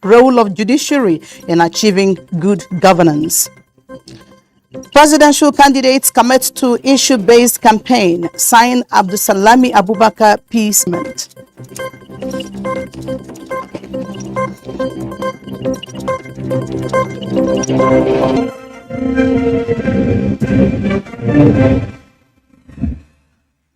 role of judiciary in achieving good governance. Presidential candidates commit to issue-based campaign, sign Abdusalami Abubakar peacement.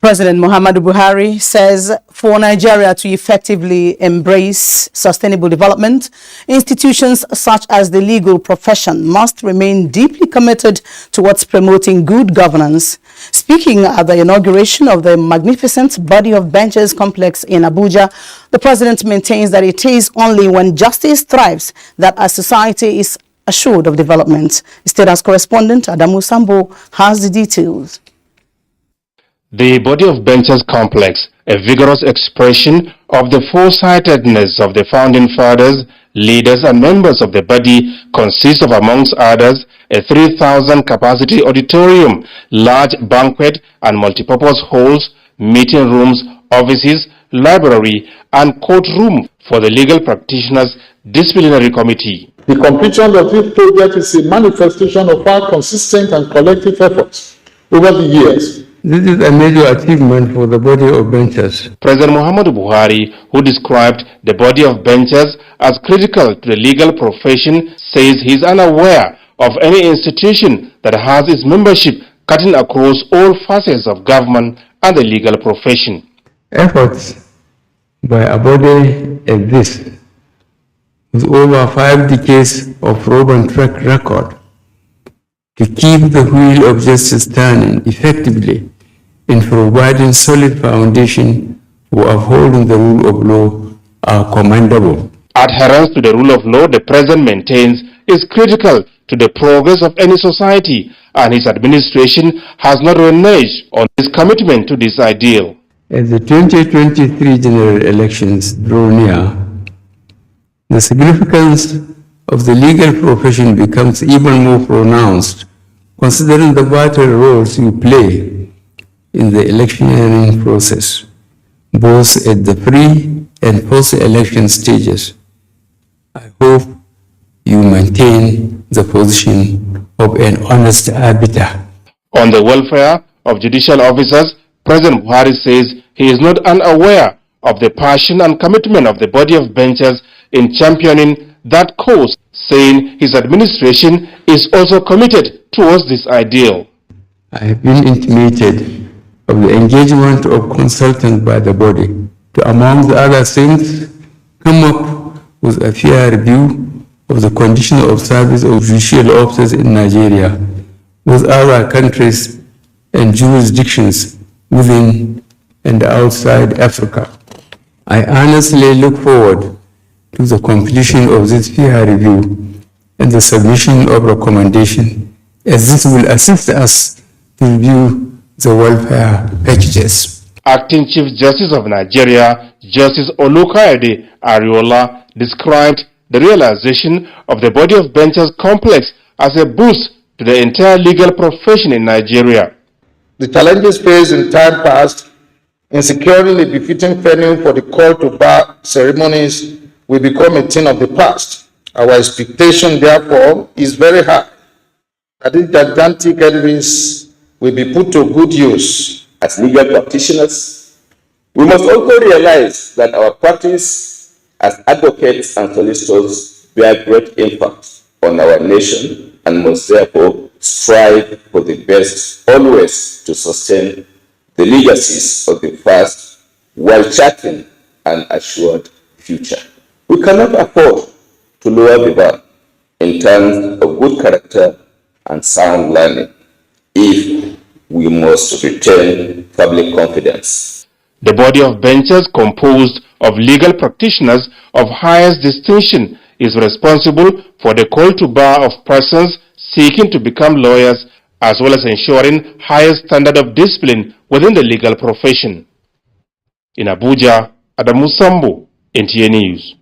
President Muhammadu Buhari says for Nigeria to effectively embrace sustainable development, institutions such as the legal profession must remain deeply committed towards promoting good governance. Speaking at the inauguration of the magnificent body of benches complex in Abuja, the president maintains that it is only when justice thrives that a society is assured of development. State House correspondent Adamu Sambo has the details. The body of benches complex, a vigorous expression of the foresightedness of the founding fathers, leaders and members of the body, consists of, amongst others, a 3,000 capacity auditorium, large banquet and multipurpose halls, meeting rooms, offices, library and courtroom for the legal practitioners' disciplinary committee. The completion of this project is a manifestation of our consistent and collective efforts over the years. This is a major achievement for the body of benches. President Muhammadu Buhari, who described the body of benches as critical to the legal profession, says he is unaware of any institution that has its membership cutting across all facets of government and the legal profession. Efforts by a body like this, with over 5 decades of proven track record, to keep the wheel of justice turning effectively in providing solid foundation for upholding the rule of law are commendable. Adherence to the rule of law, the president maintains, is critical to the progress of any society, and his administration has not reneged on his commitment to this ideal. As the 2023 general elections draw near, the significance of the legal profession becomes even more pronounced, considering the vital roles you play in the electioneering process, both at the pre- and post-election stages. I hope you maintain the position of an honest arbiter. On the welfare of judicial officers, President Buhari says he is not unaware of the passion and commitment of the body of benches in championing that cause, saying his administration is also committed towards this ideal. I have been intimated of the engagement of consultants by the body to, among the other things, come up with a fair review of the condition of service of judicial officers in Nigeria with other countries and jurisdictions within and outside Africa. I earnestly look forward to the completion of this fair review and the submission of recommendation, as this will assist us to review the welfare packages. Acting Chief Justice of Nigeria, Justice Olukayode Ariola, described the realization of the body of benches complex as a boost to the entire legal profession in Nigeria. The challenges faced in time past in securing a befitting venue for the call to bar ceremonies will become a thing of the past. Our expectation, therefore, is very high that these gigantic headwinds will be put to good use. As legal practitioners, we must also realize that our practice as advocates and solicitors bear great impact on our nation and must therefore strive for the best always to sustain the legacies of the past while charting an assured future. We cannot afford to lower the bar in terms of good character and sound learning if we must retain public confidence. The body of benches, composed of legal practitioners of highest distinction, is responsible for the call to bar of persons seeking to become lawyers, as well as ensuring highest standard of discipline within the legal profession. In Abuja, Adamu Sambo, NTA News.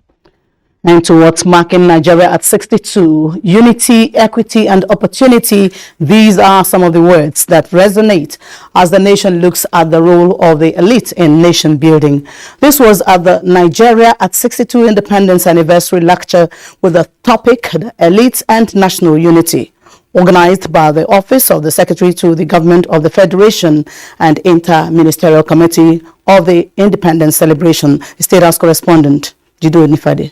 And towards marking Nigeria at 62, unity, equity, and opportunity, these are some of the words that resonate as the nation looks at the role of the elite in nation building. This was at the Nigeria at 62 Independence Anniversary Lecture with the topic, the Elite and National Unity, organized by the Office of the Secretary to the Government of the Federation and Inter-Ministerial Committee of the Independence Celebration. State House Correspondent Jido Nifade.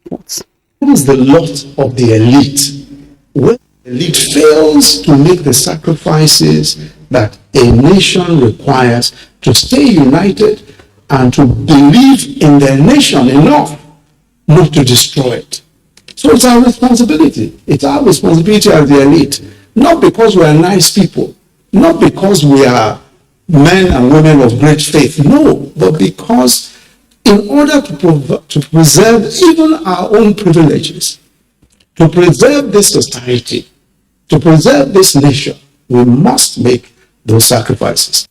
What is the lot of the elite? When the elite fails to make the sacrifices that a nation requires to stay united and to believe in their nation enough not to destroy it. So it's our responsibility. It's our responsibility as the elite. Not because we are nice people, not because we are men and women of great faith, no, but because in order to preserve even our own privileges, to preserve this society, to preserve this nation, we must make those sacrifices.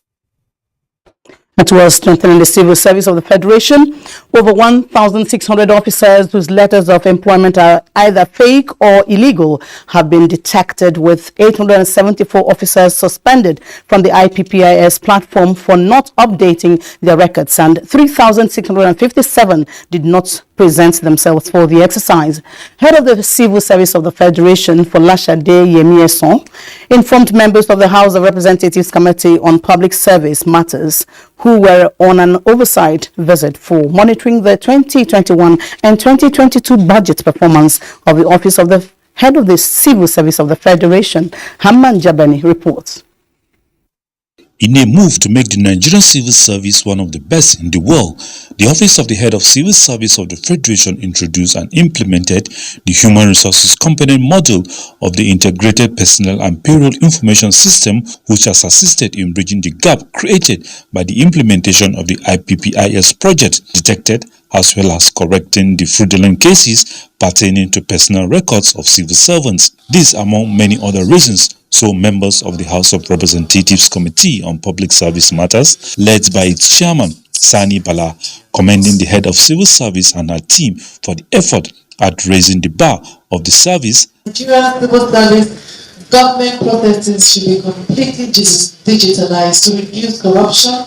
It was strengthening the civil service of the Federation. Over 1,600 officers whose letters of employment are either fake or illegal have been detected, with 874 officers suspended from the IPPIS platform for not updating their records, and 3,657 did not present themselves for the exercise. Head of the Civil Service of the Federation, Folashade Yemieson, informed members of the House of Representatives Committee on Public Service Matters, who were on an oversight visit for monitoring the 2021 and 2022 budget performance of the Office of the Head of the Civil Service of the Federation. Hamman Jabani reports. In a move to make the Nigerian civil service one of the best in the world, the Office of the Head of Civil Service of the Federation introduced and implemented the Human Resources Component Module of the Integrated Personnel and Payroll Information System, which has assisted in bridging the gap created by the implementation of the IPPIS project, detected as well as correcting the fraudulent cases pertaining to personal records of civil servants. This among many other reasons. So members of the House of Representatives Committee on Public Service Matters, led by its chairman, Sani Bala, commending the head of civil service and her team for the effort at raising the bar of the service. Nigerian civil service government processes should be completely digitalized to reduce corruption,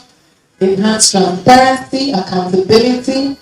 enhance transparency, accountability,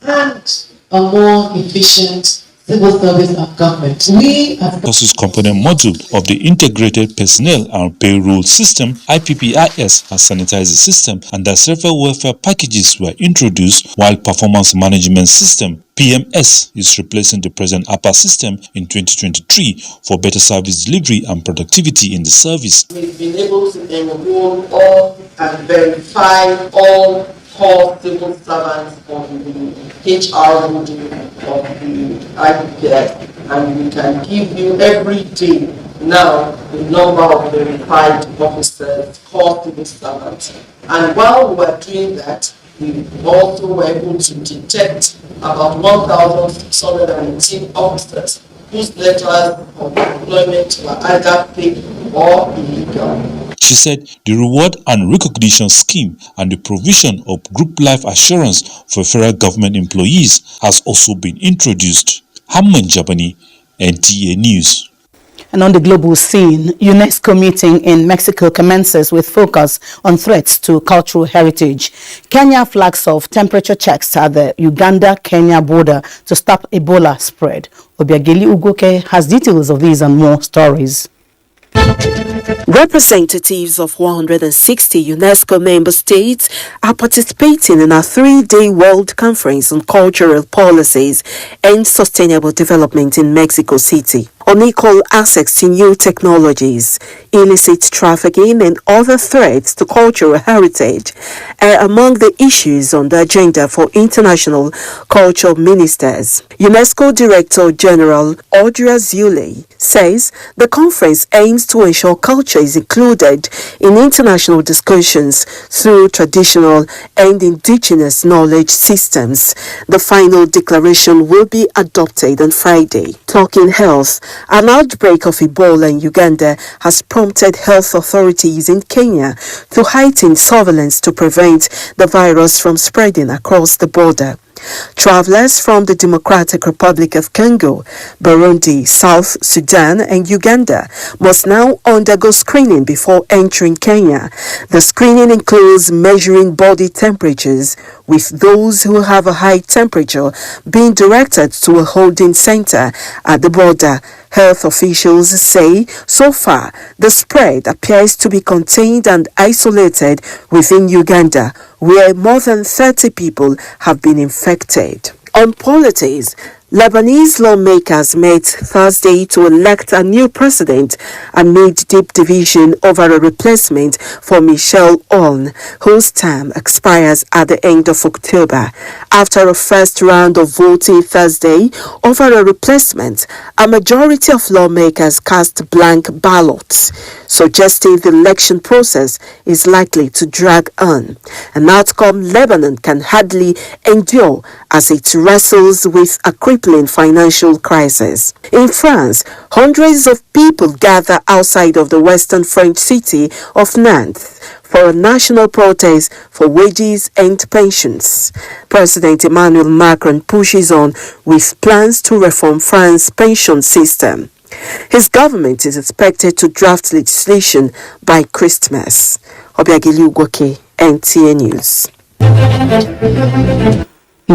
and a more efficient civil service of government. We as Resources Component Module of the Integrated Personnel and Payroll System, IPPIS, has sanitized the system, and that several welfare packages were introduced, while Performance Management System, PMS, is replacing the present APA system in 2023 for better service delivery and productivity in the service. We've been able to enroll all and verify all core civil servants on the HR module of the IPPIS, and we can give you every day now the number of verified officers, core civil servants. And while we were doing that, we also were able to detect about 1,618 officers whose letters of employment were either fake or illegal. She said the reward and recognition scheme and the provision of group life assurance for federal government employees has also been introduced. Hamman Jabani, NTA News. And on the global scene, UNESCO meeting in Mexico commences with focus on threats to cultural heritage. Kenya flags off temperature checks at the Uganda-Kenya border to stop Ebola spread. Obiageli Ugoke has details of these and more stories. Representatives of 160 UNESCO member states are participating in a 3-day World Conference on Cultural Policies and Sustainable Development in Mexico City. Unequal access to new technologies, illicit trafficking, and other threats to cultural heritage are among the issues on the agenda for international culture ministers. UNESCO Director General Audra Zule says the conference aims to ensure culture is included in international discussions through traditional and indigenous knowledge systems. The final declaration will be adopted on Friday. Talking health, an outbreak of Ebola in Uganda has prompted health authorities in Kenya to heighten surveillance to prevent the virus from spreading across the border. Travelers from the Democratic Republic of Congo, Burundi, South Sudan, and Uganda must now undergo screening before entering Kenya. The screening includes measuring body temperatures, with those who have a high temperature being directed to a holding center at the border. Health officials say so far the spread appears to be contained and isolated within Uganda, where more than 30 people have been infected. On politics, Lebanese lawmakers met Thursday to elect a new president amid deep division over a replacement for Michel Aoun, whose term expires at the end of October. After a first round of voting Thursday over a replacement, a majority of lawmakers cast blank ballots, suggesting the election process is likely to drag on, an outcome Lebanon can hardly endure as it wrestles with a crippling financial crisis. In France, hundreds of people gather outside of the western French city of Nantes for a national protest for wages and pensions. President Emmanuel Macron pushes on with plans to reform France's pension system. His government is expected to draft legislation by Christmas. Obiageli Ugoke, NTA News.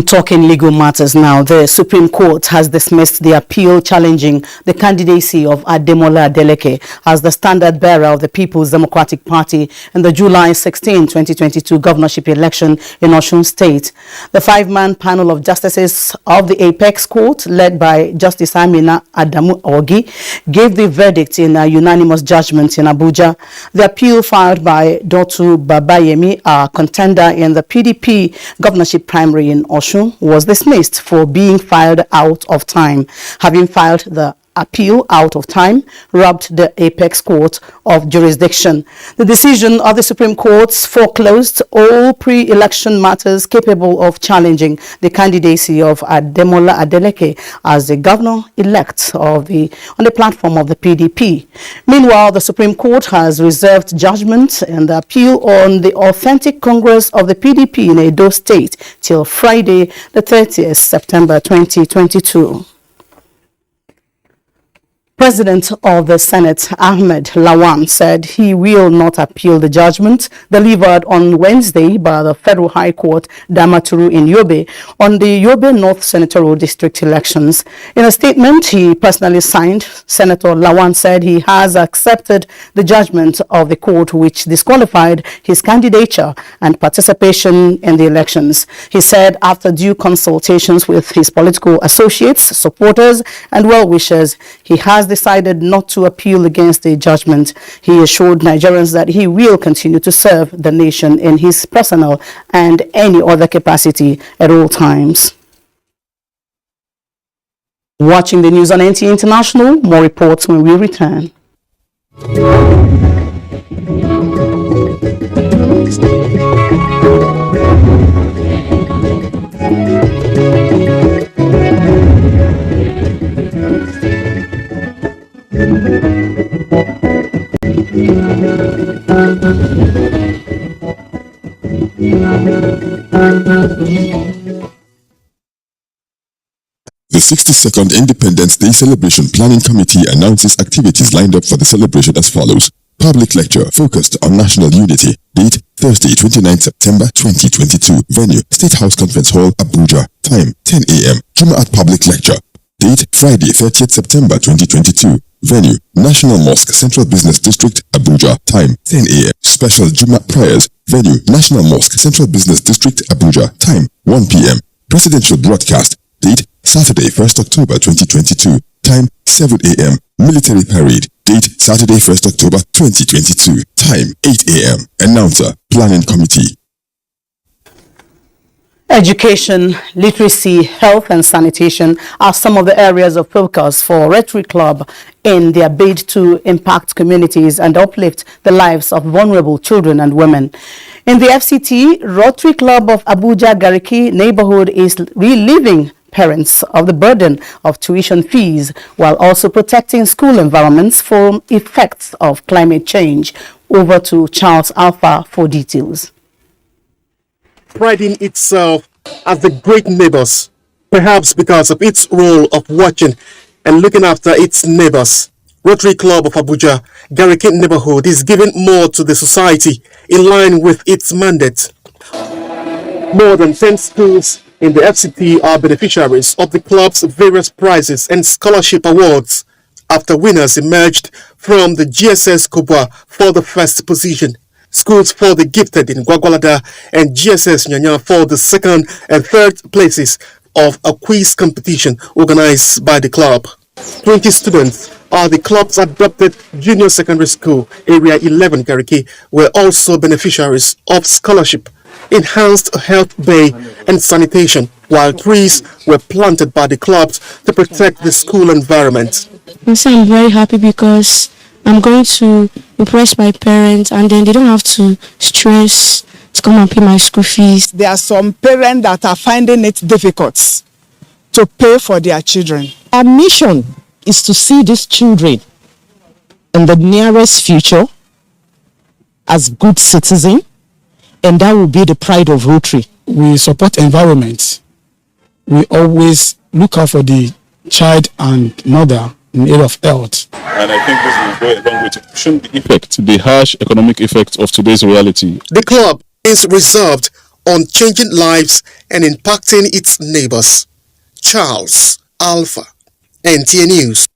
Talking legal matters now, the Supreme Court has dismissed the appeal challenging the candidacy of Ademola Adeleke as the standard bearer of the People's Democratic Party in the July 16, 2022 governorship election in Osun State. The five-man panel of justices of the Apex Court, led by Justice Amina Adamu Ogi, gave the verdict in a unanimous judgment in Abuja. The appeal filed by Dotu Babayemi, a contender in the PDP governorship primary in Osun, was dismissed for being filed out of time. Having filed the appeal out of time robbed the Apex Court of jurisdiction. The decision of the Supreme Court foreclosed all pre-election matters capable of challenging the candidacy of Ademola Adeleke as the governor-elect on the platform of the PDP. Meanwhile, the Supreme Court has reserved judgment in the appeal on the authentic Congress of the PDP in Edo State till Friday, the 30th September 2022. President of the Senate, Ahmed Lawan, said he will not appeal the judgment delivered on Wednesday by the Federal High Court, Damaturu in Yobe, on the Yobe North Senatorial District elections. In a statement he personally signed, Senator Lawan said he has accepted the judgment of the court which disqualified his candidature and participation in the elections. He said after due consultations with his political associates, supporters, and well-wishers, he has decided not to appeal against the judgment. He assured Nigerians that he will continue to serve the nation in his personal and any other capacity at all times. Watching the news on NTA International, more reports when we return. The 62nd Independence Day Celebration Planning Committee announces activities lined up for the celebration as follows. Public lecture focused on national unity. Date Thursday, 29 September 2022. Venue State House Conference Hall, Abuja. Time 10 a.m. Jumu'at Public Lecture. Date Friday, 30th September 2022. Venue National Mosque, Central Business District, Abuja. Time 10 a.m. Special Jumu'at Prayers. Venue National Mosque, Central Business District, Abuja. Time 1 p.m. Presidential Broadcast. Date Saturday, 1st October 2022. Time 7 a.m. Military Parade. Date Saturday, 1st October 2022. Time 8 a.m. Announcer Planning Committee. Education, literacy, health and sanitation are some of the areas of focus for Rotary Club in their bid to impact communities and uplift the lives of vulnerable children and women. In the FCT, Rotary Club of Abuja Gariki neighborhood is relieving parents of the burden of tuition fees while also protecting school environments from effects of climate change. Over to Charles Alpha for details. Priding itself as the great neighbors, perhaps because of its role of watching and looking after its neighbors. Rotary Club of Abuja, Gariki neighborhood is giving more to the society in line with its mandate. More than 10 schools in the FCT are beneficiaries of the club's various prizes and scholarship awards after winners emerged from the GSS Kubwa for the first position. Schools for the gifted in Gwagwalada and GSS Nyanya for the second and third places of a quiz competition organized by the club. 20 students are the club's adopted junior secondary school, Area 11 Gariki, were also beneficiaries of scholarship, enhanced health bay and sanitation, while trees were planted by the clubs to protect the school environment. I'm very happy because I'm going to impress my parents and then they don't have to stress to come and pay my school fees. There are some parents that are finding it difficult to pay for their children. Our mission is to see these children in the nearest future as good citizens, and that will be the pride of Rotary. We support environment. We always look out for the child and mother in area of health. And I think this will go a long way to cushion the effect, the harsh economic effect of today's reality. The club is reserved on changing lives and impacting its neighbors. Charles Alpha, NTA News.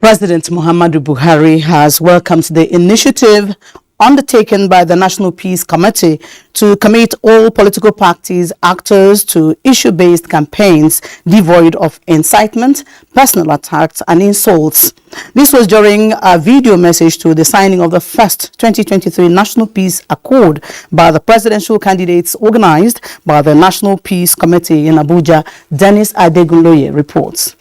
President Muhammadu Buhari has welcomed the initiative undertaken by the National Peace Committee to commit all political parties actors to issue-based campaigns devoid of incitement, personal attacks and insults. This was during a video message to the signing of the first 2023 National Peace Accord by the presidential candidates organized by the National Peace Committee in Abuja. Dennis Adegunloye reports.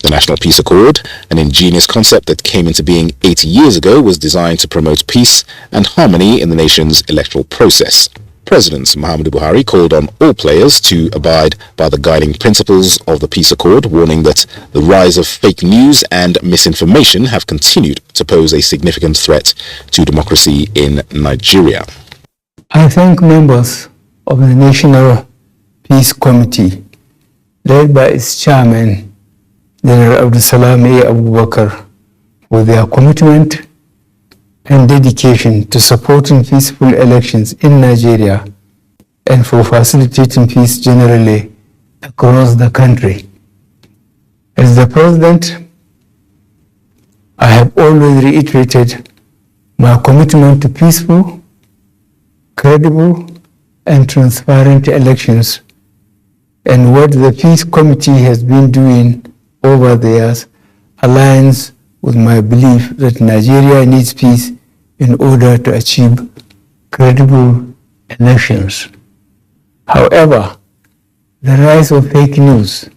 The National Peace Accord, an ingenious concept that came into being 80 years ago, was designed to promote peace and harmony in the nation's electoral process. President Muhammadu Buhari called on all players to abide by the guiding principles of the Peace Accord, warning that the rise of fake news and misinformation have continued to pose a significant threat to democracy in Nigeria. I thank members of the National Peace Committee, led by its chairman, General Abdulsalam Abubakar, for their commitment and dedication to supporting peaceful elections in Nigeria and for facilitating peace generally across the country. As the President, I have always reiterated my commitment to peaceful, credible, and transparent elections, and what the Peace Committee has been doing over the years aligns with my belief that Nigeria needs peace in order to achieve credible elections. However, the rise of fake news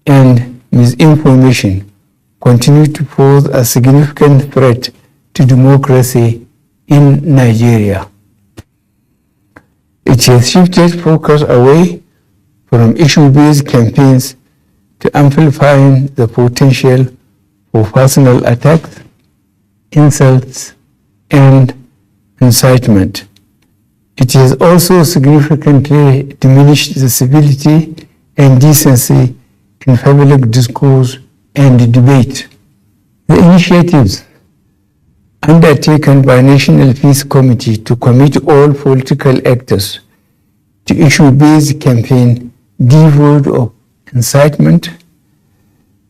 and misinformation continue to pose a significant threat to democracy in Nigeria. It has shifted focus away from issue-based campaigns to amplifying the potential for personal attacks, insults, and incitement. It has also significantly diminished the civility and decency in public discourse and debate. The initiatives undertaken by National Peace Committee to commit all political actors to issue-based campaign devoid of incitement,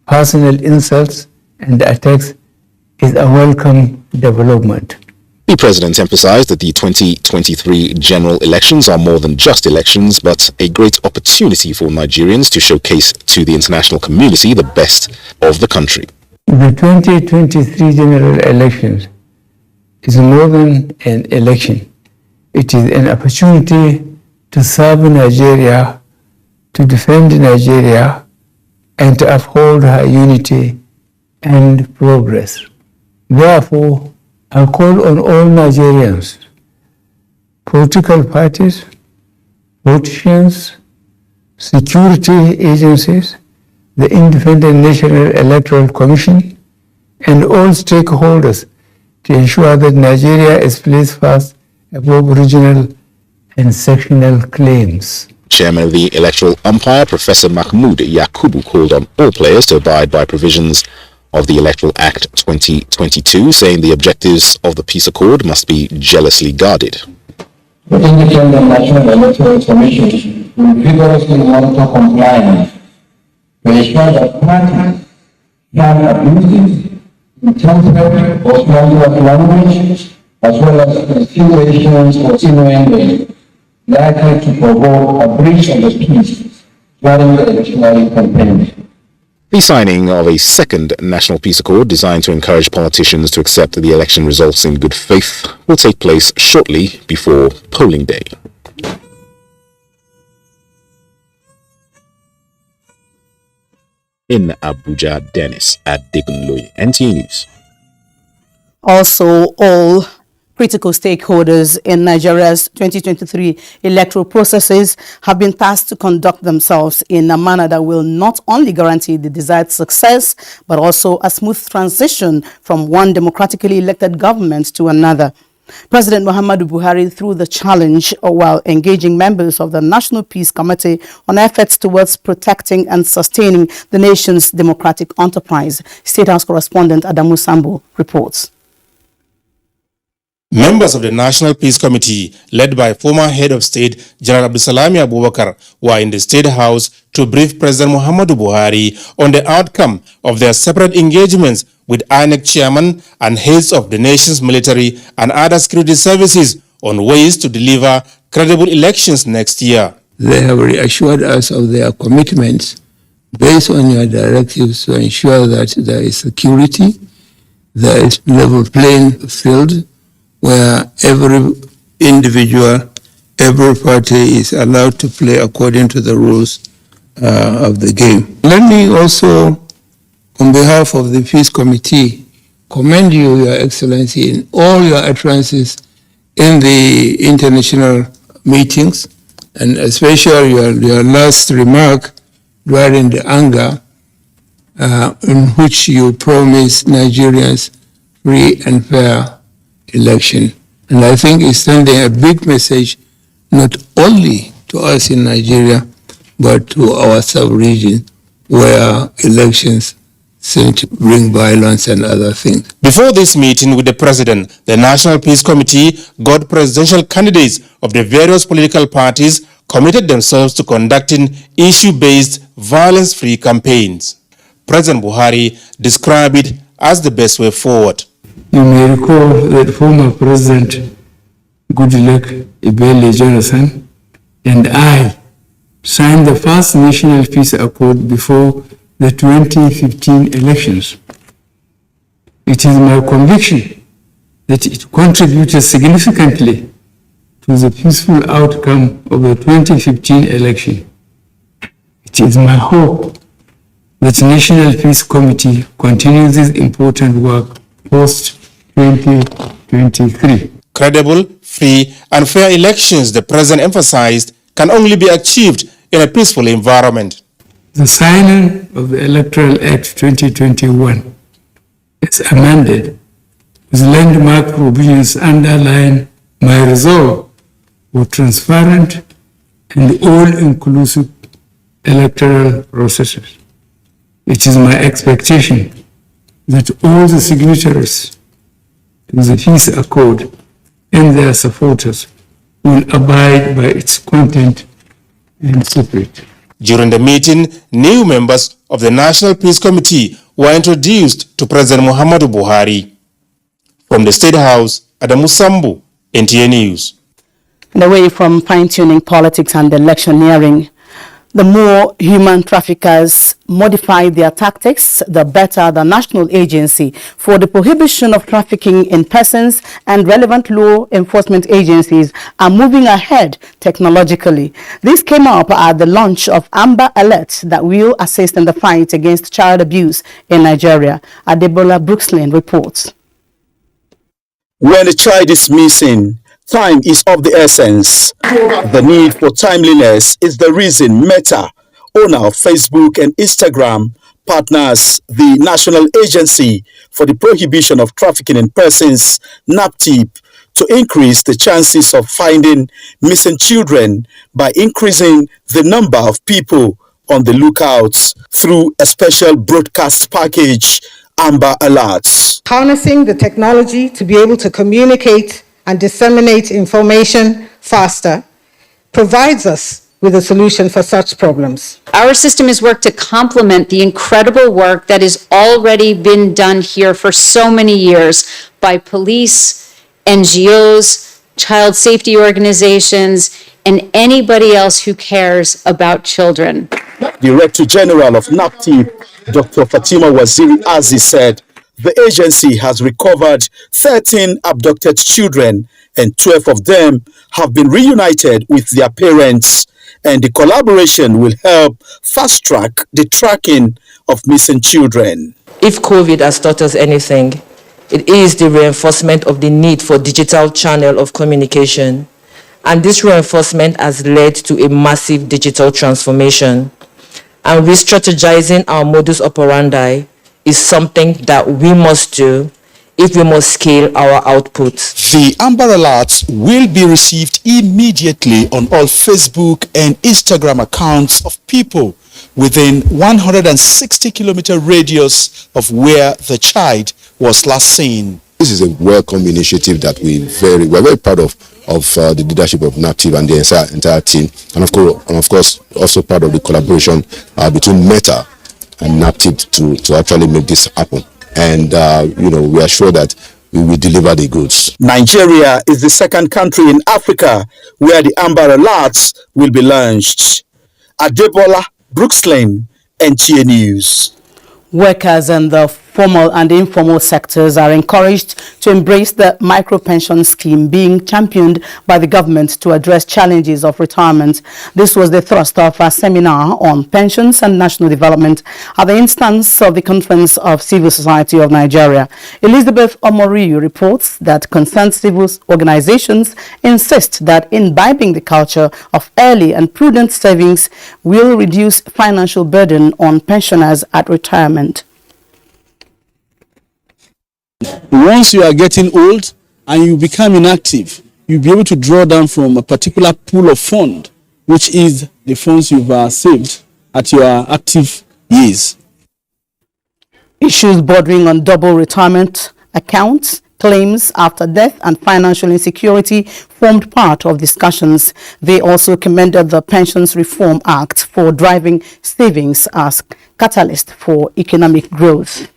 personal insults, and attacks is a welcome development. The President emphasized that the 2023 general elections are more than just elections, but a great opportunity for Nigerians to showcase to the international community the best of the country. The 2023 general elections is more than an election. It is an opportunity to serve Nigeria, to defend Nigeria, and to uphold her unity and progress. Therefore, I call on all Nigerians, political parties, politicians, security agencies, the Independent National Electoral Commission, and all stakeholders to ensure that Nigeria is placed first above regional and sectional claims. Chairman of the Electoral Umpire, Professor Mahmoud Yakubu, called on all players to abide by provisions of the Electoral Act 2022, saying the objectives of the peace accord must be jealously guarded. The Independent National Electoral Commission will vigorously monitor compliance to ensure that parties can abuses, interpret or slander of language, as well as insinuations or innuendo likely to provoke a breach of the peace during the electoral campaign. The signing of a second national peace accord designed to encourage politicians to accept the election results in good faith will take place shortly before polling day. In Abuja, Dennis Adegunloye, NTA News. Also, all critical stakeholders in Nigeria's 2023 electoral processes have been tasked to conduct themselves in a manner that will not only guarantee the desired success, but also a smooth transition from one democratically elected government to another. President Muhammadu Buhari threw the challenge while engaging members of the National Peace Committee on efforts towards protecting and sustaining the nation's democratic enterprise. State House correspondent Adamu Sambo reports. Members of the National Peace Committee, led by former Head of State General Abdulsalami Abubakar, were in the State House to brief President Muhammadu Buhari on the outcome of their separate engagements with INEC chairman and heads of the nation's military and other security services on ways to deliver credible elections next year. They have reassured us of their commitments based on your directives to ensure that there is security, there is level playing field, where every individual, every party is allowed to play according to the rules of the game. Let me also, on behalf of the Peace Committee, commend you, Your Excellency, in all your utterances in the international meetings, and especially your last remark during the anger, in which you promised Nigerians free and fair election. And I think it's sending a big message not only to us in Nigeria, but to our sub-region where elections seem to bring violence and other things. Before this meeting with the President, the National Peace Committee got presidential candidates of the various political parties committed themselves to conducting issue-based, violence-free campaigns. President Buhari described it as the best way forward. You may recall that former President Goodluck Ebele Jonathan and I signed the first National Peace Accord before the 2015 elections. It is my conviction that it contributed significantly to the peaceful outcome of the 2015 election. It is my hope that the National Peace Committee continues this important work post-2023. Credible, free, and fair elections, the President emphasized, can only be achieved in a peaceful environment. The signing of the Electoral Act 2021 as amended with landmark provisions underline my resolve for transparent and all-inclusive electoral processes. It is my expectation that all the signatories to the Peace Accord and their supporters will abide by its content and spirit. During the meeting, new members of the National Peace Committee were introduced to President Muhammadu Buhari. From the State House, Adamu Sambu, NTA News. And away from fine-tuning politics and electioneering, the more human traffickers modify their tactics, the better the National Agency for the Prohibition of Trafficking in Persons and relevant law enforcement agencies are moving ahead technologically. This came up at the launch of Amber Alert that will assist in the fight against child abuse in Nigeria. Adebola Brookslyn reports. When a child is missing, time is of the essence. The need for timeliness is the reason Meta, owner of Facebook and Instagram, partners the National Agency for the Prohibition of Trafficking in Persons, NAPTIP, to increase the chances of finding missing children by increasing the number of people on the lookouts through a special broadcast package, Amber Alerts. Harnessing the technology to be able to communicate and disseminate information faster provides us with a solution for such problems. Our system is worked to complement the incredible work that has already been done here for so many years by police, NGOs, child safety organizations, and anybody else who cares about children. Director General of NAPTIP, Dr. Fatima Waziri Aziz said the agency has recovered 13 abducted children and 12 of them have been reunited with their parents, and the collaboration will help fast-track the tracking of missing children. If COVID has taught us anything, it is the reinforcement of the need for digital channel of communication. And this reinforcement has led to a massive digital transformation. And re-strategizing our modus operandi is something that we must do if we must scale our output. The Amber Alerts will be received immediately on all Facebook and Instagram accounts of people within 160-kilometer radius of where the child was last seen. This is a welcome initiative that we're very proud of the leadership of NAPTIP and the entire team, and of course also part of the collaboration between Meta and NAPTIP to actually make this happen. And we are sure that we will deliver the goods. Nigeria is the second country in Africa where the Amber Alerts will be launched. Adebola, Brooks Lane, NTA News. Workers in the formal and informal sectors are encouraged to embrace the micro-pension scheme being championed by the government to address challenges of retirement. This was the thrust of a seminar on pensions and national development at the instance of the Conference of Civil Society of Nigeria. Elizabeth Omoriyu reports that concerned civil organizations insist that imbibing the culture of early and prudent savings will reduce financial burden on pensioners at retirement. Once you are getting old and you become inactive, you'll be able to draw down from a particular pool of fund, which is the funds you've saved at your active years. Issues bordering on double retirement accounts, claims after death and financial insecurity formed part of discussions. They also commended the Pensions Reform Act for driving savings as catalyst for economic growth.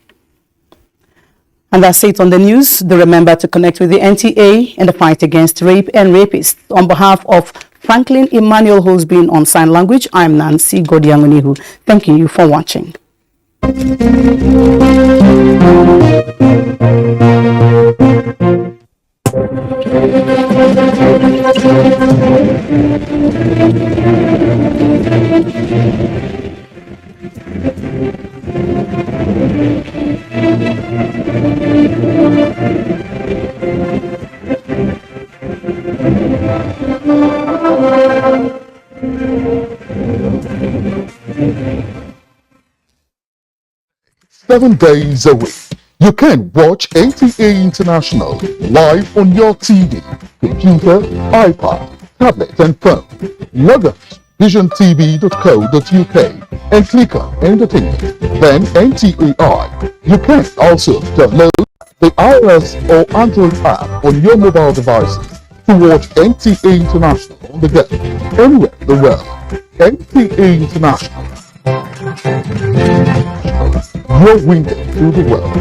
And that's it on the news. Do remember to connect with the NTA in the fight against rape and rapists. On behalf of Franklin Emmanuel, who's been on sign language, I'm Nancy Godiangunihu. Thank you for watching. 7 days a week. You can watch NTA International live on your TV, computer, iPad, tablet and phone. Log on to visiontv.co.uk and click on Entertainment, then NTAI. You can also download the iOS or Android app on your mobile devices to watch NTA International on the go, anywhere in the world. NTA International, your window to the world.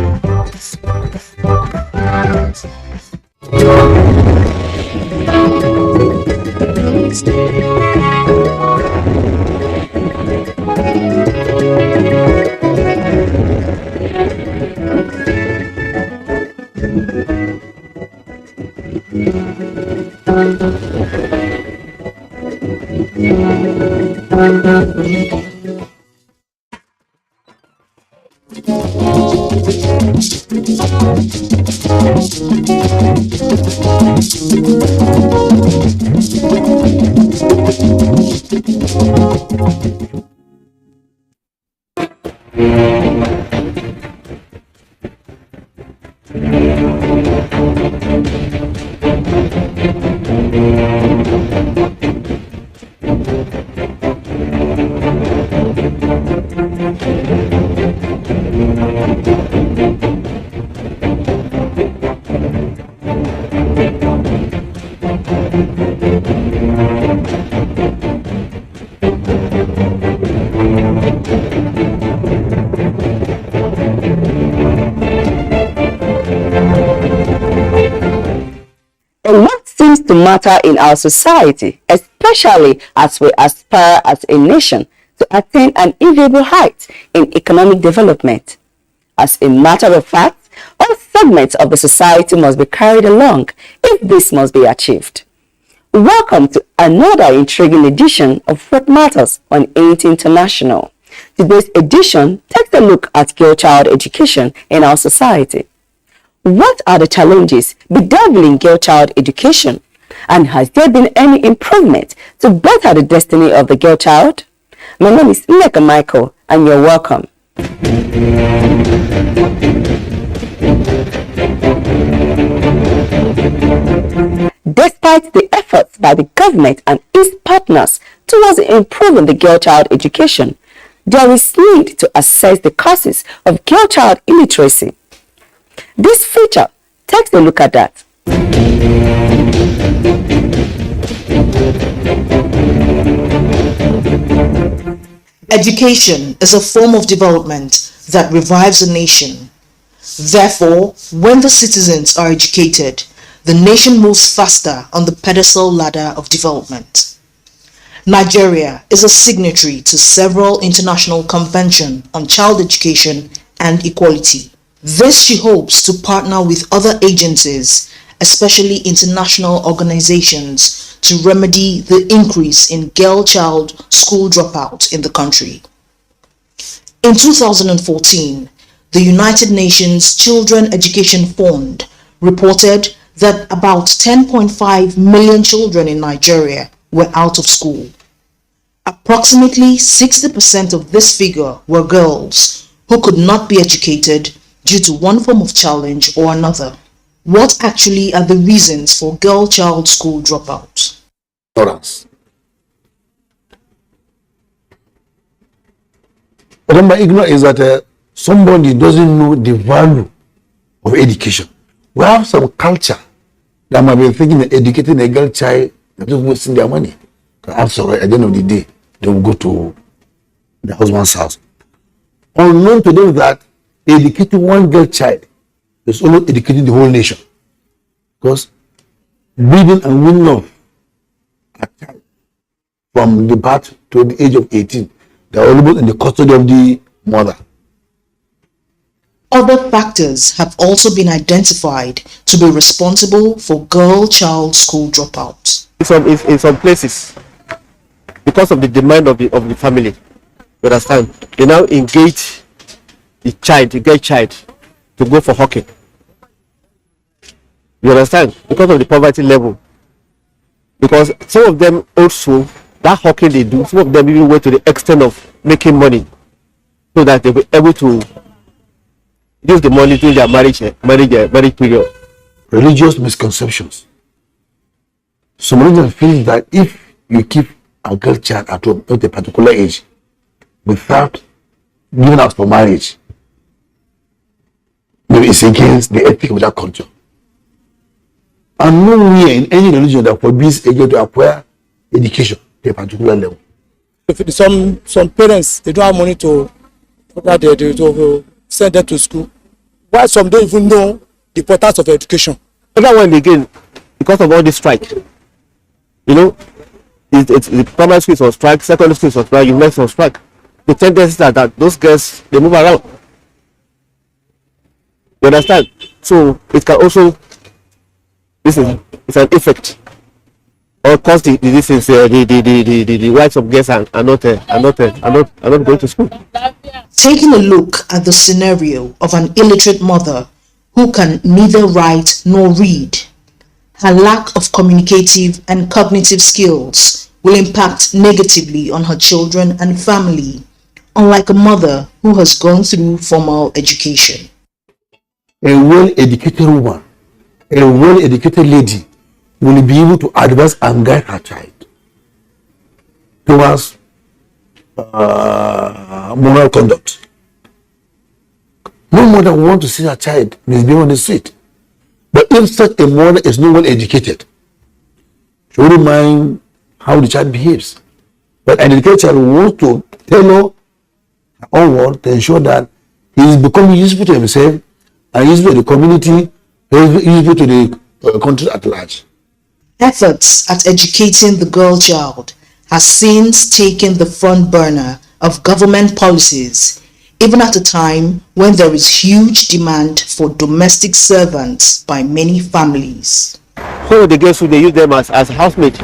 A lot seems to matter in our society, especially as we aspire as a nation to attain an enviable height in economic development. As a matter of fact, all segments of the society must be carried along if this must be achieved. Welcome to another intriguing edition of What Matters on NTA International. Today's edition takes a look at girl-child education in our society. What are the challenges bedeviling girl-child education? And has there been any improvement to better the destiny of the girl child? My name is Nneka Michael, and you're welcome. Despite the efforts by the government and its partners towards improving the girl child education, there is need to assess the causes of girl child illiteracy. This feature takes a look at that. Education is a form of development that revives a nation. Therefore, when the citizens are educated, the nation moves faster on the pedestal ladder of development. Nigeria is a signatory to several international conventions on child education and equality. This she hopes to partner with other agencies, especially international organizations, to remedy the increase in girl-child school dropout in the country. In 2014, the United Nations Children Education Fund reported that about 10.5 million children in Nigeria were out of school. Approximately 60% of this figure were girls who could not be educated due to one form of challenge or another. What actually are the reasons for girl-child school dropout? Ignorance. Remember, ignorance is that somebody doesn't know the value of education. We have some culture that might be thinking that educating a girl child, they're just wasting their money. After all, at the end of the day, they will go to the husband's house. Unknown to them that educating one girl child is almost educating the whole nation. Because breeding and winning of a child from the birth to the age of 18, they are almost in the custody of the mother. Other factors have also been identified to be responsible for girl-child school dropouts. In some places, because of the demand of the family, you understand, they now engage the girl child, to go for hockey. You understand? Because of the poverty level. Because some of them also, that hockey they do, some of them even went to the extent of making money so that they were able to use the money during their marriage period. Religious misconceptions. Some religions feel that if you keep a girl child at home at a particular age without giving out for marriage, maybe it's against the ethic of that culture. And nowhere in any religion that forbids a girl to acquire education to a particular level. Some parents, they don't have money to send them to school. While some don't even know the importance of education. Everyone again, because of all this strike, you know, it's the primary schools on strike, secondary schools on strike, university on strike. The tendency is that those girls, they move around. You understand? So it can also, it's an effect, or cause the wives of girls are not going to school. Taking a look at the scenario of an illiterate mother who can neither write nor read, her lack of communicative and cognitive skills will impact negatively on her children and family, unlike a mother who has gone through formal education. A well-educated woman, a well-educated lady will be able to advise and guide her child towards moral conduct. No mother will want to see her child misbehave on the street. But if such a mother is not well educated, she wouldn't mind how the child behaves. But an educated child wants to tailor onward to ensure that he is becoming useful to himself and useful to the community, useful to the country at large. Efforts at educating the girl child has since taken the front burner of government policies, even at a time when there is huge demand for domestic servants by many families. So the girls, they use them as housemates.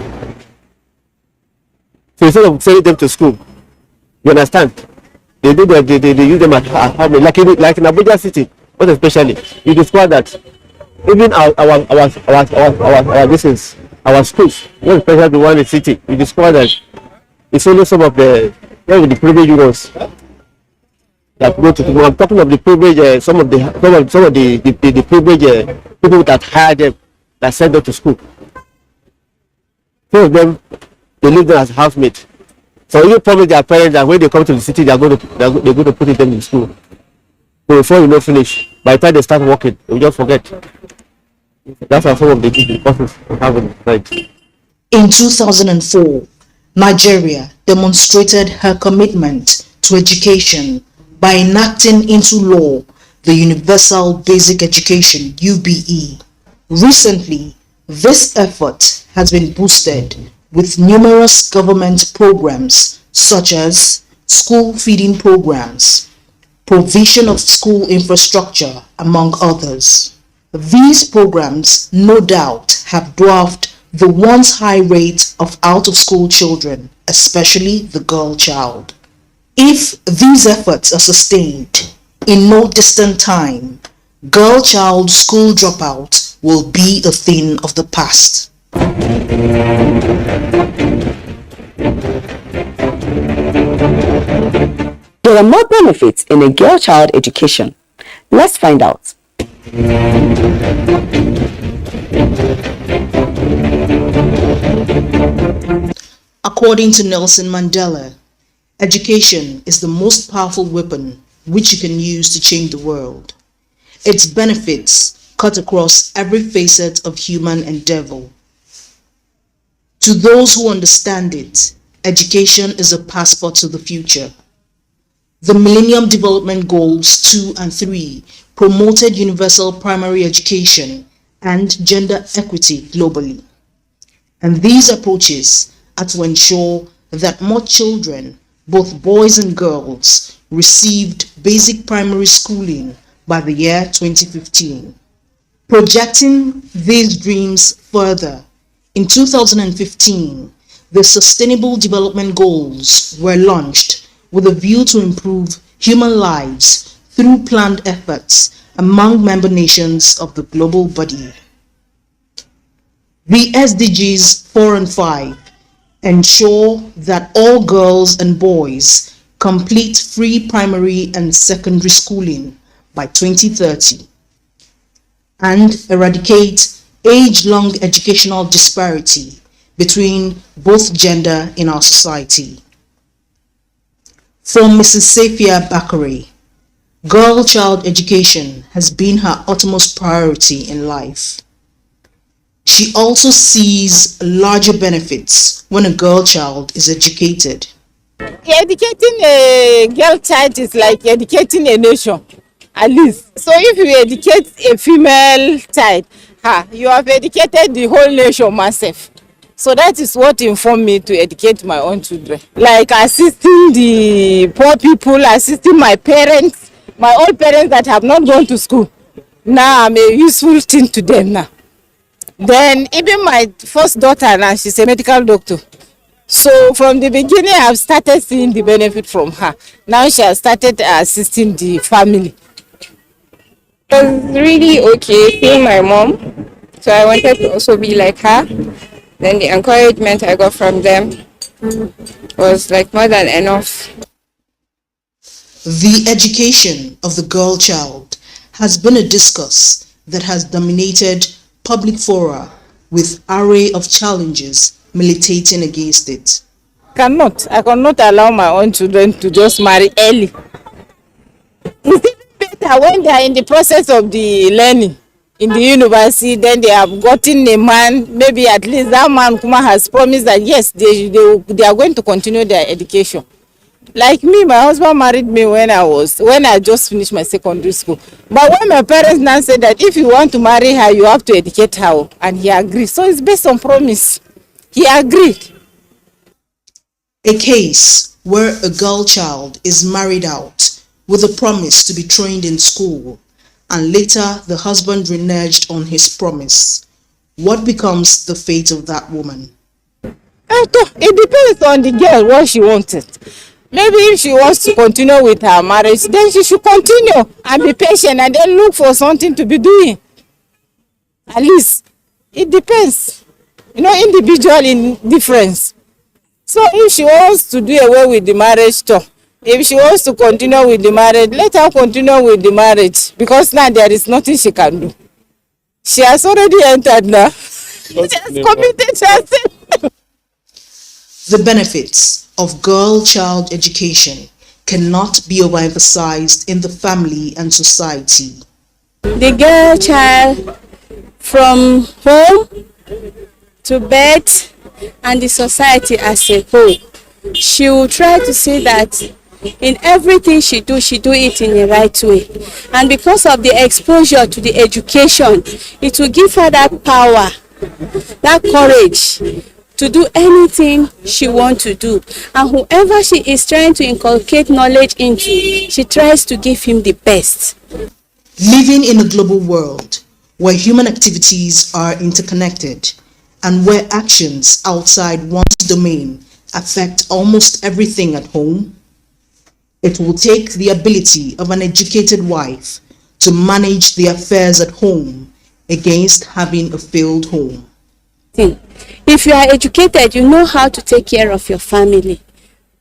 So instead of sending them to school, you understand? They use them as housemates. Like in Abuja city, most especially, you discover that even our schools, most especially the one in the city, you discover that it's only some of the privileged ones that go to school. I'm talking of the privileged, some of the privileged people that hire them, that send them to school. Some of them, they leave them as housemates. So you promise their parents that when they come to the city, they're going to put them in school. So before you know finish, by the time they start working, you just forget. That's how some of the causes have in society. In 2004, Nigeria demonstrated her commitment to education by enacting into law the Universal Basic Education (UBE). Recently, this effort has been boosted with numerous government programs such as school feeding programs, provision of school infrastructure, among others. These programs, no doubt, have dwarfed the once high rate of out-of-school children, especially the girl child. If these efforts are sustained, in no distant time, girl child school dropout will be a thing of the past. There are more benefits in a girl child education. Let's find out. According to Nelson Mandela, education is the most powerful weapon which you can use to change the world. Its benefits cut across every facet of human endeavor. To those who understand it, education is a passport to the future. The Millennium Development Goals 2 and 3 promoted universal primary education and gender equity globally. And these approaches are to ensure that more children, both boys and girls, received basic primary schooling by the year 2015. Projecting these dreams further, in 2015, the Sustainable Development Goals were launched with a view to improve human lives through planned efforts among member nations of the global body. The SDGs 4 and 5 ensure that all girls and boys complete free primary and secondary schooling by 2030 and eradicate age-long educational disparity between both gender in our society. For Mrs. Safia Bakare, girl child education has been her utmost priority in life. She also sees larger benefits when a girl child is educated. Educating a girl child is like educating a nation, at least. So if you educate a female child, you have educated the whole nation myself. So that is what informed me to educate my own children. Like assisting the poor people, assisting my parents, my old parents that have not gone to school. Now I'm a useful thing to them now. Then even my first daughter now, she's a medical doctor. So from the beginning, I've started seeing the benefit from her. Now she has started assisting the family. It was really okay seeing my mom. So I wanted to also be like her. Then the encouragement I got from them was like more than enough. The education of the girl child has been a discourse that has dominated public fora with array of challenges militating against it. I cannot allow my own children to just marry early. It's even better when they are in the process of the learning in the university, then they have gotten a man, maybe at least that man Kuma has promised that yes, they are going to continue their education. Like me, my husband married me when I just finished my secondary school. But when my parents now said that if you want to marry her, you have to educate her, and he agreed. So it's based on promise. He agreed. A case where a girl child is married out with a promise to be trained in school, and later the husband reneged on his promise. What becomes the fate of that woman? It depends on the girl, what she wanted. Maybe if she wants to continue with her marriage, then she should continue and be patient and then look for something to be doing. At least, it depends. Individual in difference. So if she wants to do away with the marriage talk, if she wants to continue with the marriage, let her continue with the marriage, because now there is nothing she can do. She has already entered now. She has committed herself. The benefits of girl-child education cannot be overemphasized in the family and society. The girl child from home to birth and the society as a whole, she will try to see that in everything she do it in the right way. And because of the exposure to the education, it will give her that power, that courage to do anything she wants to do. And whoever she is trying to inculcate knowledge into, she tries to give him the best. Living in a global world where human activities are interconnected and where actions outside one's domain affect almost everything at home, it will take the ability of an educated wife to manage the affairs at home against having a failed home. If you are educated, you know how to take care of your family.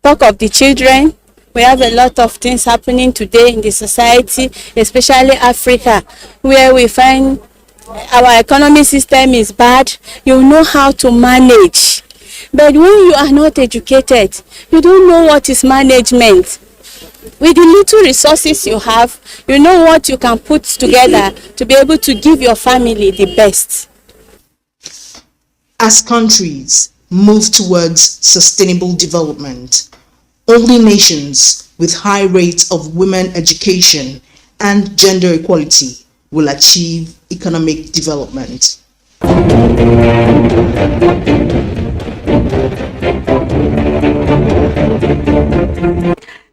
Talk of the children. We have a lot of things happening today in the society, especially Africa, where we find our economic system is bad. You know how to manage. But when you are not educated, you don't know what is management. With the little resources you have, you know what you can put together to be able to give your family the best. As countries move towards sustainable development, only nations with high rates of women education and gender equality will achieve economic development.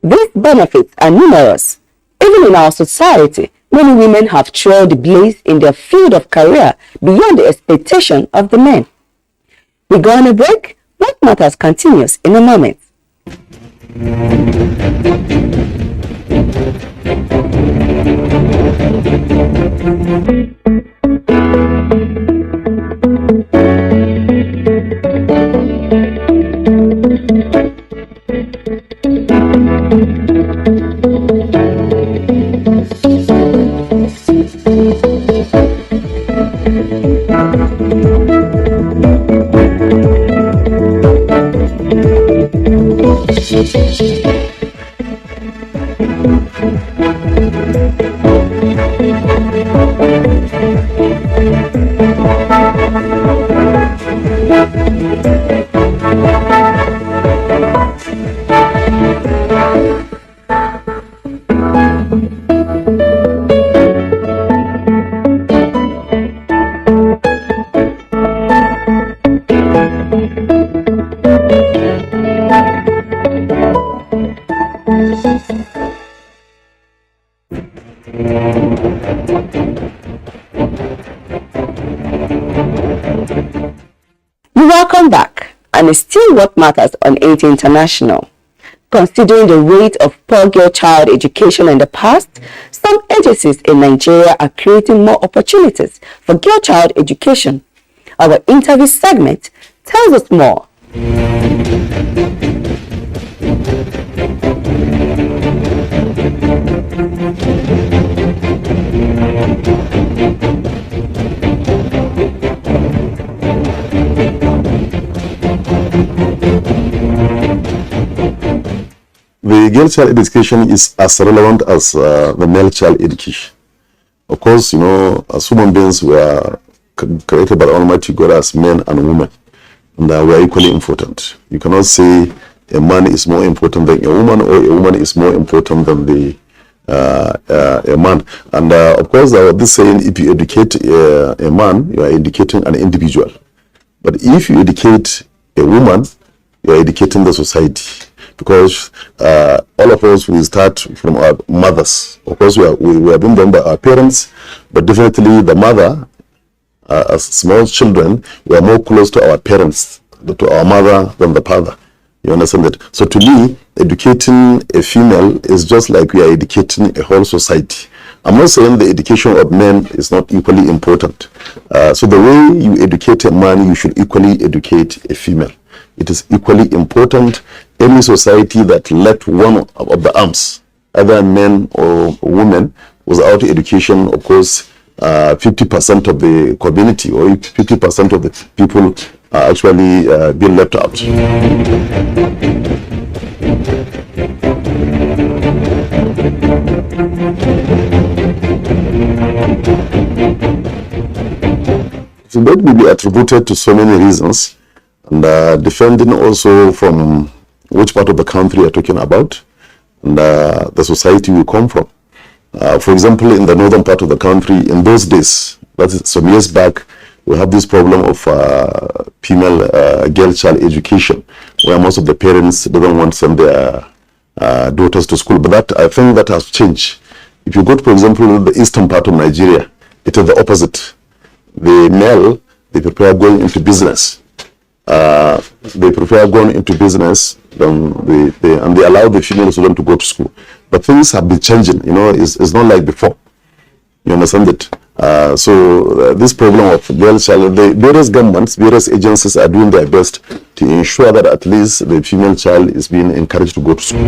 These benefits are numerous. Even in our society, many women have trailed blaze in their field of career beyond the expectation of the men. We go on a break. What Matters continues in a moment. Welcome back, and it's still What Matters on NTA International. Considering the rate of poor girl child education in the past, some agencies in Nigeria are creating more opportunities for girl child education. Our interview segment tells us more. The girl child education is as relevant as the male child education. Of course, you know, as human beings, we are created by Almighty God as men and women, and we are equally important. You cannot say a man is more important than a woman, or a woman is more important than a man. And of course, this saying, if you educate a man, you are educating an individual. But if you educate a woman, you are educating the society. Because all of us, we start from our mothers. Of course, we are being born by our parents, but definitely the mother, as small children, we are more close to our parents, to our mother than the father. You understand that? So to me, educating a female is just like we are educating a whole society. I'm not saying the education of men is not equally important. So the way you educate a man, you should equally educate a female. It is equally important. Any society that let one of the arms, either men or women, without education, of course, 50% of the community or 50% of the people are actually being left out. So that will be attributed to so many reasons, and depending also from which part of the country you're talking about and the society we come from. For example, in the northern part of the country, in those days, that is some years back, we have this problem of female girl child education, where most of the parents don't want to send their daughters to school. But that, I think that has changed. If you go to, for example, the eastern part of Nigeria, it is the opposite. The male, they prefer going into business. They prefer going into business and they allow the female student to go to school. But things have been changing, you know, it's not like before. You understand it? So this problem of girl child, the various governments, various agencies are doing their best to ensure that at least the female child is being encouraged to go to school.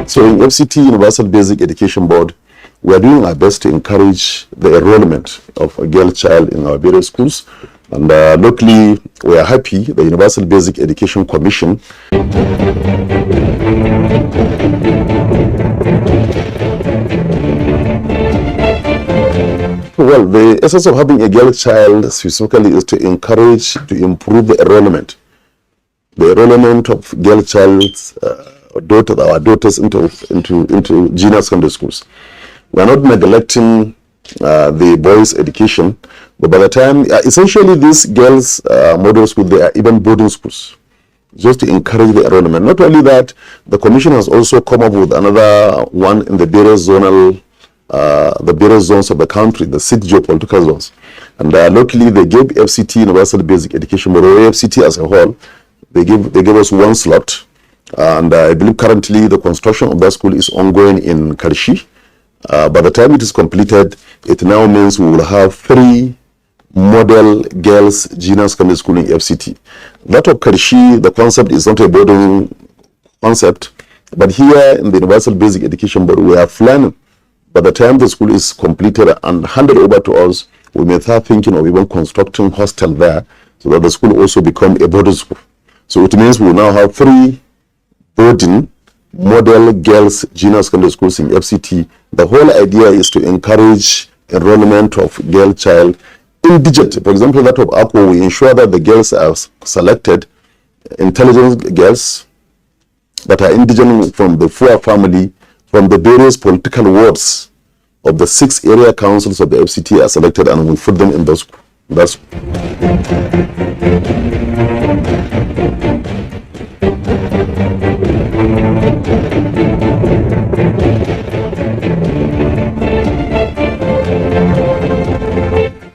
So in FCT, Universal Basic Education Board, we are doing our best to encourage the enrollment of a girl child in our various schools. And locally, we are happy the Universal Basic Education Commission well, the essence of having a girl child specifically is to encourage, to improve the enrollment. The enrollment of girl child's our daughters into junior secondary schools. We are not neglecting the boys' education, but by the time, essentially these girls' model schools, they are even boarding schools, just to encourage the enrollment. Not only that, the commission has also come up with another one in the various zonal, the various zones of the country, the 6 geopolitical zones. And locally, they gave FCT, Universal Basic Education, but FCT as a whole, they gave us 1 slot. And I believe currently the construction of that school is ongoing in Karshi. By the time it is completed, it now means we will have 3 model girls junior secondary school in FCT. That of Karshi, the concept is not a boarding concept, but here in the Universal Basic Education Board, we are planning. By the time the school is completed and handed over to us, we may start thinking of even constructing hostel there, so that the school also become a boarding school. So it means we will now have 3 boarding model girls junior secondary schools in FCT. The whole idea is to encourage enrollment of girl child indigent. For example, that of Akko, we ensure that the girls are selected, intelligent girls that are indigent from the poor family, from the various political wards of the 6 area councils of the FCT are selected, and we put them in those. That's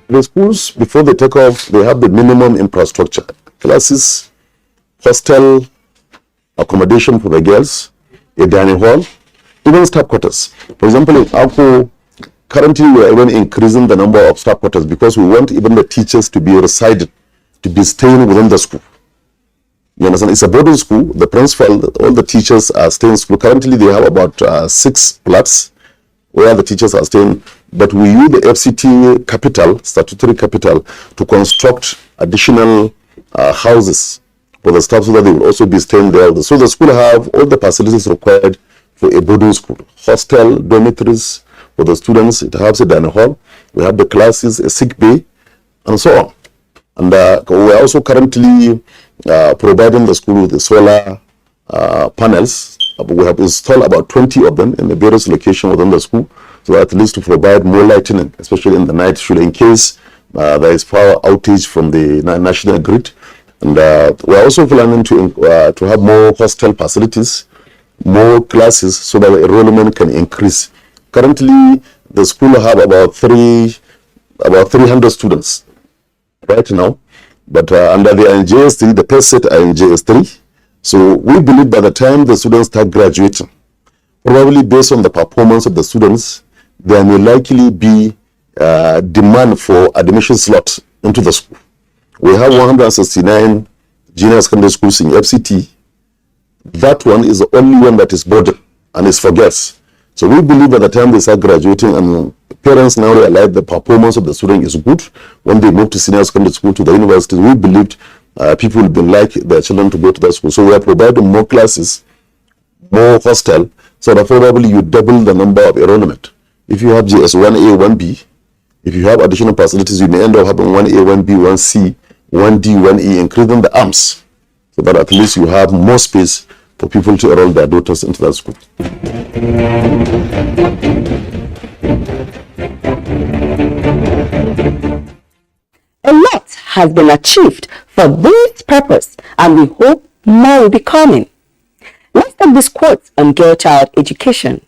the schools, before they take off, they have the minimum infrastructure: classes, hostel, accommodation for the girls, a dining hall, even staff quarters. For example, in Akko, currently we are even increasing the number of staff quarters because we want even the teachers to be resided, to be staying within the school. You understand? It's a boarding school. The principal, all the teachers are staying in school. Currently they have about 6 flats where the teachers are staying, but we use the FCT capital, statutory capital, to construct additional houses for the staff so that they will also be staying there. So the school have all the facilities required for a boarding school. Hostel, dormitories for the students, it has a dining hall, we have the classes, a sick bay, and so on. And we are also currently providing the school with the solar panels. We have installed about 20 of them in the various locations within the school, so at least to provide more lighting, especially in the night, in case there is power outage from the national grid. And we are also planning to have more hostel facilities, more classes, so that the enrollment can increase. Currently, the school have about 300 students right now, but under the NJS3, the first set are in JS3. So we believe by the time the students start graduating, probably based on the performance of the students, there may likely be demand for admission slots into the school. We have 169 junior secondary schools in FCT. That one is the only one that is boarded and is for girls. So we believe by the time they start graduating, and parents now realize the performance of the student is good, when they move to senior secondary school, to the university, we believed people will like their children to go to that school. So we are providing more classes, more hostel, so that probably you double the number of enrollment. If you have GS 1A, 1B, if you have additional facilities, you may end up having 1A, 1B, 1C, 1D, 1E, increasing the arms, so that at least you have more space for people to enroll their daughters into that school. A lot has been achieved for this purpose, and we hope more will be coming. Let's take this quote on girl child education.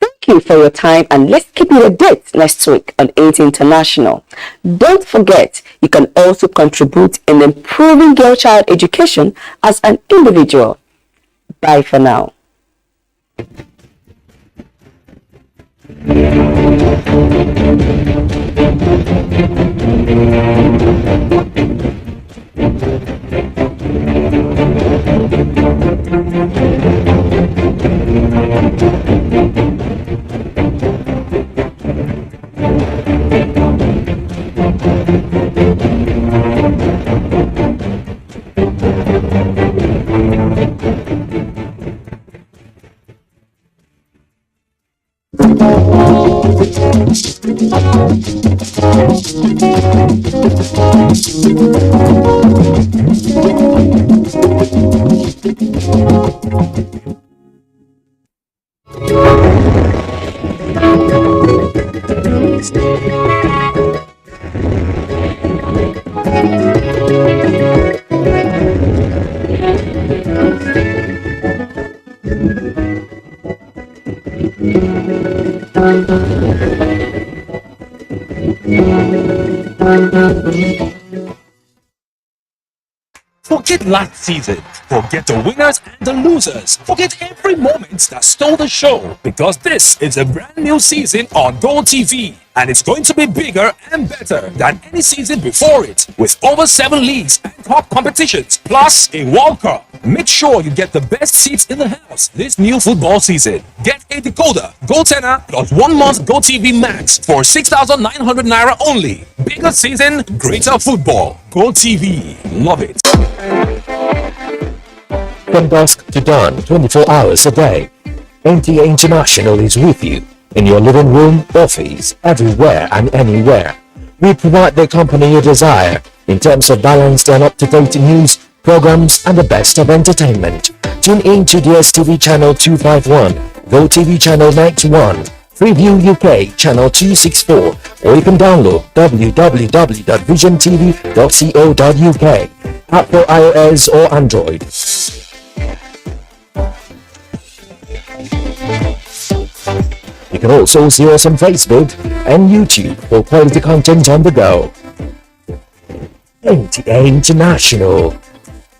Thank you for your time, and let's keep you a date next week on NTA International. Don't forget, you can also contribute in improving girl child education as an individual. Bye for now. Forget last season. Forget the winners and the losers. Forget every moment that stole the show, because this is a brand new season on GoTV, and it's going to be bigger and better than any season before it, with over 7 leagues and top competitions, plus a World Cup. Make sure you get the best seats in the house this new football season. Get a decoder, GoTenna, plus 1 month GoTV Max for 6,900 Naira only. Bigger season, greater football. GoTV. Love it. From dusk to dawn, 24 hours a day, NTA International is with you in your living room, office, everywhere and anywhere. We provide the company you desire in terms of balanced and up-to-date news, programs, and the best of entertainment. Tune in to DSTV channel 251, GoTV channel 91, Freeview UK channel 264, or you can download www.visiontv.co.uk, app for iOS or Android. You can also see us on Facebook and YouTube for quality content on the go. NTA International,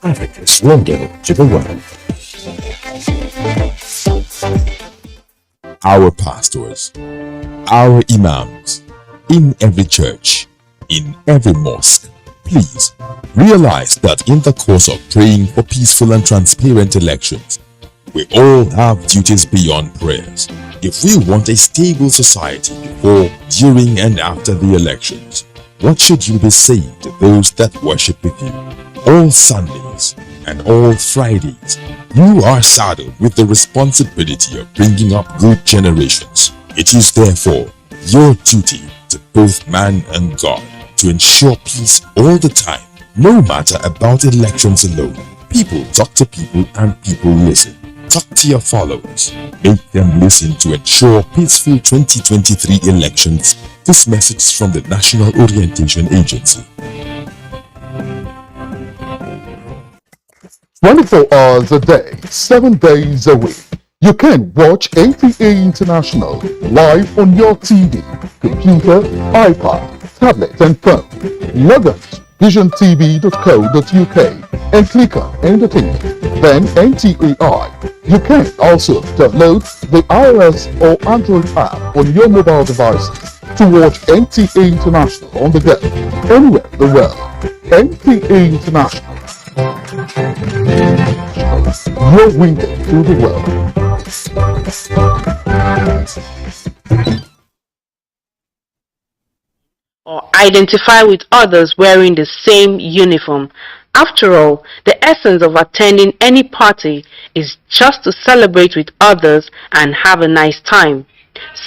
Africa's window to the world. Our pastors, our imams, in every church, in every mosque, please realize that in the course of praying for peaceful and transparent elections, we all have duties beyond prayers. If we want a stable society before, during, and after the elections, what should you be saying to those that worship with you? All Sundays and all Fridays, you are saddled with the responsibility of bringing up good generations. It is therefore your duty to both man and God to ensure peace all the time, no matter about elections alone. People talk to people and people listen. Talk to your followers. Make them listen to ensure peaceful 2023 elections. This message from the National Orientation Agency. 24 hours a day, 7 days a week. You can watch NTA International live on your TV, computer, iPad, tablet and phone. Log on to visiontv.co.uk and click on Entertainment, then NTAI. You can also download the iOS or Android app on your mobile devices to watch NTA International on the go, anywhere in the world. NTA International, your window to the world. Or identify with others wearing the same uniform. After all, the essence of attending any party is just to celebrate with others and have a nice time.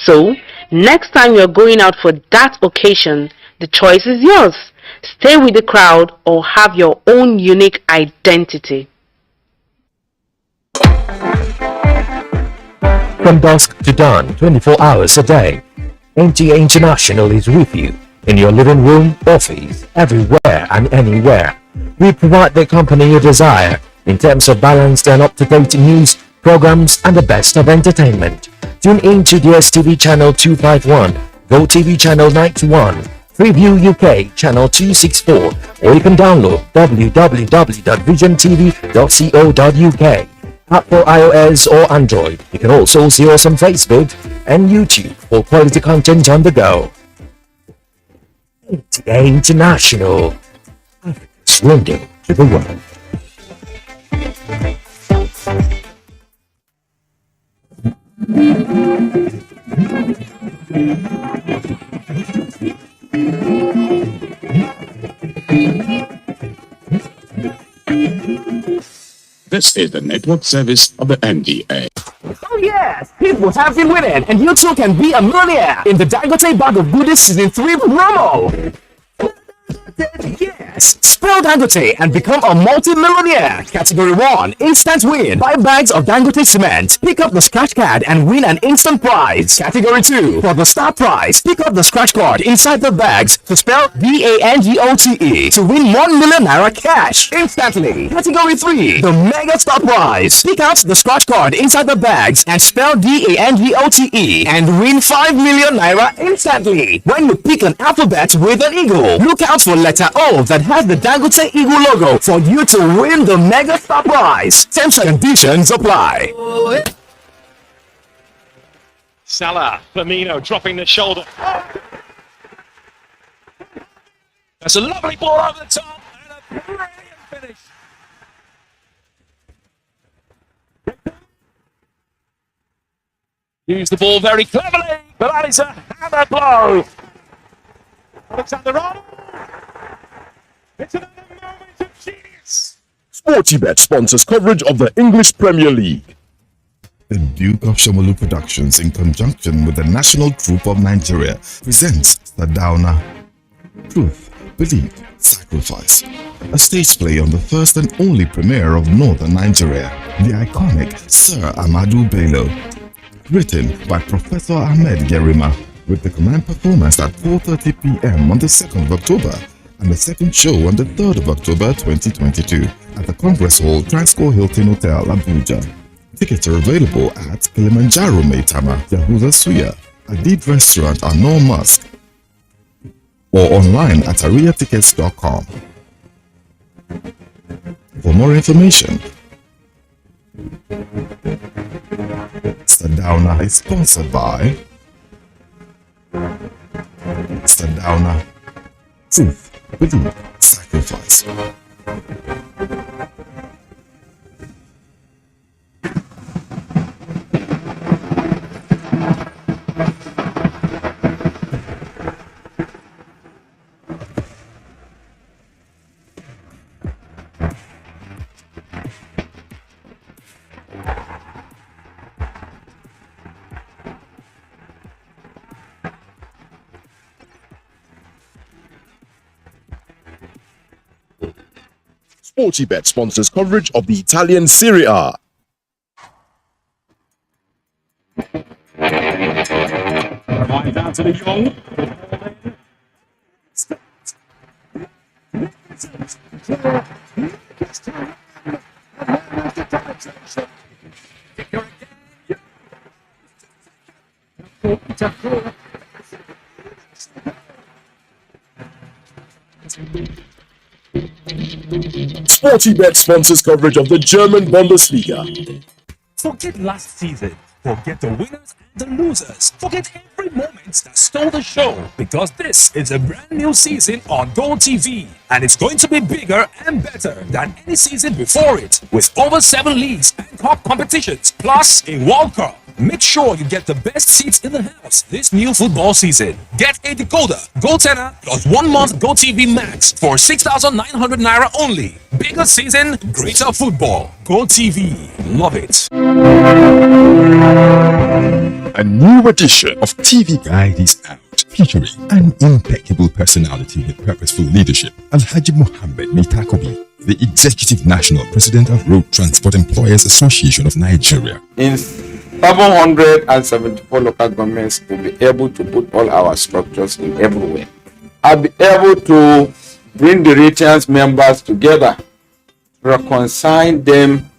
So, next time you're going out for that occasion, the choice is yours. Stay with the crowd or have your own unique identity. From dusk to dawn, 24 hours a day, NTA International is with you in your living room, office, everywhere and anywhere. We provide the company you desire in terms of balanced and up-to-date news, programs, and the best of entertainment. Tune in to DSTV channel 251, GoTV channel 91, Freeview UK channel 264, or you can download www.visiontv.co.uk, app for iOS or Android. You can also see us on Facebook and YouTube for quality content on the go. NTA International, Africa's window to the world. This is the network service of the NTA. Oh yes! People have been winning, and you too can be a millionaire in the Dangote Bag of Goodies Season 3 promo. Yes! Spell Dangote and become a multi-millionaire. Category 1, instant win. Buy bags of Dangote cement. Pick up the scratch card and win an instant prize. Category 2, for the star prize, pick up the scratch card inside the bags to spell DANGOTE to win 1 million naira cash instantly. Category 3, the mega star prize. Pick out the scratch card inside the bags and spell DANGOTE and win 5 million naira instantly. When you pick an alphabet with an eagle, look out for letter O that has the Dangote Eagle logo for you to win the mega star prize. Terms and conditions apply. Salah, Firmino dropping the shoulder. That's a lovely ball over the top and a brilliant finish. Use the ball very cleverly, but that is a hammer blow. Alexander Arnold. It's another moment of genius. Sportybet sponsors coverage of the English Premier League. The Duke of Shomolu Productions, in conjunction with the National Troupe of Nigeria, presents Sadauna, Truth, Belief, Sacrifice, a stage play on the first and only premiere of Northern Nigeria, the iconic Sir Amadu Bello. Written by Professor Ahmed Gerima, with the command performance at 4:30 p.m. on the 2nd of October and the second show on the 3rd of October 2022 at the Congress Hall, Transcorp Hilton Hotel, Abuja. Tickets are available at Kilimanjaro Maitama, Yahuza Suya, Adid Restaurant, Anor Mosque, or online at ariatickets.com. For more information, Sadauna is sponsored by Sadauna, Truth, Belief, Sacrifice. Sportybet sponsors coverage of the Italian Serie A. Right down to the young. Sportybet sponsors coverage of the German Bundesliga. Forget last season. Forget the winners and the losers. Forget every moment that stole the show, because this is a brand new season on Go TV, and it's going to be bigger and better than any season before it, with over 7 leagues and cup competitions, plus a World Cup. Make sure you get the best seats in the house this new football season. Get a decoder, Go Tenor, plus 1 month Go TV Max for 6,900 Naira only. Bigger season, greater football. Go TV. Love it. A new edition of TV Guide is out, featuring an impeccable personality with purposeful leadership. Alhaji Mohammed Mitakobi, the Executive National President of Road Transport Employers Association of Nigeria. In 774 local governments, will be able to put all our structures in everywhere. I'll be able to bring the retainers members together, reconcile them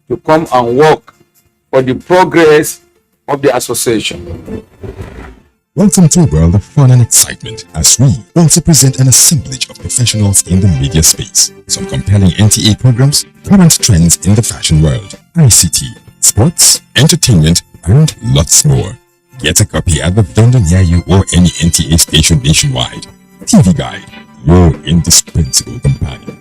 to come and work for the progress of the association. Welcome to a world of fun and excitement, as we also present an assemblage of professionals in the media space. Some compelling NTA programs, current trends in the fashion world, ICT, sports, entertainment, and lots more. Get a copy at the vendor near you or any NTA station nationwide. TV Guide, your indispensable companion.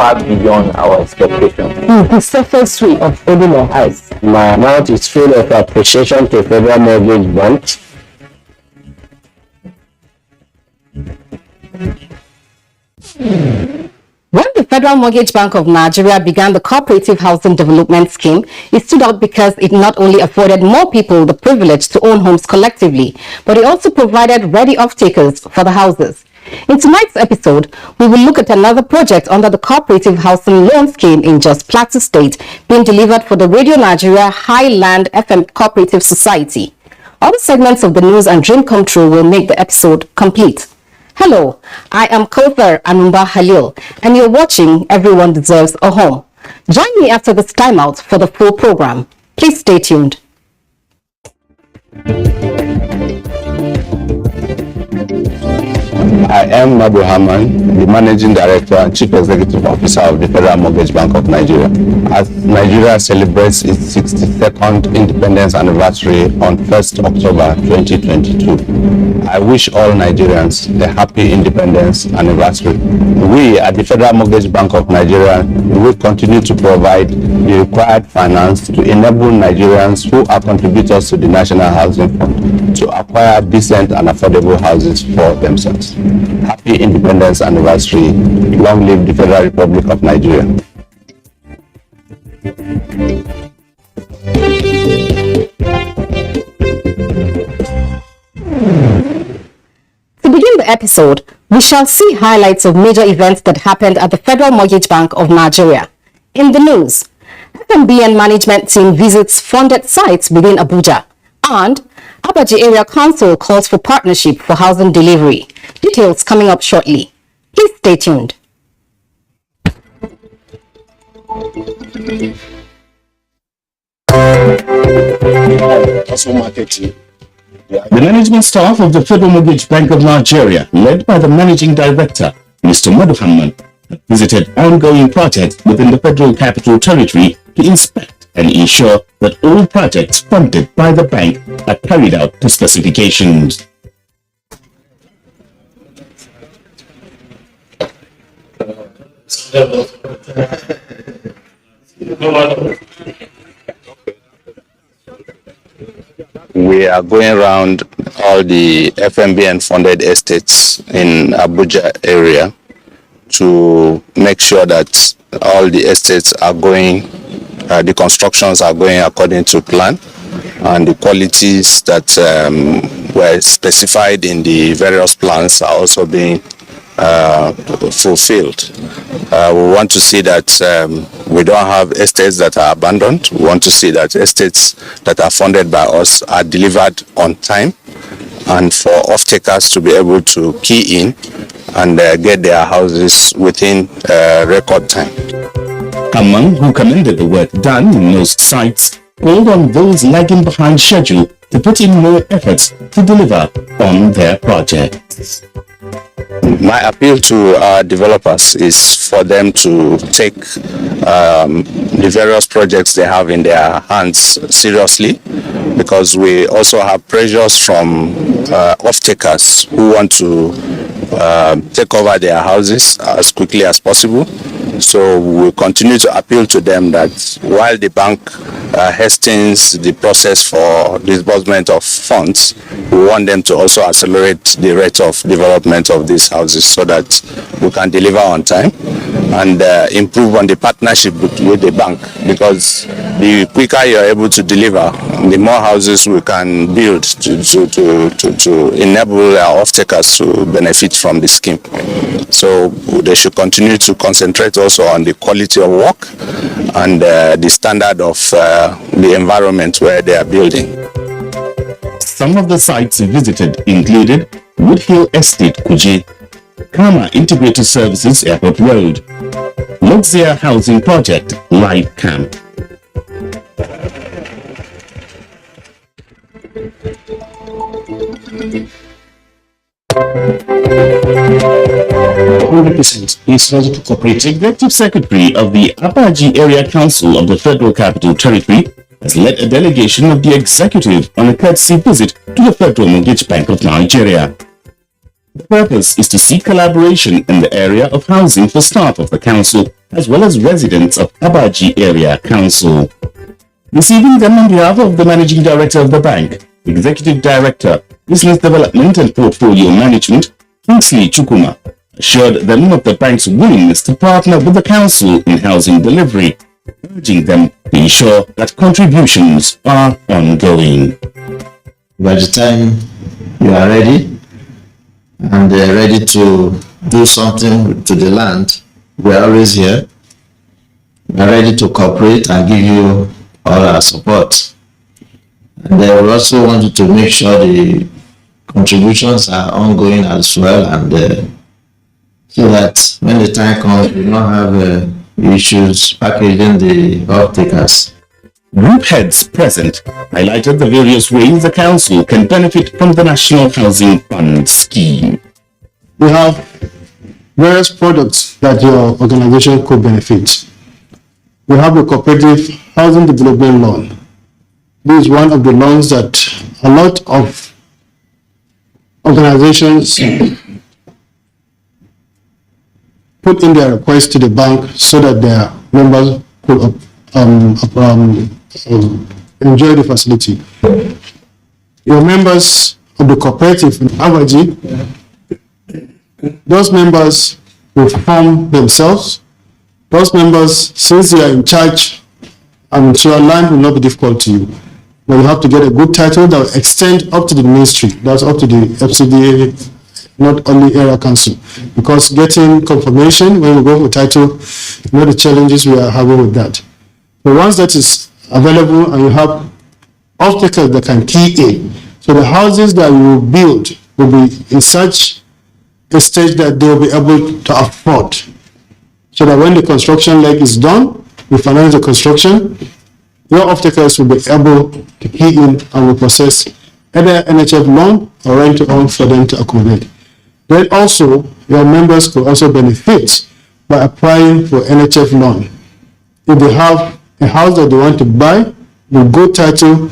far beyond our expectations. The surface rate of Odilo Heights. My mouth is full of appreciation to Federal Mortgage Bank. When the Federal Mortgage Bank of Nigeria began the Cooperative Housing Development Scheme, it stood out because it not only afforded more people the privilege to own homes collectively, but it also provided ready off-takers for the houses. In tonight's episode, we will look at another project under the Cooperative Housing Loan Scheme in Jos Plateau State being delivered for the Radio Nigeria Highland FM Cooperative Society. Other segments of the news and dream come true will make the episode complete. Hello, I am Kauthar Anumba Halil, and you're watching Everyone Deserves a Home. Join me after this timeout for the full program. Please stay tuned. I am Mabu Haman, the Managing Director and Chief Executive Officer of the Federal Mortgage Bank of Nigeria. As Nigeria celebrates its 62nd independence anniversary on 1st October 2022, I wish all Nigerians a happy independence anniversary. We at the Federal Mortgage Bank of Nigeria will continue to provide the required finance to enable Nigerians who are contributors to the National Housing Fund to acquire decent and affordable houses for themselves. Happy Independence Anniversary. Long live the Federal Republic of Nigeria. To begin the episode, we shall see highlights of major events that happened at the Federal Mortgage Bank of Nigeria. In the news, FMBN management team visits funded sites within Abuja, and Abuja Area Council calls for partnership for housing delivery. Details coming up shortly. Please stay tuned. The management staff of the Federal Mortgage Bank of Nigeria, led by the Managing Director, Mr. Maduhaman, visited ongoing projects within the Federal Capital Territory to inspect and ensure that all projects funded by the bank are carried out to specifications. We are going around all the FMBN funded estates in Abuja area to make sure that all the estates are going, the constructions are going according to plan, and the qualities that were specified in the various plans are also being fulfilled. We want to see that we don't have estates that are abandoned. We want to see that estates that are funded by us are delivered on time, and for off-takers to be able to key in and get their houses within record time. Among who commended the work done in those sites, called on those lagging behind schedule to put in more efforts to deliver on their projects. My appeal to our developers is for them to take the various projects they have in their hands seriously, because we also have pressures from off-takers who want to take over their houses as quickly as possible. So we continue to appeal to them that while the bank hastens the process for disbursement of funds, we want them to also accelerate the rate of development of these houses so that we can deliver on time and improve on the partnership with the bank, because the quicker you're able to deliver, the more houses we can build to enable our off-takers to benefit from the scheme. So they should continue to concentrate also on the quality of work and the standard of the environment where they are building. Some of the sites visited included Woodhill Estate, Kuje, Kama Integrated Services Airport Road, Luxia Housing Project, Live Camp. Who represents is Registered Cooperative Executive Secretary of the Abuja Area Council of the Federal Capital Territory has led a delegation of the executive on a courtesy visit to the Federal Mortgage Bank of Nigeria. The purpose is to seek collaboration in the area of housing for staff of the council as well as residents of Abuja Area Council. Receiving them on behalf of the Managing Director of the bank, Executive Director, Business Development and Portfolio Management, Kingsley Chukuma, assured them of the bank's willingness to partner with the council in housing delivery, urging them to ensure that contributions are ongoing. By the time you are ready and they are ready to do something to the land, we are always here. We are ready to cooperate and give you all our support. And we also wanted to make sure the contributions are ongoing as well, and so that when the time comes, we don't have issues packaging the off-takers. Group heads present highlighted the various ways the council can benefit from the National Housing Fund scheme. We have various products that your organization could benefit. We have the Cooperative Housing Development Loan. This is one of the loans that a lot of organizations put in their request to the bank so that their members could enjoy the facility. Your members of the cooperative in Abuja, those members will form themselves. Those members, since they are in charge, I'm sure land will not be difficult to you. But you have to get a good title that will extend up to the ministry, that's up to the FCDA, not only area council. Because getting confirmation when we go for title, you know the challenges we are having with that. But once that is available and you have off-takers that can key in, so the houses that you will build will be in such a stage that they will be able to afford. So that when the construction leg is done, we finance the construction, your off-takers will be able to key in and will process either NHF loan or rent-to-own for them to accommodate. Then also, your members could also benefit by applying for NHF loan. If they have a house that they want to buy, with good title,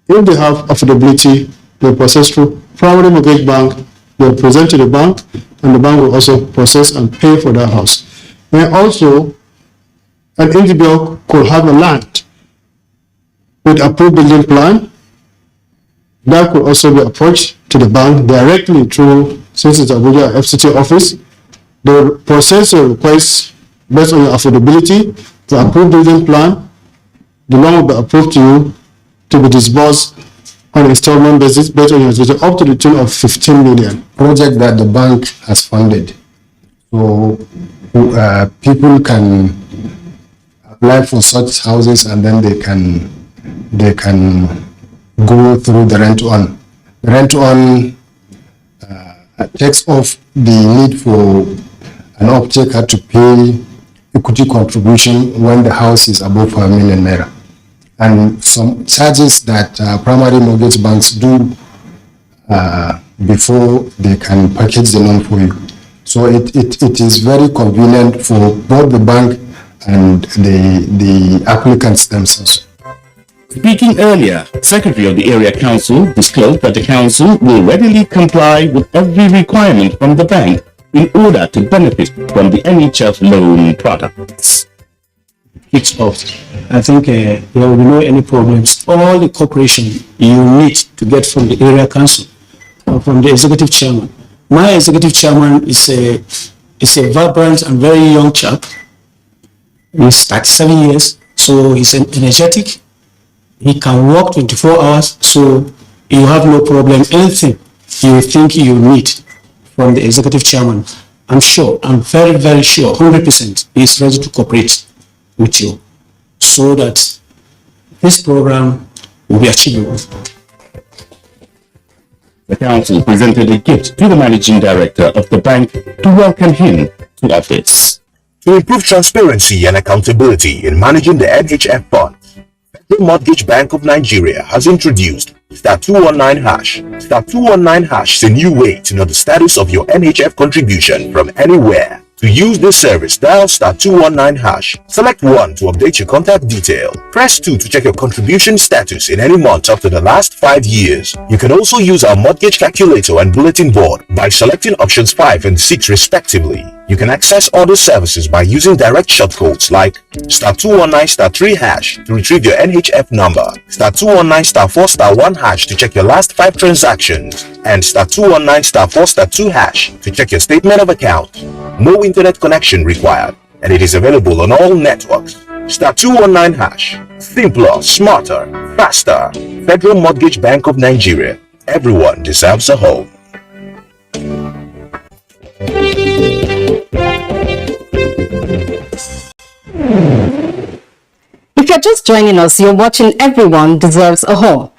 if they have affordability, they'll process through primary mortgage bank, they'll present to the bank, and the bank will also process and pay for that house. Then also, an individual could have a land with approved building plan that could also be approached to the bank directly through, since it's Abuja FCT office. They will process a request based on your affordability, the approved building plan. The loan will be approved to you to be disbursed on an installment basis based on your situation up to the tune of 15 million. Project that the bank has funded. So people can apply for such houses and then they can go through the rent-on. The rent-on takes off the need for an off-taker to pay equity contribution when the house is above 5 million naira. And some charges that primary mortgage banks do before they can package the loan for you. So it is very convenient for both the bank and the applicants themselves. Speaking earlier, Secretary of the Area Council disclosed that the council will readily comply with every requirement from the bank in order to benefit from the NHF loan products. It's off. I think there will be no any problems. All the cooperation you need to get from the area council or from the executive chairman. My executive chairman is a vibrant and very young chap. He's 37 years, so he's energetic. He can work 24 hours, so you have no problem. Anything you think you need from the executive chairman, I'm sure, I'm very, very sure, 100% he's ready to cooperate with you so that this program will be achievable. The council presented a gift to the managing director of the bank to welcome him to office. To improve transparency and accountability in managing the NHF funds, the Mortgage Bank of Nigeria has introduced *219#. *219# is a new way to know the status of your NHF contribution from anywhere. To use this service, dial *219#. Select 1 to update your contact detail. Press 2 to check your contribution status in any month up to the last 5 years. You can also use our mortgage calculator and bulletin board by selecting options 5 and 6 respectively. You can access other services by using direct shortcodes like *219*3# to retrieve your NHF number, *219*4*1# to check your last 5 transactions, and *219*4*2# to check your statement of account. No internet connection required, and it is available on all networks. *219#. Simpler, smarter, faster. Federal Mortgage Bank of Nigeria. Everyone deserves a home. If you're just joining us, you're watching Everyone Deserves a Home.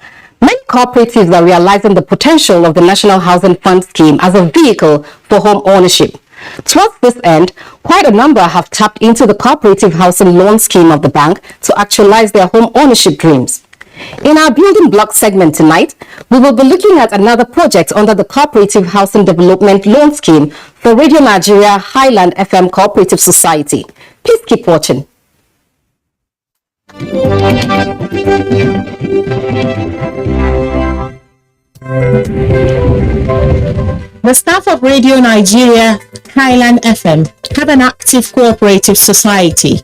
Many cooperatives are realizing the potential of the National Housing Fund scheme as a vehicle for home ownership. Towards this end, quite a number have tapped into the cooperative housing loan scheme of the bank to actualize their home ownership dreams. In our building block segment tonight, we will be looking at another project under the Cooperative Housing Development Loan Scheme for Radio Nigeria Highland FM Cooperative Society. Please keep watching. The staff of Radio Nigeria Highland FM have an active cooperative society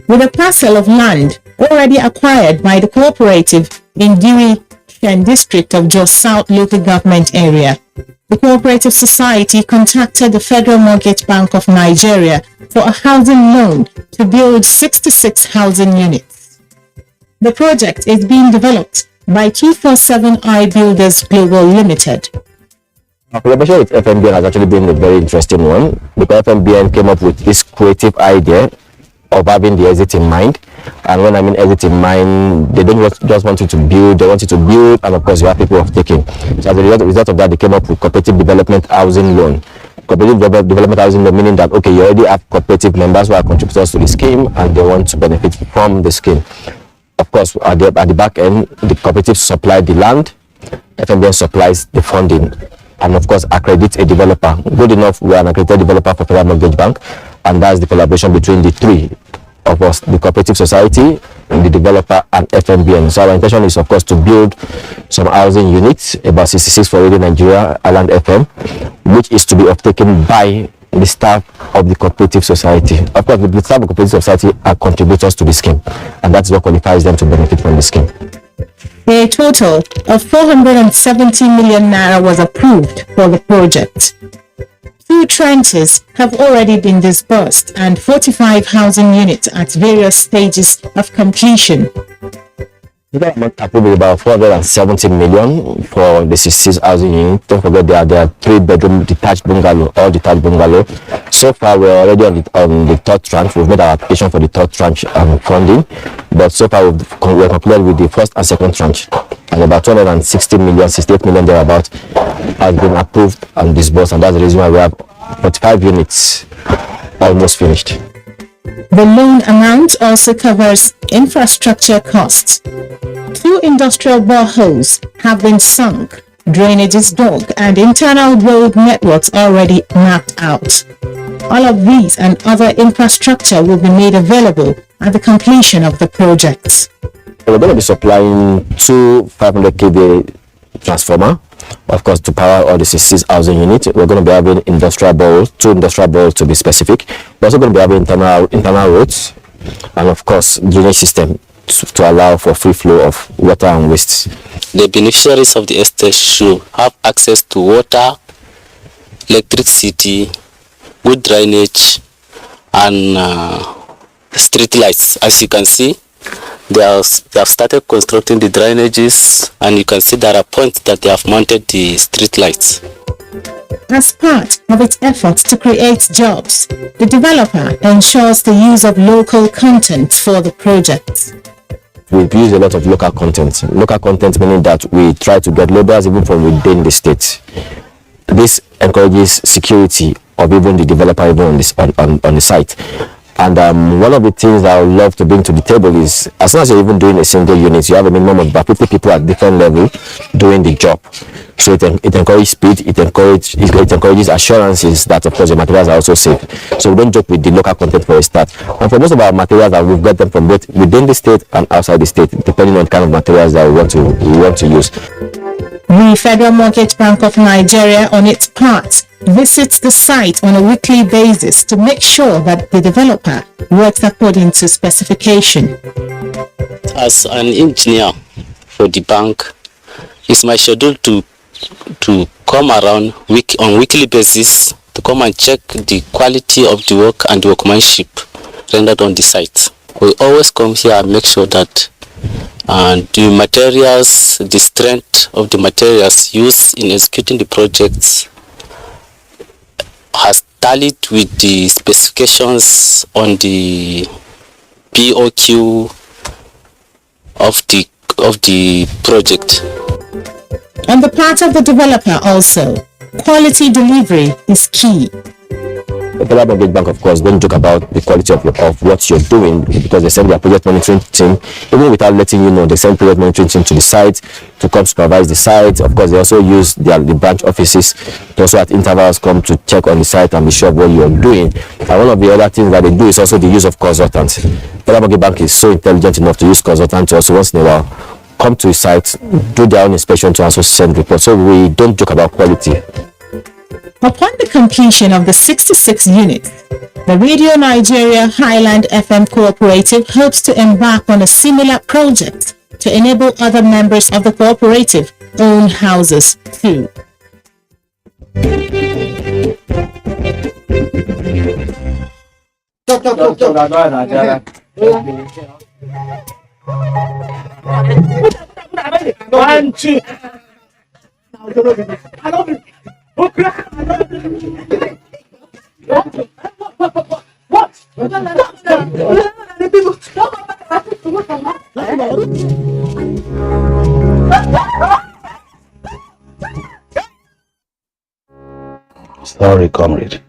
with a parcel of land already acquired by the cooperative in Diri Shen district of Jos South local government area. The cooperative society contacted the Federal Mortgage Bank of Nigeria for a housing loan to build 66 housing units. The project is being developed by 247i Builders Global Limited. Our collaboration with FMBN has actually been a very interesting one because FMBN came up with this creative idea of having the exit in mind. And when I mean exit in mind, they don't just want you to build, they want you to build, and of course you have people of taking. So as a result of that, they came up with cooperative development housing loan. Cooperative development housing loan, meaning that okay, you already have cooperative members who are contributors to the scheme and they want to benefit from the scheme. Of course, at the back end, the cooperative supply the land, FMBN supplies the funding, and of course accredit a developer. Good enough, we are an accredited developer for Federal Mortgage Bank, and that's the collaboration between the three of us, the cooperative society, the developer, and FMBN. So our intention is of course to build some housing units, about 66 for Radio Nigeria Island FM, which is to be obtaken by the staff of the cooperative society. Of course, the staff of the cooperative society are contributors to the scheme, and that's what qualifies them to benefit from the scheme. A total of 470 million naira was approved for the project. 2 tranches have already been disbursed and 45 housing units at various stages of completion. The government approved about 470 million for the 66 housing unit. Don't forget there are 3-bedroom detached bungalow, all detached bungalow. So far we're already on the 3rd tranche. We've made our application for the 3rd tranche funding, but so far we're concluded with the 1st and 2nd tranche, and about 260 million, 68 million thereabout has been approved and disbursed, and that's the reason why we have 45 units almost finished. The loan amount also covers infrastructure costs. 2 industrial boreholes have been sunk, drainage is dug, and internal road networks already mapped out. All of these and other infrastructure will be made available at the completion of the project. We're going to be supplying 2 500 kV transformer, of course, to power all the 66 housing units. We're going to be having industrial boreholes, 2 industrial boreholes to be specific. We're also going to be having internal roads, and of course drainage system to allow for free flow of water and waste. The beneficiaries of the estate should have access to water, electricity, good drainage, and street lights. As you can see, they have started constructing the drainages, and you can see there are points that they have mounted the street lights. As part of its efforts to create jobs, the developer ensures the use of local content for the project. We use a lot of local content. Local content meaning that we try to get laborers even from within the state. This encourages security of even the developer even on the site. And one of the things that I would love to bring to the table is, as long as you're even doing a single unit, you have a minimum of about 50 people at different level doing the job. So it encourages speed, it encourages assurances that of course the materials are also safe. So we don't joke with the local content for a start. And for most of our materials, that we've got them from both within the state and outside the state, depending on the kind of materials that we want to use. The Federal Mortgage Bank of Nigeria, on its part, visits the site on a weekly basis to make sure that the developer works according to specification. As an engineer for the bank, it's my schedule to come around on weekly basis to come and check the quality of the work and the workmanship rendered on the site. We always come here and make sure that the materials, the strength of the materials used in executing the projects has tallied with the specifications on the POQ of the project. On the part of the developer also, quality delivery is key. The Federal Mortgage Bank, of course, don't joke about the quality of what you're doing, because they send their project monitoring team, even without letting you know. They send project monitoring team to the site to come supervise the site. Of course, they also use the branch offices to also at intervals come to check on the site and be sure of what you're doing. And one of the other things that they do is also the use of consultants. The Federal Mortgage Bank is so intelligent enough to use consultants to also once in a while come to the site, do their own inspection to also send reports. So we don't joke about quality. Upon the completion of the 66 units, the Radio Nigeria Highland FM Cooperative hopes to embark on a similar project to enable other members of the cooperative own houses too. One, two. Sorry, comrade.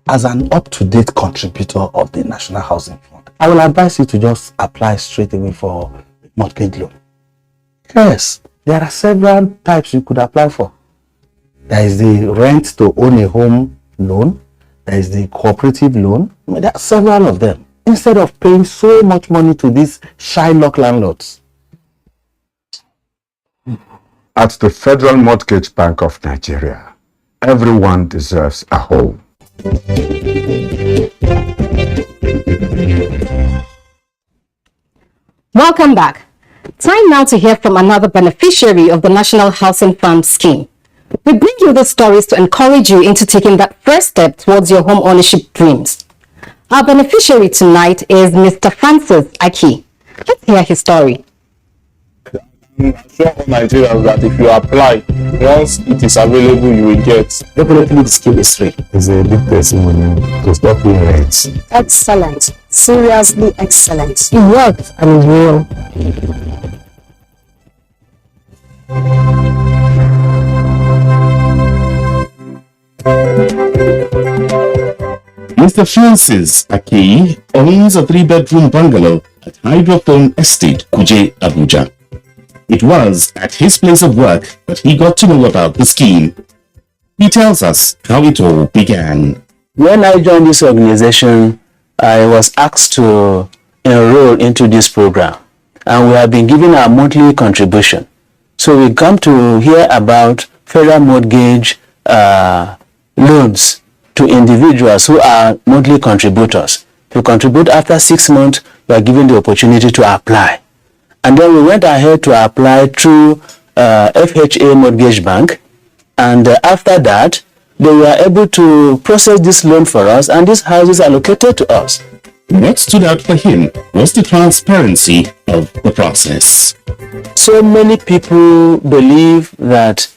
As an up-to-date contributor of the National Housing Fund, I will advise you to just apply straight away for mortgage loan. Yes, there are several types you could apply for. There is the rent to own a home loan. There is the cooperative loan. There are several of them. Instead of paying so much money to these Shylock landlords. At the Federal Mortgage Bank of Nigeria, everyone deserves a home. Welcome back. Time now to hear from another beneficiary of the National Housing Fund scheme. We bring you the stories to encourage you into taking that first step towards your home ownership dreams. Our beneficiary tonight is Mr. Francis Aki. Let's hear his story. I'm sure all Nigerians that if you apply, once it is available, you will get. Definitely the scheme is free. It's a big testimony to stop paying rent. Excellent. Seriously excellent. It works and it's real. Mr. Francis Aki owns a 3-bedroom bungalow at Hydrophone Estate, Kuje, Abuja. It was at his place of work that he got to know about the scheme. He tells us how it all began. When I joined this organization, I was asked to enroll into this program, and we have been given our monthly contribution. So we come to hear about federal mortgage loans to individuals who are monthly contributors. To contribute after 6 months, we are given the opportunity to apply. And then we went ahead to apply through FHA Mortgage Bank. And after that, they were able to process this loan for us, and these houses are allocated to us. What stood out for him was the transparency of the process. So many people believe that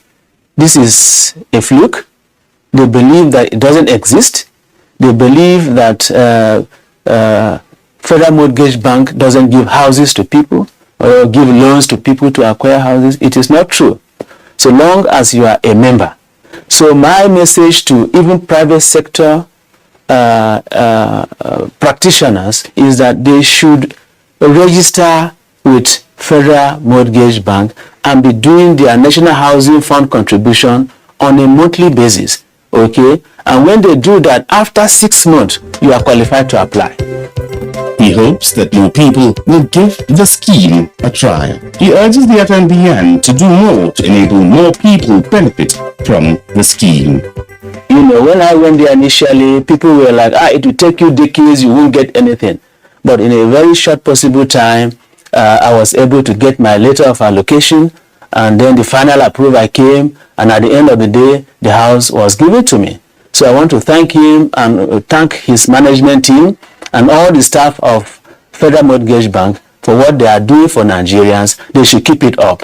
this is a fluke. They believe that it doesn't exist. They believe that Federal Mortgage Bank doesn't give houses to people or give loans to people to acquire houses. It is not true, so long as you are a member. So my message to even private sector practitioners is that they should register with Federal Mortgage Bank and be doing their National Housing Fund contribution on a monthly basis. Okay, and when they do that, after 6 months, you are qualified to apply. He hopes that more people will give the scheme a try. He urges the FNBN to do more to enable more people benefit from the scheme. You know, when I went there initially, people were like, it will take you decades, you won't get anything. But in a very short possible time, I was able to get my letter of allocation, and then the final approval came, and at the end of the day, the house was given to me. So I want to thank him and thank his management team and all the staff of Federal Mortgage Bank for what they are doing for Nigerians. They should keep it up.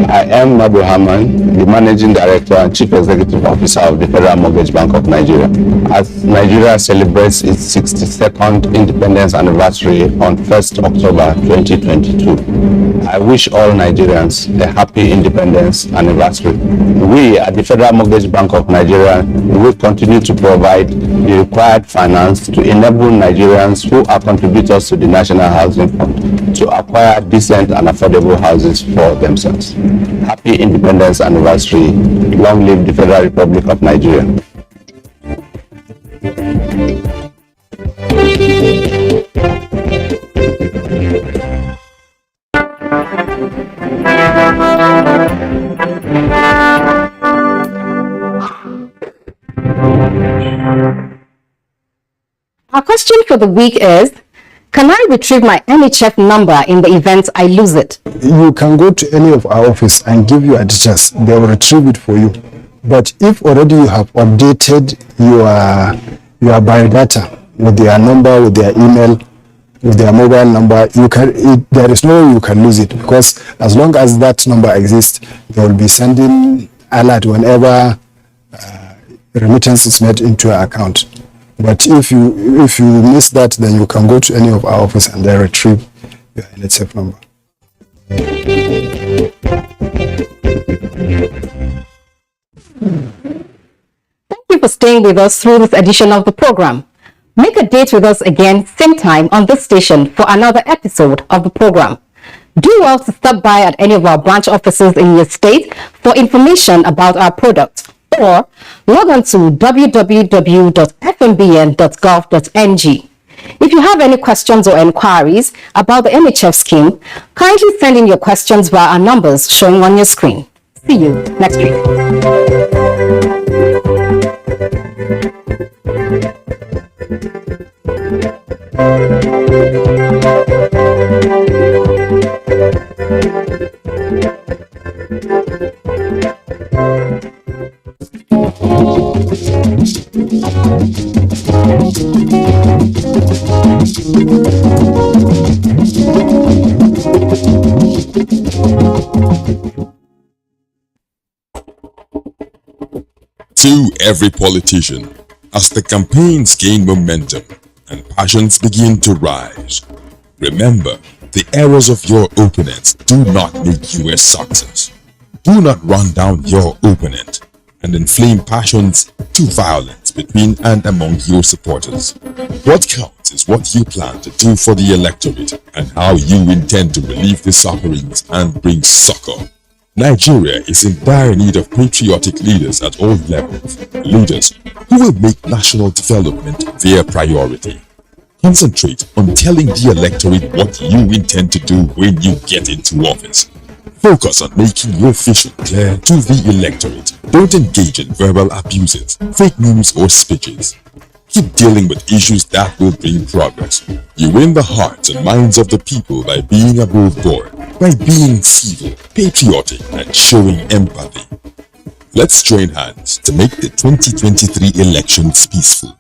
I am Mabu Haman, the Managing Director and Chief Executive Officer of the Federal Mortgage Bank of Nigeria. As Nigeria celebrates its 62nd Independence Anniversary on 1st October 2022, I wish all Nigerians a happy Independence Anniversary. We at the Federal Mortgage Bank of Nigeria will continue to provide the required finance to enable Nigerians who are contributors to the National Housing Fund to acquire decent and affordable houses for themselves. Happy Independence Anniversary. Long live the Federal Republic of Nigeria. Our question for the week is, can I retrieve my NHF number in the event I lose it? You can go to any of our office and give your details. They will retrieve it for you. But if already you have updated your biodata with their number, with their email, with their mobile number, there is no way you can lose it, because as long as that number exists, they will be sending alert whenever remittance is made into your account. But if you miss that, then you can go to any of our office and they retrieve your NHF number. Thank you for staying with us through this edition of the program. Make a date with us again, same time on this station for another episode of the program. Do well to stop by at any of our branch offices in your state for information about our products, or log on to www.fmbn.gov.ng. If you have any questions or inquiries about the NHF scheme, kindly send in your questions via our numbers showing on your screen. See you next week. To every politician, as the campaigns gain momentum and passions begin to rise, remember, the errors of your opponents do not make you a success. Do not run down your opponent and inflame passions to violence between and among your supporters. What counts is what you plan to do for the electorate and how you intend to relieve the sufferings and bring succor. Nigeria is in dire need of patriotic leaders at all levels, leaders who will make national development their priority. Concentrate on telling the electorate what you intend to do when you get into office. Focus on making your vision clear to the electorate. Don't engage in verbal abuses, fake news or speeches. Keep dealing with issues that will bring progress. You win the hearts and minds of the people by being above board, by being civil, patriotic, and showing empathy. Let's join hands to make the 2023 elections peaceful.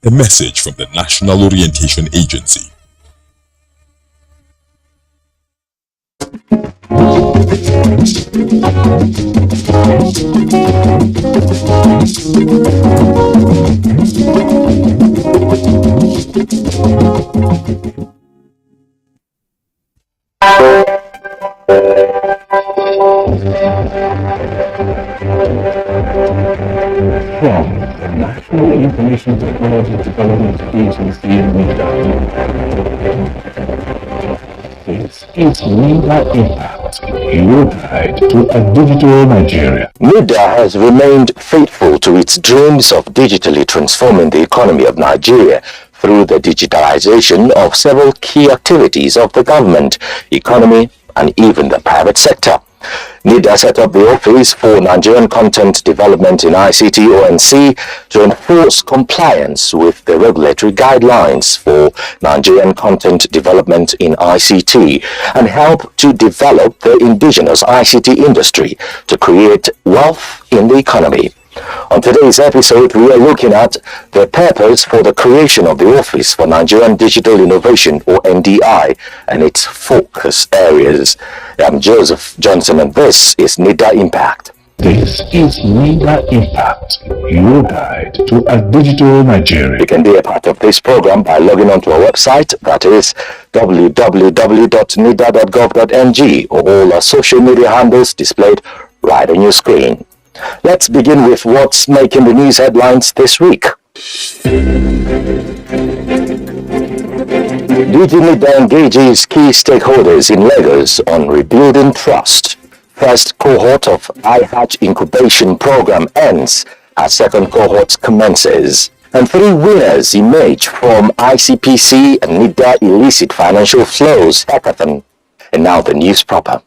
A message from the National Orientation Agency. From the National Information Technology Development Agency in This is Media Impact. your guide to a digital Nigeria. NIDA has remained faithful to its dreams of digitally transforming the economy of Nigeria through the digitalization of several key activities of the government, economy, and even the private sector. NIDA set up the Office for Nigerian Content Development in ICT (ONC) to enforce compliance with the regulatory guidelines for Nigerian content development in ICT and help to develop the indigenous ICT industry to create wealth in the economy. On today's episode, we are looking at the purpose for the creation of the Office for Nigerian Digital Innovation, or NDI, and its focus areas. I'm Joseph Johnson, and this is NIDA Impact. This is NIDA Impact, your guide to a digital Nigeria. You can be a part of this program by logging onto our website, that is www.nida.gov.ng, or all our social media handles displayed right on your screen. Let's begin with what's making the news headlines this week. NIDA engages key stakeholders in Lagos on rebuilding trust. First cohort of iHatch Incubation program ends as second cohort commences. And 3 winners emerge from ICPC and NIDA Illicit Financial Flows Hackathon. And now the news proper.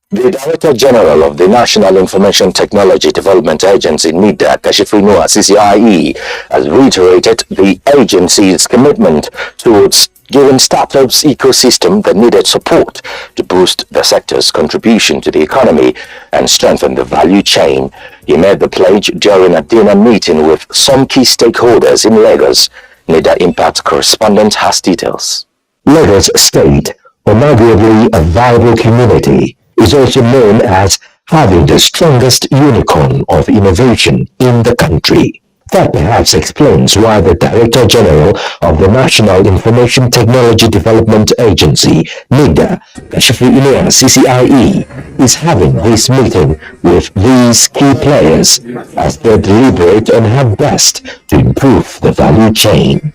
The Director General of the National Information Technology Development Agency, NIDA, Kashifu CCIE, has reiterated the agency's commitment towards giving startups ecosystem the needed support to boost the sector's contribution to the economy and strengthen the value chain. He made the pledge during a dinner meeting with some key stakeholders in Lagos. NIDA Impact correspondent has details. Lagos State, arguably a viable community, is also known as having the strongest unicorn of innovation in the country. That perhaps explains why the Director General of the National Information Technology Development Agency, NIDA, Kashifu CCIE, is having this meeting with these key players as they deliberate on how best to improve the value chain.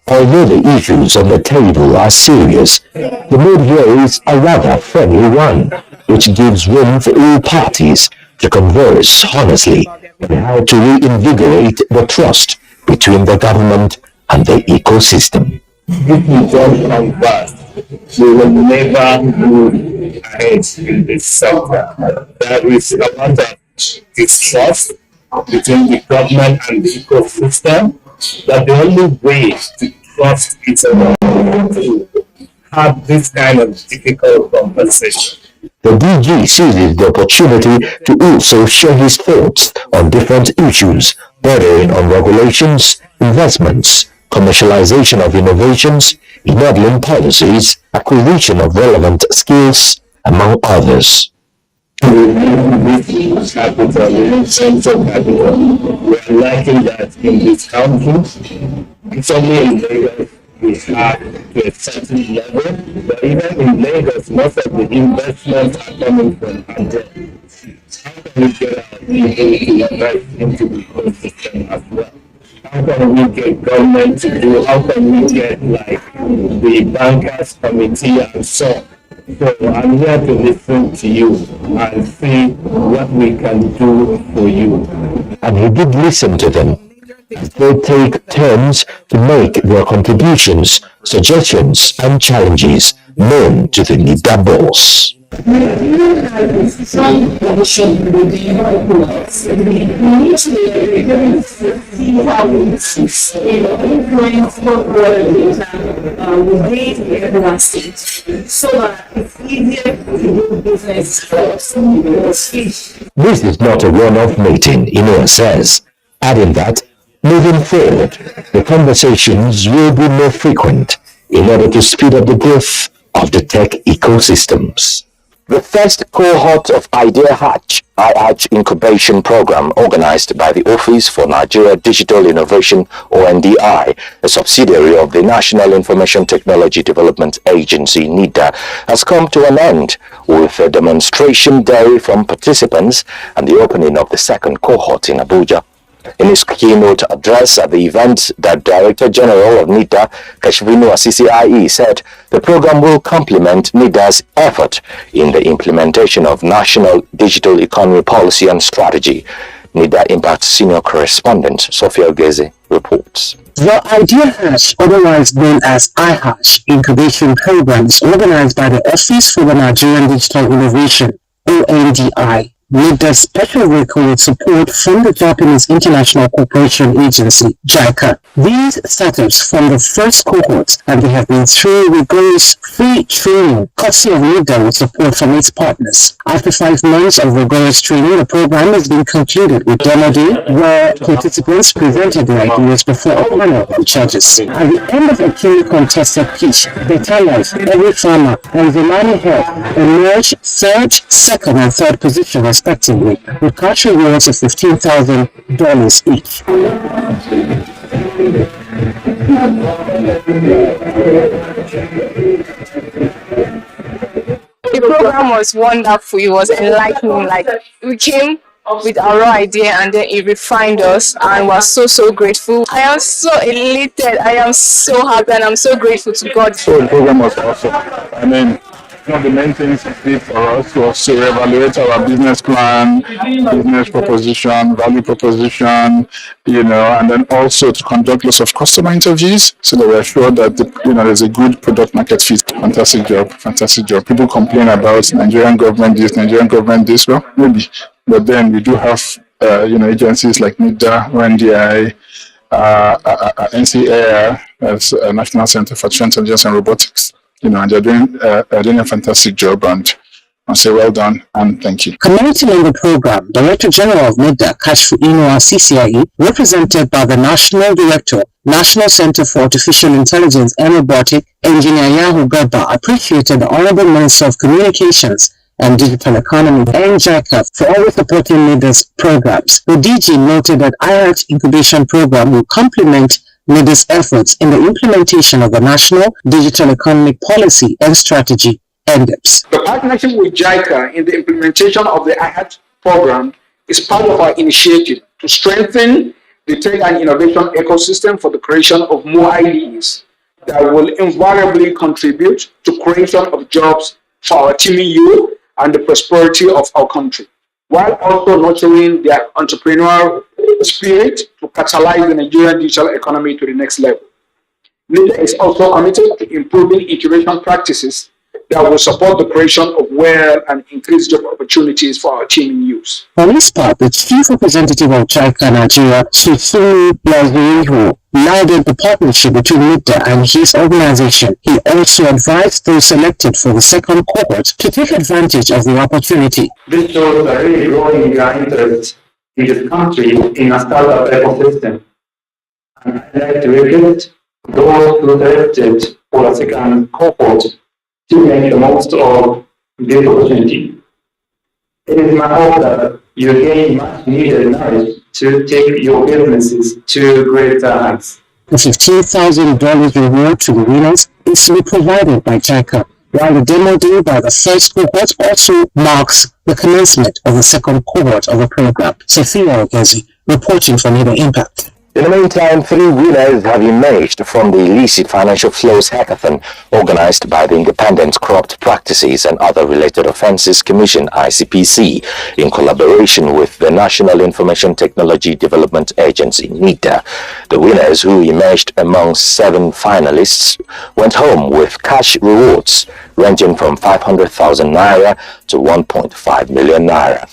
Although the issues on the table are serious, the mood here is a rather friendly one, which gives room for all parties to converse honestly on how to reinvigorate the trust between the government and the ecosystem. If we don't come back, we will never move ahead in this sector. There is a lot of distrust between the government and the ecosystem, that the only way to trust is to have this kind of difficult conversation. The DG seizes the opportunity to also share his thoughts on different issues bordering on regulations, investments, commercialization of innovations, enabling policies, acquisition of relevant skills, among others. Capital, in terms of capital, we are lacking that in this country. It's only in Lagos we have to a certain level, but even in Lagos, most of the investments are coming from abroad. How can we get our people to invest into the ecosystem as well? How can we get government to do? How can we get like the bankers committee and so on? So I'm here to listen to you and see what we can do for you. And he did listen to them. They take turns to make their contributions, suggestions, and challenges known to the NIDA boss. Nigeria has a strong connection with the United States. We need to see how we influence corporate data within everyone's state, so that it's easier to do business for us. This is not a one-off meeting, Inoue says, adding that, moving forward, the conversations will be more frequent in order to speed up the growth of the tech ecosystems. The first cohort of Idea Hatch Incubation program organized by the Office for Nigeria Digital Innovation (ONDI), a subsidiary of the National Information Technology Development Agency (NIDA), has come to an end with a demonstration day from participants and the opening of the second cohort in Abuja. In his keynote address at the event, the Director General of NIDA, Kashvinu Asisi said the program will complement NIDA's effort in the implementation of national digital economy policy and strategy. NIDA Impact Senior Correspondent Sophia Geze reports. The Idea Hatch, otherwise known as iHatch Incubation Program, is organized by the Office for the Nigerian Digital Innovation, ONDI. NIDA's special vehicle with support from the Japanese International Cooperation Agency, JICA. These startups form the first cohort and they have been through rigorous free training, courtesy of NIDA with support from its partners. After 5 months of rigorous training, the program has been concluded with demo day, where participants presented their ideas before a panel of judges. At the end of a keenly contested pitch, Better Life, Every Farmer, and Zimani Health emerged third, second, and third position respectively, with cash rewards of $15,000 each. The program was wonderful. It was enlightening. Like, we came with our raw idea and then it refined us, and we're so grateful. I am so elated. I am so happy, and I'm so grateful to God. So the program was awesome. I mean, one of the main things it did for us was to evaluate our business plan, business proposition, value proposition, and then also to conduct lots of customer interviews so that we're sure that there's a good product market fit. Fantastic job. People complain about Nigerian government this, well, maybe, but then we do have agencies like NIDA, ONDI, NTA, as National Center for Artificial Intelligence and Robotics. And they're doing a fantastic job, and I say well done and thank you. Commenting on the program, Director General of NIDA, Kashvinu Asisi, represented by the National Director, National Center for Artificial Intelligence and Robotics, Engineer Yahu Garba, appreciated the Honorable Minister of Communications and Digital Economy and JICA for always supporting NIDA's programs. The DG noted that iHatch Incubation Program will complement NIDA's efforts in the implementation of the National Digital Economic Policy and Strategy, NDEPS. The partnership with JICA in the implementation of the iHatch program is part of our initiative to strengthen the tech and innovation ecosystem for the creation of more ideas that will invariably contribute to creation of jobs for our teeming youth and the prosperity of our country, while also nurturing their entrepreneurial spirit to catalyze the Nigerian digital economy to the next level. NIDA is also committed to improving incubation practices that will support the creation of wealth and increase job opportunities for our teeming youth. On his part, the Chief Representative of JICA Nigeria, Shifumi Lazuiho, lauded the partnership between NIDA and his organization. He also advised those selected for the second cohort to take advantage of the opportunity. This shows a really growing interest in this country in a startup ecosystem. And I'd like to request those who selected for a second cohort to make the most of this opportunity. It is my hope that you gain much needed knowledge to take your businesses to greater heights. The $15,000 reward to the winners is to be provided by JICA, while the demo day by the first cohort also marks the commencement of the second cohort of the program. Sophia Ogezi, reporting for NIDA Impact. In the meantime, 3 winners have emerged from the Illicit Financial Flows Hackathon organized by the Independent Corrupt Practices and Other Related Offences Commission (ICPC) in collaboration with the National Information Technology Development Agency (NIDA). The winners, who emerged among 7 finalists, went home with cash rewards ranging from 500,000 naira to 1.5 million naira.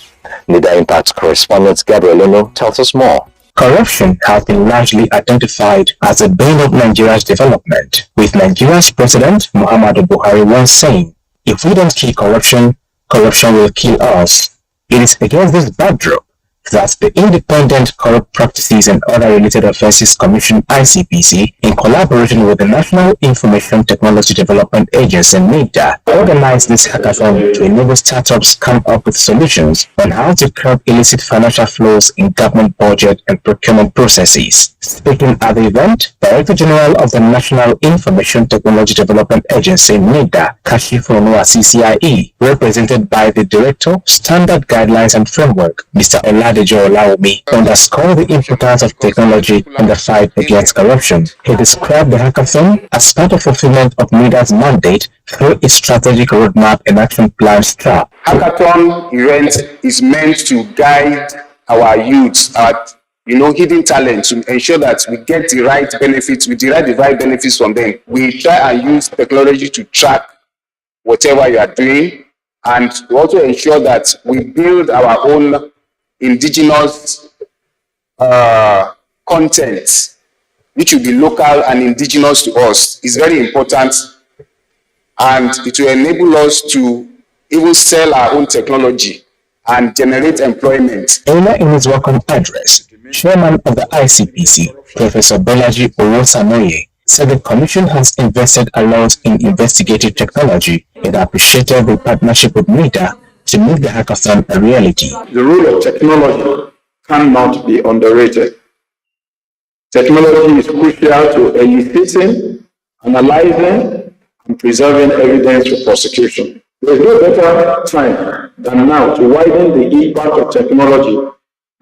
NIDA Impact correspondent Gabriel Lino tells us more. Corruption has been largely identified as a bane of Nigeria's development, with Nigeria's President Muhammadu Buhari once saying, "If we don't kill corruption, corruption will kill us." It is against this backdrop that the Independent Corrupt Practices and Other Related Offences Commission (ICPC), in collaboration with the National Information Technology Development Agency (NIDA), organized this hackathon to enable startups come up with solutions on how to curb illicit financial flows in government budget and procurement processes. Speaking at the event, Director General of the National Information Technology Development Agency (NIDA), Kashifo Noah CCIE, represented by the Director, Standard Guidelines and Framework, Mr. Oladejo Olaomi, underscored the importance of technology in the fight against corruption. He described the hackathon as part of fulfillment of NIDA's mandate through its strategic roadmap and action plan STRAP. Hackathon event is meant to guide our youths at hidden talents to ensure that we get the right benefits, we derive the right benefits from them. We try and use technology to track whatever you are doing, and we also ensure that we build our own indigenous content, which will be local and indigenous to us. Is very important, and it will enable us to even sell our own technology and generate employment. Earlier in his welcome address, Chairman of the ICPC, Professor Bolaji Owosanoye, said the Commission has invested a lot in investigative technology and appreciated the partnership with NIDA to make the hackathon a reality. The role of technology cannot be underrated. Technology is crucial to eliciting, analyzing, and preserving evidence for prosecution. There is no better time than now to widen the impact of technology,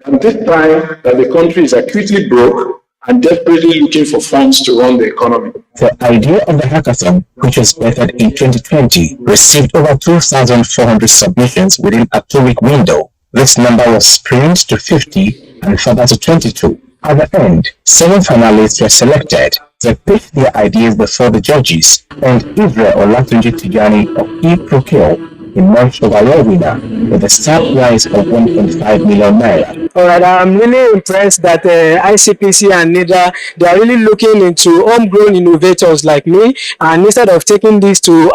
and this time that the country is acutely broke and desperately looking for funds to run the economy. The idea of the hackathon, which was birthed in 2020, received over 2,400 submissions within a 2-week window. This number was sprinted to 50 and further to 22. At the end, 7 finalists were selected. They pitched their ideas before the judges, and Israel Olatunji Tijani of eProcure emerged overall winner with a start prize of 1.5 million naira. Alright, I'm really impressed that ICPC and NIDA, they are really looking into homegrown innovators like me, and instead of taking this to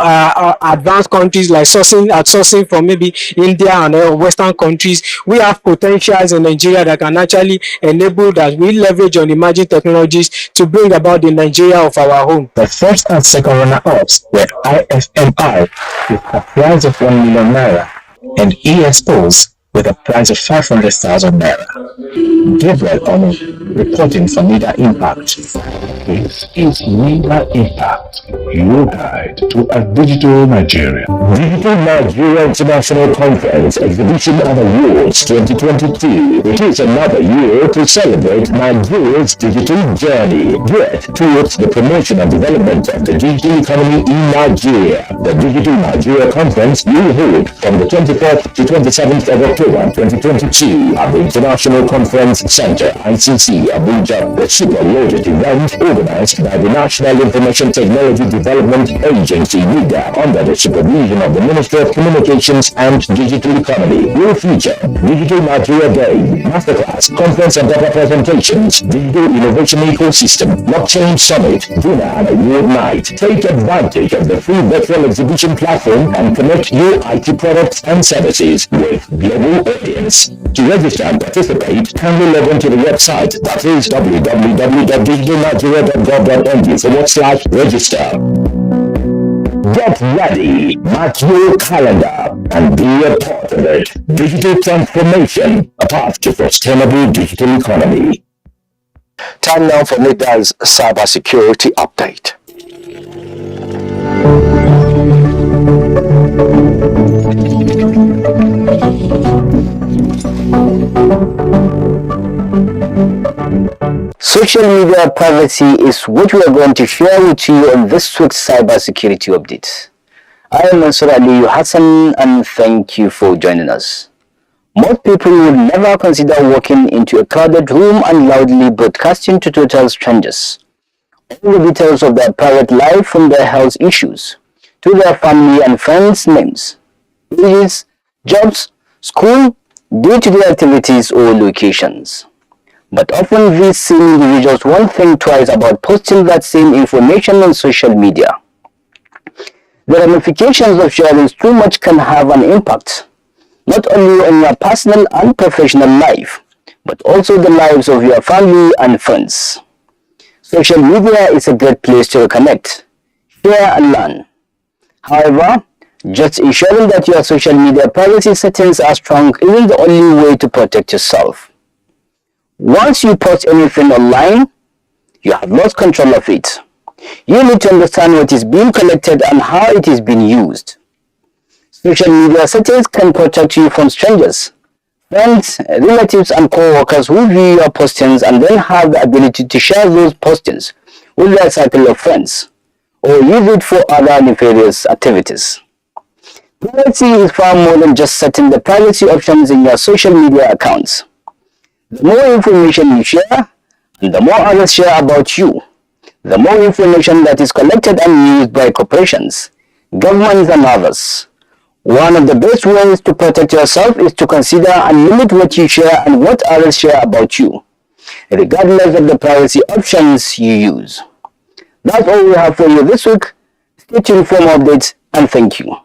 advanced countries like outsourcing from maybe India and Western countries, we have potentials in Nigeria that can actually enable that we leverage on emerging technologies to bring about the Nigeria of our home. The first and second runner-ups were IFMI with a prize of 1 million naira and ESOs with a prize of 500,000 naira. Gabriel Ono, reporting for NIDA Impact. This is NIDA Impact, your guide to a digital Nigeria. Digital Nigeria International Conference Exhibition and Awards 2022. It is another year to celebrate Nigeria's digital journey, geared towards the promotion and development of the digital economy in Nigeria. The Digital Nigeria Conference will hold from the 24th to 27th of October 2022 at the International Conference Center, ICC, Abuja. The super loaded event organized by the National Information Technology Development Agency, NIDA, under the supervision of the Ministry of Communications and Digital Economy, will feature Digital Nigeria Day, Masterclass, Conference and Data Presentations, Digital Innovation Ecosystem, Blockchain Summit, Dinner and Award Night. Take advantage of the free virtual exhibition platform and connect your IT products and services with global audience. To register and participate, kindly log on to the website, that is www.digitalnigeria.gov.ng/register. Get ready, mark your calendar, and be a part of it. Digital transformation, a path to sustainable digital economy. Time now for NIDA's cybersecurity update. Social media privacy is what we are going to share with you on this week's cybersecurity update. I am Mansur Ali Hassan, and thank you for joining us. Most people would never consider walking into a crowded room and loudly broadcasting to total strangers all the details of their private life, from their health issues to their family and friends' names, ages, jobs, school, day-to-day activities or locations. But often these same individuals won't think twice about posting that same information on social media. The ramifications of sharing too much can have an impact. not only on your personal and professional life, but also the lives of your family and friends. Social media is a great place to connect, share and learn. However, just ensuring that your social media privacy settings are strong isn't the only way to protect yourself. Once you post anything online, you have lost control of it. You need to understand what is being collected and how it is being used. Social media settings can protect you from strangers, friends, relatives and co-workers who view your postings and then have the ability to share those postings with their circle of friends, or use it for other nefarious activities. Privacy is far more than just setting the privacy options in your social media accounts. The more information you share, and the more others share about you, the more information that is collected and used by corporations, governments and others. One of the best ways to protect yourself is to consider and limit what you share and what others share about you, regardless of the privacy options you use. That's all we have for you this week. Stay tuned for more updates and thank you.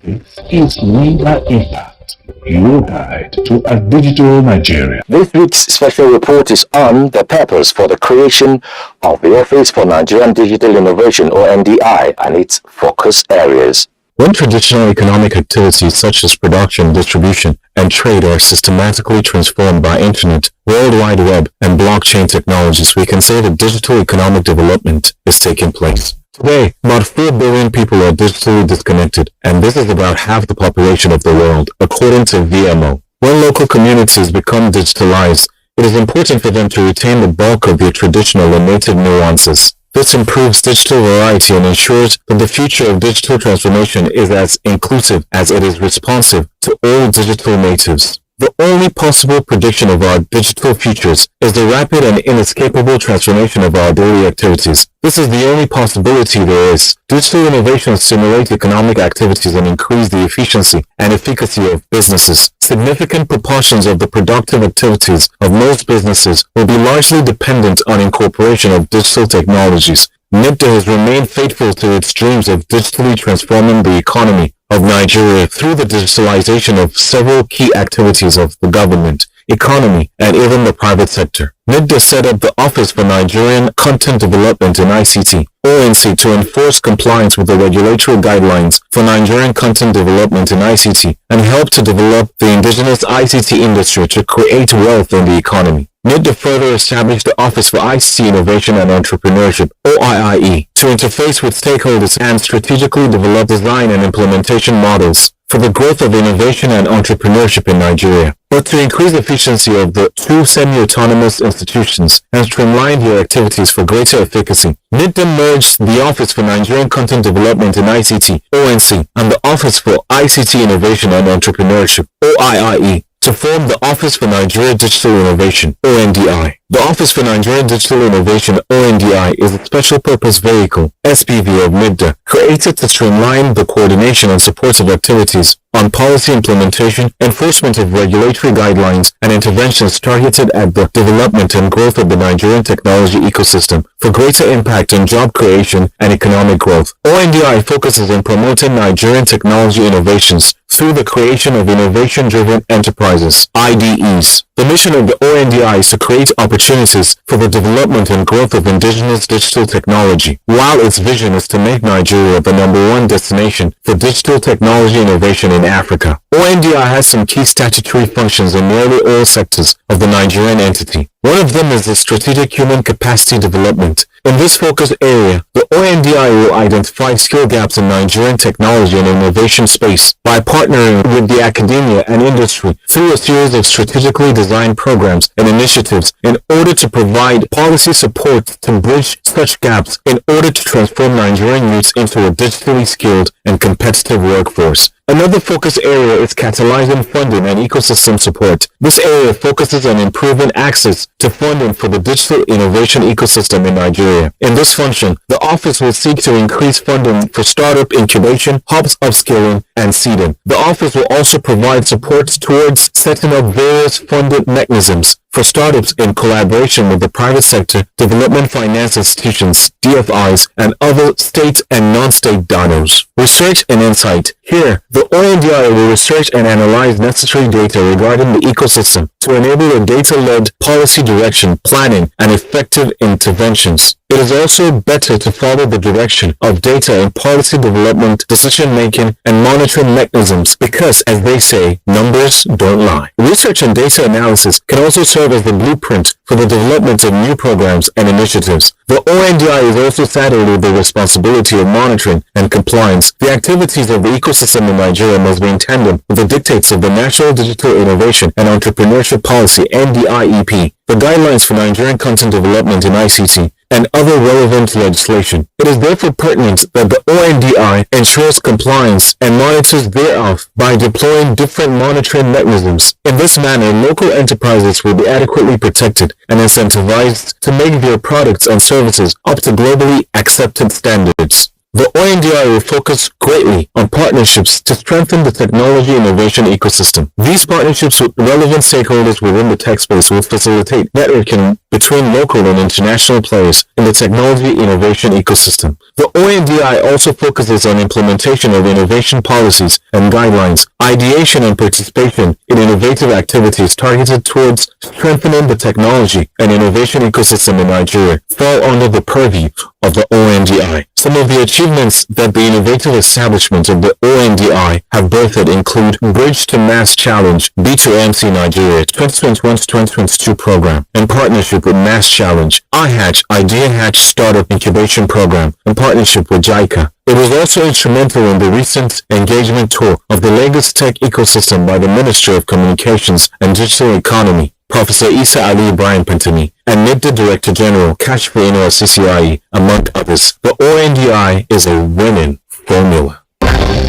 It's Media Impact, your guide to a digital Nigeria. This week's special report is on the purpose for the creation of the Office for Nigerian Digital Innovation or NDI and its focus areas. When traditional economic activities such as production, distribution, and trade are systematically transformed by Internet, World Wide Web, and blockchain technologies, we can say that digital economic development is taking place. Today, about 4 billion people are digitally disconnected, and this is about half the population of the world, according to VMO. When local communities become digitalized, it is important for them to retain the bulk of their traditional and native nuances. This improves digital variety and ensures that the future of digital transformation is as inclusive as it is responsive to all digital natives. The only possible prediction of our digital futures is the rapid and inescapable transformation of our daily activities. This is the only possibility there is. Digital innovations stimulate economic activities and increase the efficiency and efficacy of businesses. Significant proportions of the productive activities of most businesses will be largely dependent on incorporation of digital technologies. NIDA has remained faithful to its dreams of digitally transforming the economy of Nigeria through the digitalization of several key activities of the government, economy, and even the private sector. NIDA set up the Office for Nigerian Content Development in ICT, ONC, to enforce compliance with the regulatory guidelines for Nigerian content development in ICT and help to develop the indigenous ICT industry to create wealth in the economy. NIDA further established the Office for ICT Innovation and Entrepreneurship, OIIE, to interface with stakeholders and strategically develop design and implementation models for the growth of innovation and entrepreneurship in Nigeria. But to increase efficiency of the two semi-autonomous institutions and streamline their activities for greater efficacy, NIDA merged the Office for Nigerian Content Development in ICT, ONC, and the Office for ICT Innovation and Entrepreneurship, OIIE, to form the Office for Nigeria Digital Innovation, ONDI. The Office for Nigeria Digital Innovation, ONDI, is a special purpose vehicle, SPV of NIDA, created to streamline the coordination and support of activities on policy implementation, enforcement of regulatory guidelines, and interventions targeted at the development and growth of the Nigerian technology ecosystem for greater impact on job creation and economic growth. ONDI focuses on promoting Nigerian technology innovations through the creation of innovation-driven enterprises, IDEs. The mission of the ONDI is to create opportunities for the development and growth of indigenous digital technology, while its vision is to make Nigeria the #1 destination for digital technology innovation in Africa. ONDI has some key statutory functions in nearly all sectors of the Nigerian entity. One of them is the strategic human capacity development. In this focus area, the ONDI will identify skill gaps in Nigerian technology and innovation space by partnering with the academia and industry through a series of strategically designed programs and initiatives in order to provide policy support to bridge such gaps in order to transform Nigerian youths into a digitally skilled and competitive workforce. Another focus area is catalyzing funding and ecosystem support. This area focuses on improving access to funding for the digital innovation ecosystem in Nigeria. In this function, the office will seek to increase funding for startup incubation, hubs upskilling, and seeding. The office will also provide support towards setting up various funding mechanisms for startups in collaboration with the private sector, development finance institutions, DFIs, and other state and non-state donors. Research and insight. Here, the ONDI will research and analyze necessary data regarding the ecosystem to enable a data-led policy direction, planning, and effective interventions. It is also better to follow the direction of data in policy development, decision-making, and monitoring mechanisms because, as they say, numbers don't lie. Research and data analysis can also serve as the blueprint for the development of new programs and initiatives. The ONDI is also saddled with the responsibility of monitoring and compliance. The activities of the ecosystem in Nigeria must be in tandem with the dictates of the National Digital Innovation and Entrepreneurship Policy (NDIEP), the guidelines for Nigerian content development in ICT, and other relevant legislation. It is therefore pertinent that the ONDI ensures compliance and monitors thereof by deploying different monitoring mechanisms. In this manner, local enterprises will be adequately protected and incentivized to make their products and services up to globally accepted standards. The ONDI will focus greatly on partnerships to strengthen the technology innovation ecosystem. These partnerships with relevant stakeholders within the tech space will facilitate networking between local and international players in the technology innovation ecosystem. The ONDI also focuses on implementation of innovation policies and guidelines, ideation and participation in innovative activities targeted towards strengthening the technology and innovation ecosystem in Nigeria fall under the purview of the ONDI. Some of the achievements that the innovative establishment of the ONDI have birthed include Bridge to Mass Challenge B2MC Nigeria 2021-2022 program in partnership with Mass Challenge, iHatch Idea Hatch Startup Incubation Program in partnership with JICA. It was also instrumental in the recent engagement tour of the Lagos tech ecosystem by the Ministry of Communications and Digital Economy, Professor Isa Ali Ibrahim Pantami, and NIDA Director General Kashfi Ino CCIE, among others. The ONDI is a winning formula.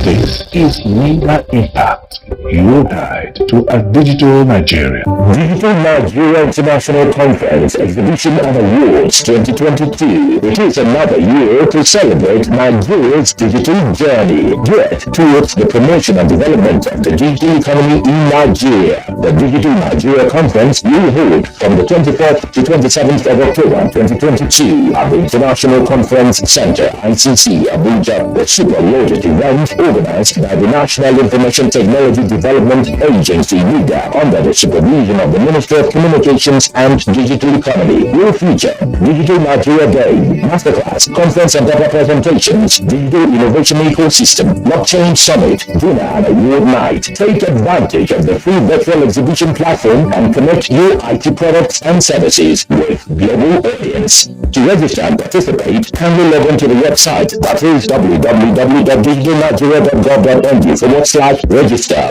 This is NIDA Impact, your guide to a digital Nigeria. Digital Nigeria International Conference Exhibition and Awards 2022. It is another year to celebrate Nigeria's digital journey, geared towards the promotion and development of the digital economy in Nigeria. The Digital Nigeria Conference will hold from the 24th to 27th of October 2022 at the International Conference Center, ICC, Abuja. The super loaded event organized by the National Information Technology Development Agency, NIDA, under the supervision of the Ministry of Communications and Digital Economy, will feature Digital Nigeria Day, Masterclass, Conference and Data Presentations, Digital Innovation Ecosystem, Blockchain Summit, Dinner and Award Night. Take advantage of the free virtual exhibition platform and connect your IT products and services with global audience. To register and participate, kindly log on to the website, that is www.digitalnigeria.gov.ng/register.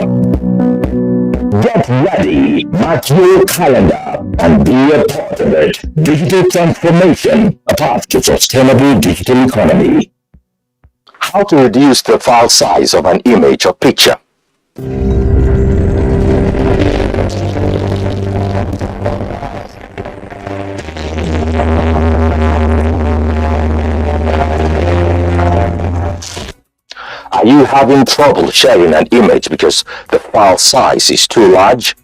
Get ready, mark your calendar, and be a part of it. Digital transformation, a path to sustainable digital economy. How to reduce the file size of an image or picture. Are you having trouble sharing an image because the file size is too large?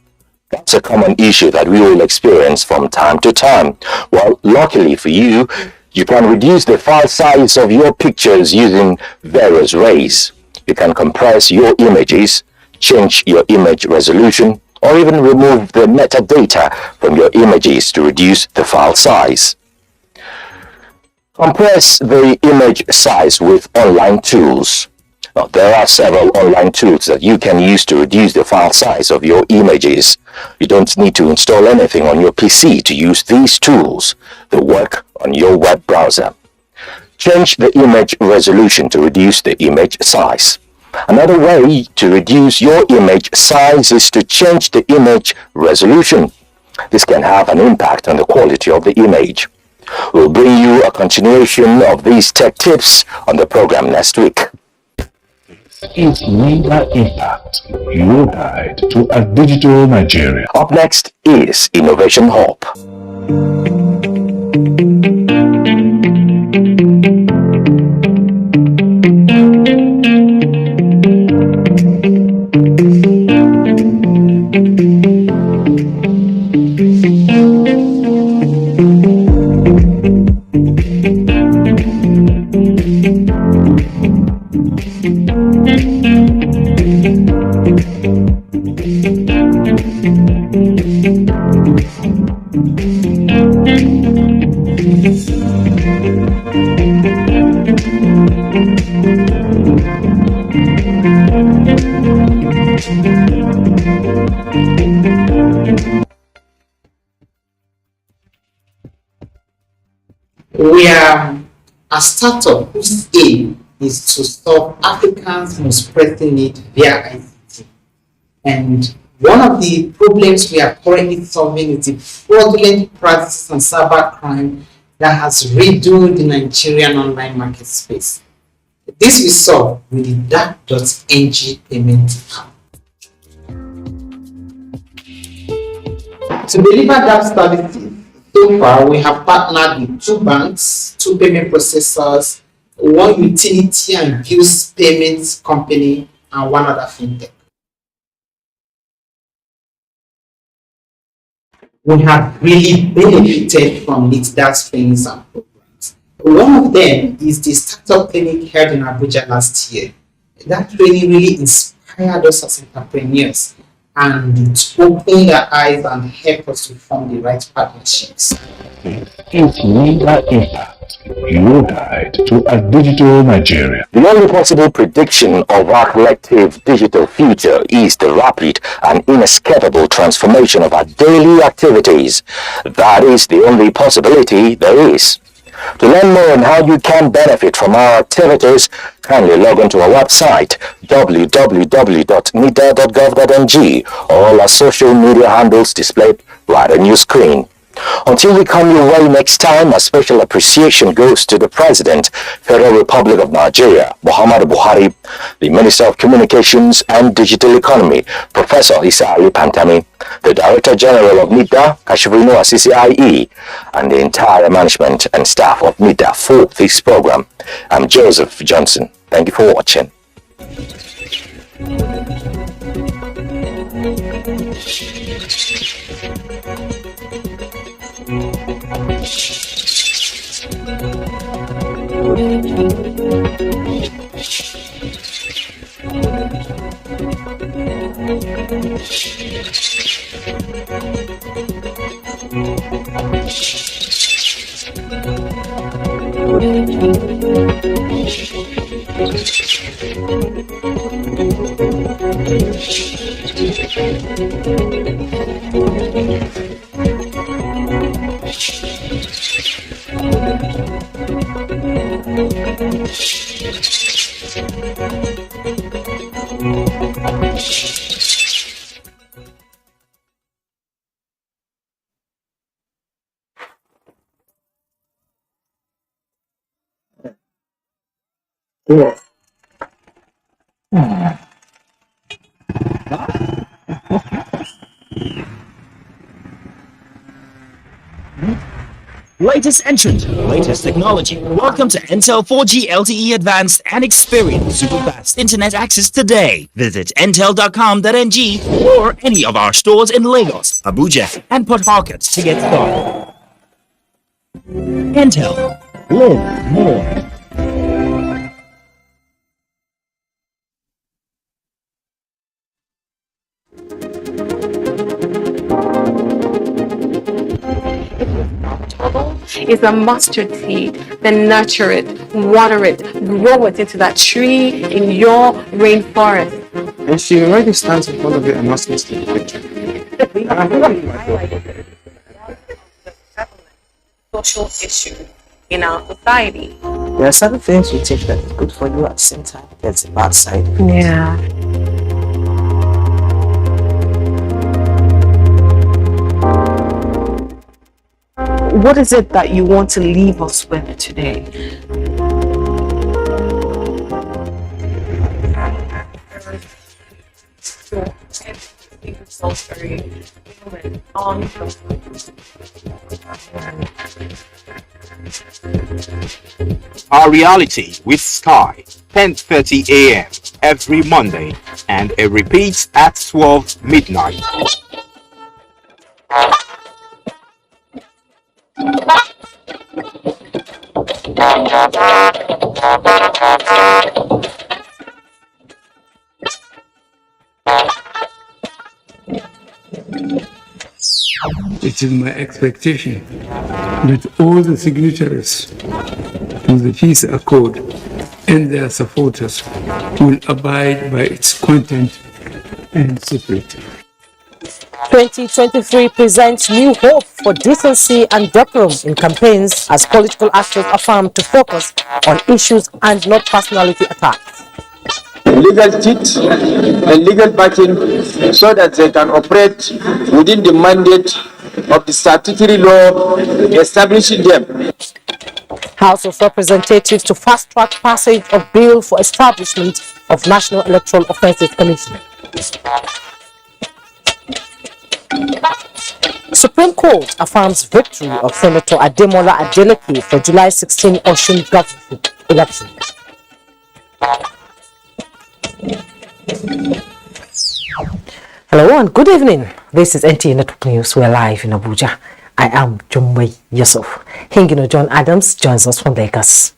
That's a common issue that we will experience from time to time. Well, luckily for you, you can reduce the file size of your pictures using various ways. You can compress your images, change your image resolution, or even remove the metadata from your images to reduce the file size. Compress the image size with online tools. Now, there are several online tools that you can use to reduce the file size of your images. You don't need to install anything on your PC to use these tools. They work on your web browser. Change the image resolution to reduce the image size. Another way to reduce your image size is to change the image resolution. This can have an impact on the quality of the image. We'll bring you a continuation of these tech tips on the program next week. Is NIDA Impact, your guide to a digital Nigeria. Up next is Innovation Hub. We are a startup whose aim is to solve Africans' most pressing need via ICT. And one of the problems we are currently solving is the fraudulent practices and cyber crime that has riddled the Nigerian online market space. This we solve with the dark.ng payment app. To deliver that services, so far we have partnered with 2 banks, 2 payment processors, 1 utility and bills payments company, and 1 other fintech. We have really benefited from NITDA's trainings and programs. One of them is the startup clinic held in Abuja last year. That training really inspired us as entrepreneurs and it opened their eyes and helped us to form the right partnerships. It's Media Impact, your guide to a digital Nigeria. The only possible prediction of our collective digital future is the rapid and inescapable transformation of our daily activities. That is the only possibility there is. To learn more on how you can benefit from our activities, kindly log on to our website www.nida.gov.ng or all our social media handles displayed right on your screen. Until we come your way next time, a special appreciation goes to the President, Federal Republic of Nigeria, Muhammadu Buhari, the Minister of Communications and Digital Economy, Professor Isa Ali Pantami, the Director General of NIDA, Kashifino Asisi IE, and the entire management and staff of NIDA for this program. I'm Joseph Johnson. Thank you for watching. Latest entrant, latest technology. Welcome to Intel 4G LTE Advanced and experience super fast internet access today. Visit intel.com.ng or any of our stores in Lagos, Abuja, and Port Harcourt to get started. Intel. Live more. Is a mustard seed, then nurture it, water it, grow it into that tree in your rainforest. And she already stands in front of it and asks me to Social issue in our society. There are certain things you take that is good for you at the same time. There's a bad side. Yeah. What is it that you want to leave us with today? Our reality with Sky, 10:30 a.m. every Monday, and it repeats at 12 midnight. It is my expectation that all the signatories to the peace accord and their supporters will abide by its content and spirit. 2023 presents new hope for decency and decorum in campaigns as political actors affirm to focus on issues and not personality attacks. Legal teeth and legal backing so that they can operate within the mandate of the statutory law establishing them. House of Representatives to fast-track passage of bill for establishment of National Electoral Offences Commission. Supreme Court affirms victory of Senator Ademola Adeleke for July 16 Osun governorship election. Hello and good evening. This is NTA Network News. We're live in Abuja. I am Jumwei Yusuf. Hingino John Adams joins us from Lagos.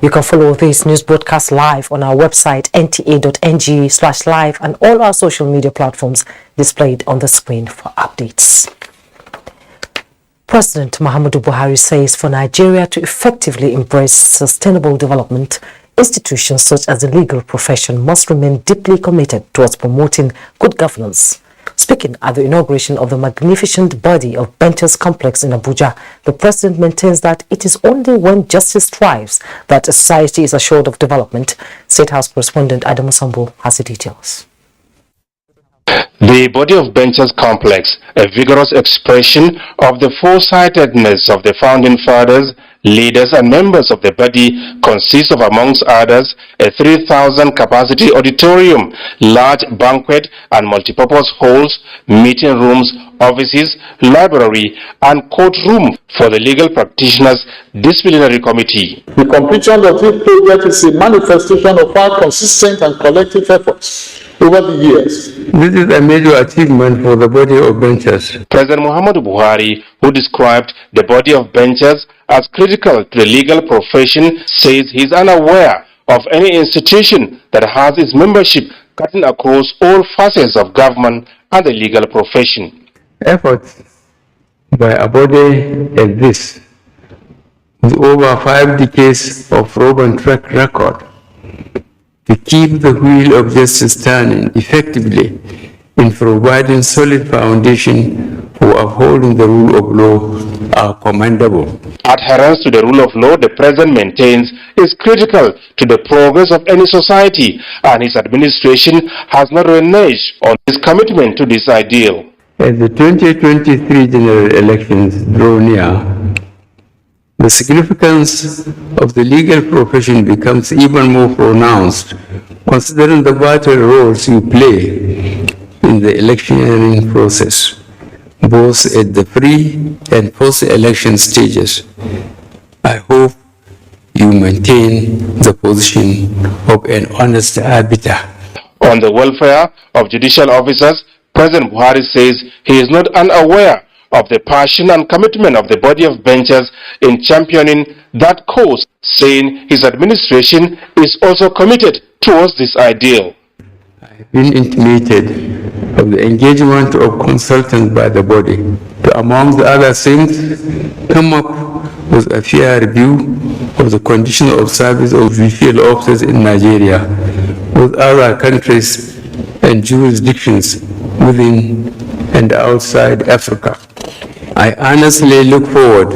You can follow this news broadcast live on our website nta.ng/live and all our social media platforms displayed on the screen for updates. President Muhammadu Buhari says for Nigeria to effectively embrace sustainable development, institutions such as the legal profession must remain deeply committed towards promoting good governance. Speaking at the inauguration of the magnificent body of benches complex in Abuja, the president maintains that it is only when justice thrives that a society is assured of development. State House correspondent Adamu Sambo has the details. The body of benches complex, a vigorous expression of the foresightedness of the founding fathers, leaders and members of the body, consists of, amongst others, a 3,000 capacity auditorium, large banquet and multipurpose halls, meeting rooms, offices, library and courtroom for the legal practitioners disciplinary committee. The completion of this project is a manifestation of our consistent and collective efforts over the years. This is a major achievement for the body of benches. President Muhammadu Buhari, who described the body of benches as critical to the legal profession, says he is unaware of any institution that has its membership cutting across all facets of government and the legal profession. Efforts by a body like this, with over 5 decades of proven track record, to keep the wheel of justice turning effectively in providing solid foundation for upholding the rule of law are commendable. Adherence to the rule of law, the president maintains, is critical to the progress of any society, and his administration has not reneged on his commitment to this ideal. As the 2023 general elections draw near, the significance of the legal profession becomes even more pronounced, considering the vital roles you play in the electioneering process, both at the pre- and post-election stages. I hope you maintain the position of an honest arbiter. On the welfare of judicial officers, President Buhari says he is not unaware of the passion and commitment of the body of benches in championing that cause, saying his administration is also committed towards this ideal. I've been intimated of the engagement of consultants by the body to, among the other things, come up with a fair review of the condition of service of judicial officers in Nigeria with other countries and jurisdictions within and outside Africa. I honestly look forward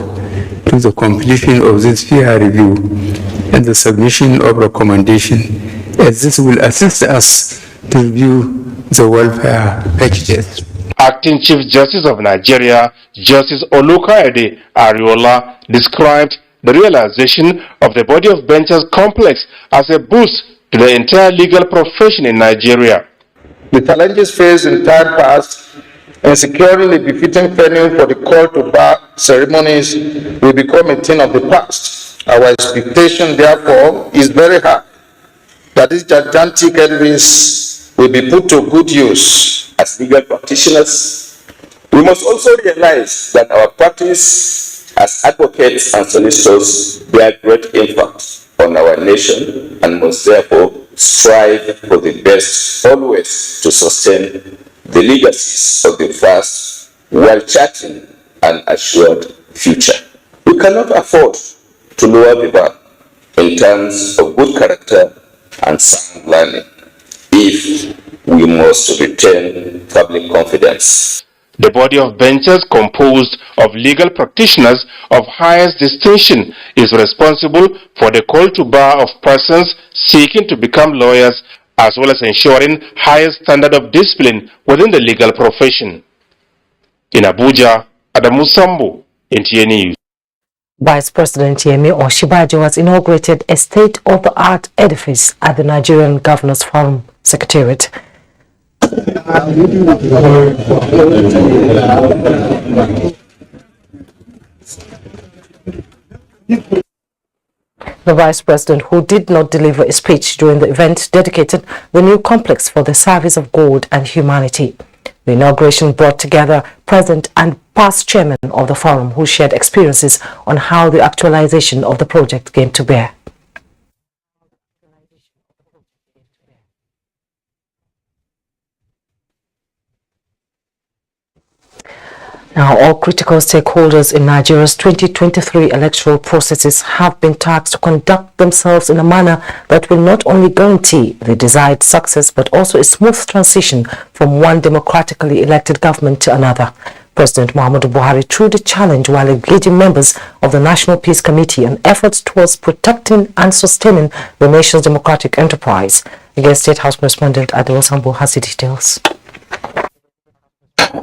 to the completion of this fair review and the submission of recommendation, as this will assist us to review the welfare packages. Acting Chief Justice of Nigeria, Justice Olukaide Ariola, described the realization of the body of benches complex as a boost to the entire legal profession in Nigeria. The challenges faced in time past and securing a befitting venue for the call to bar ceremonies will become a thing of the past. Our expectation, therefore, is very high that these gigantic edifices will be put to good use. As legal practitioners, we must also realize that our practice as advocates and solicitors bear great impact on our nation and must therefore strive for the best always to sustain the legacies of the past while charting an assured future. We cannot afford to lower the bar in terms of good character and sound learning if we must retain public confidence. The body of benchers composed of legal practitioners of highest distinction is responsible for the call to bar of persons seeking to become lawyers, as well as ensuring highest standard of discipline within the legal profession. In Abuja, Adamu Sambo, NTA News. Vice President Yemi Osinbajo has inaugurated a state-of-the-art edifice at the Nigerian Governors Forum Secretariat. The Vice President, who did not deliver a speech during the event, dedicated the new complex for the service of God and humanity. The inauguration brought together present and past chairmen of the forum who shared experiences on how the actualization of the project came to bear. Now, all critical stakeholders in Nigeria's 2023 electoral processes have been tasked to conduct themselves in a manner that will not only guarantee the desired success but also a smooth transition from one democratically elected government to another. President Muhammadu Buhari threw the challenge while engaging members of the National Peace Committee on efforts towards protecting and sustaining the nation's democratic enterprise. Again, State House Correspondent Adewale Sambo has the details.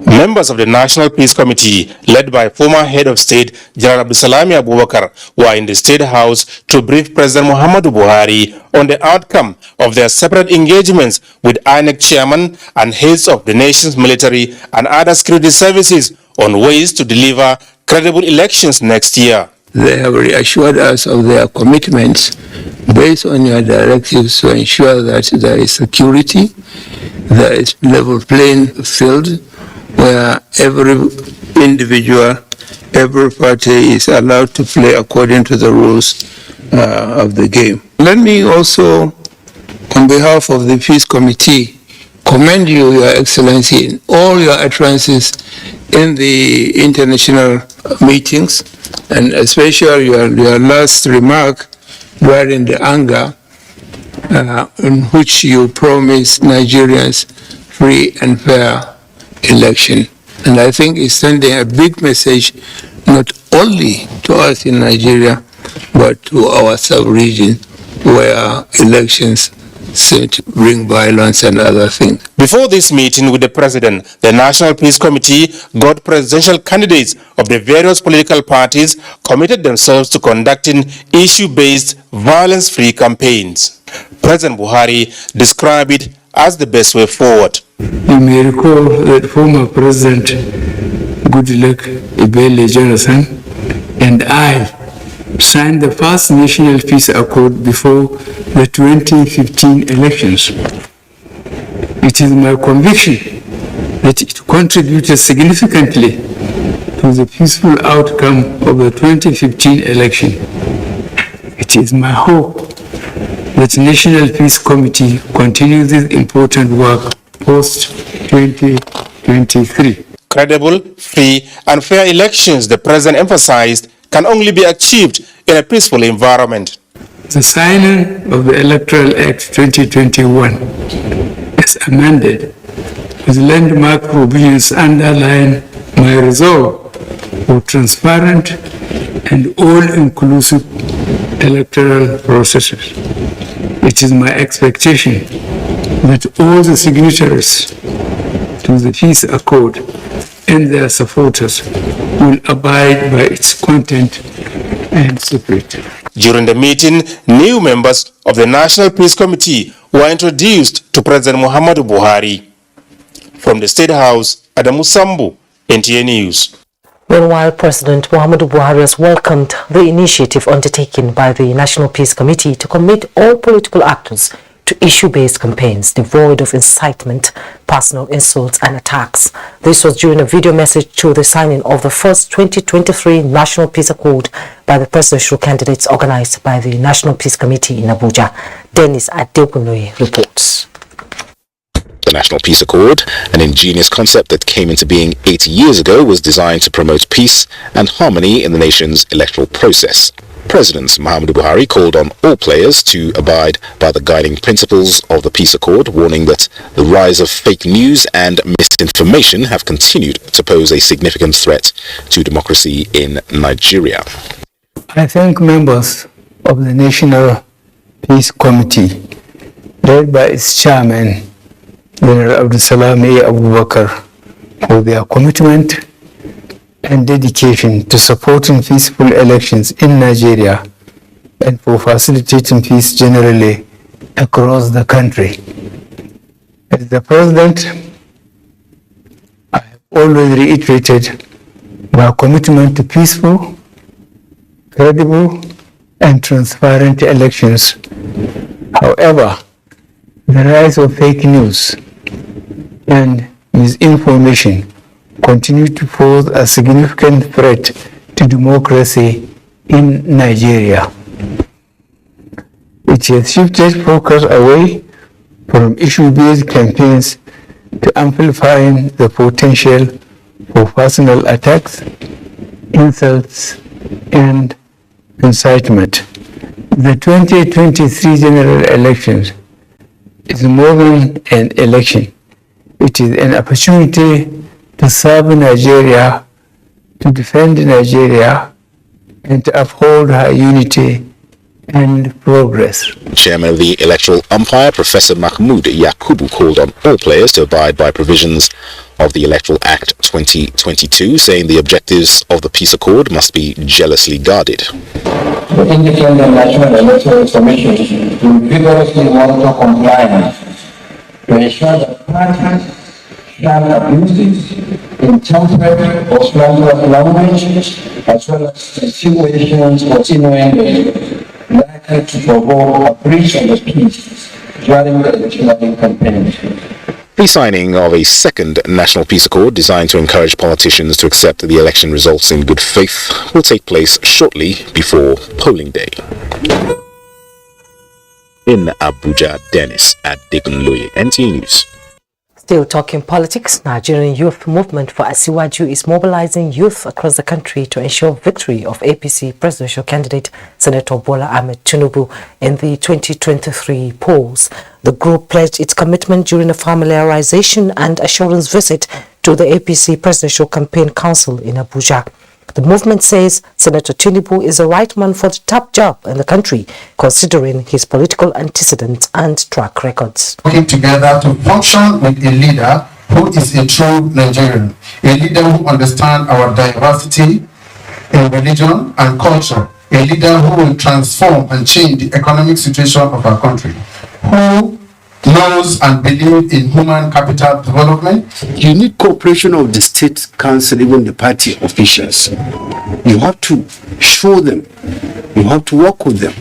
Members of the National Peace Committee, led by former Head of State General Abdulsalami Abubakar, were in the State House to brief President Muhammadu Buhari on the outcome of their separate engagements with INEC chairman and heads of the nation's military and other security services on ways to deliver credible elections next year. They have reassured us of their commitments based on your directives to ensure that there is security, there is level playing field, where every individual, every party is allowed to play according to the rules of the game. Let me also, on behalf of the Peace Committee, commend you, Your Excellency, in all your utterances in the international meetings, and especially your last remark during the anger, in which you promised Nigerians free and fair election. And I think it's sending a big message not only to us in Nigeria but to our sub-region where elections seem to bring violence and other things. Before this meeting with the President, the National Peace Committee got presidential candidates of the various political parties committed themselves to conducting issue-based, violence-free campaigns. President Buhari described it as the best way forward. You may recall that former President Goodluck Ebele Jonathan and I signed the first National Peace Accord before the 2015 elections. It is my conviction that it contributed significantly to the peaceful outcome of the 2015 election. It is my hope that the National Peace Committee continues this important work post-2023. Credible, free, and fair elections, the President emphasized, can only be achieved in a peaceful environment. The signing of the Electoral Act 2021 as amended with landmark provisions underline my resolve for transparent and all-inclusive electoral processes. It is my expectation that all the signatories to the Peace Accord and their supporters will abide by its content and spirit. During the meeting, new members of the National Peace Committee were introduced to President Muhammadu Buhari. From the State House, Adamu Sambu, NTA News. Meanwhile, President Muhammadu Buhari has welcomed the initiative undertaken by the National Peace Committee to commit all political actors to issue-based campaigns devoid of incitement, personal insults and attacks. This was during a video message to the signing of the first 2023 National Peace Accord by the presidential candidates organized by the National Peace Committee in Abuja. Dennis Adekunle reports. The National Peace Accord, an ingenious concept that came into being 80 years ago, was designed to promote peace and harmony in the nation's electoral process. President Muhammadu Buhari called on all players to abide by the guiding principles of the peace accord, warning that the rise of fake news and misinformation have continued to pose a significant threat to democracy in Nigeria. I thank members of the National Peace Committee, led by its chairman, General Abdulsalami Abubakar, for their commitment and dedication to supporting peaceful elections in Nigeria and for facilitating peace generally across the country. As the President, I have always reiterated my commitment to peaceful, credible, and transparent elections. However, the rise of fake news and misinformation continue to pose a significant threat to democracy in Nigeria. It has shifted focus away from issue-based campaigns to amplifying the potential for personal attacks, insults, and incitement. The 2023 general elections is more than an election. It is an opportunity to serve Nigeria, to defend Nigeria, and to uphold her unity and progress. Chairman of the Electoral Umpire, Professor Mahmoud Yakubu, called on all players to abide by provisions of the Electoral Act 2022, saying the objectives of the peace accord must be jealously guarded. The Independent National Electoral Commission will vigorously monitor compliance to ensure that parties shall abuses, intemperate or slanderous language, as well as insinuations or innuendos likely to provoke a breach of the peace during the electioneering campaign. The signing of a second national peace accord designed to encourage politicians to accept the election results in good faith will take place shortly before polling day. In Abuja, Dennis at Adekunloye, NTA News. Still talking politics, Nigerian Youth Movement for Asiwaju is mobilizing youth across the country to ensure victory of APC presidential candidate Senator Bola Ahmed Tinubu in the 2023 polls. The group pledged its commitment during a familiarization and assurance visit to the APC Presidential Campaign Council in Abuja. The movement says Senator Tinubu is the right man for the top job in the country, considering his political antecedents and track records. Working together to function with a leader who is a true Nigerian, a leader who understands our diversity in religion and culture, a leader who will transform and change the economic situation of our country, who knows and believes in human capital development. You need cooperation of the state council, even the party officials. You have to show them. You have to work with them.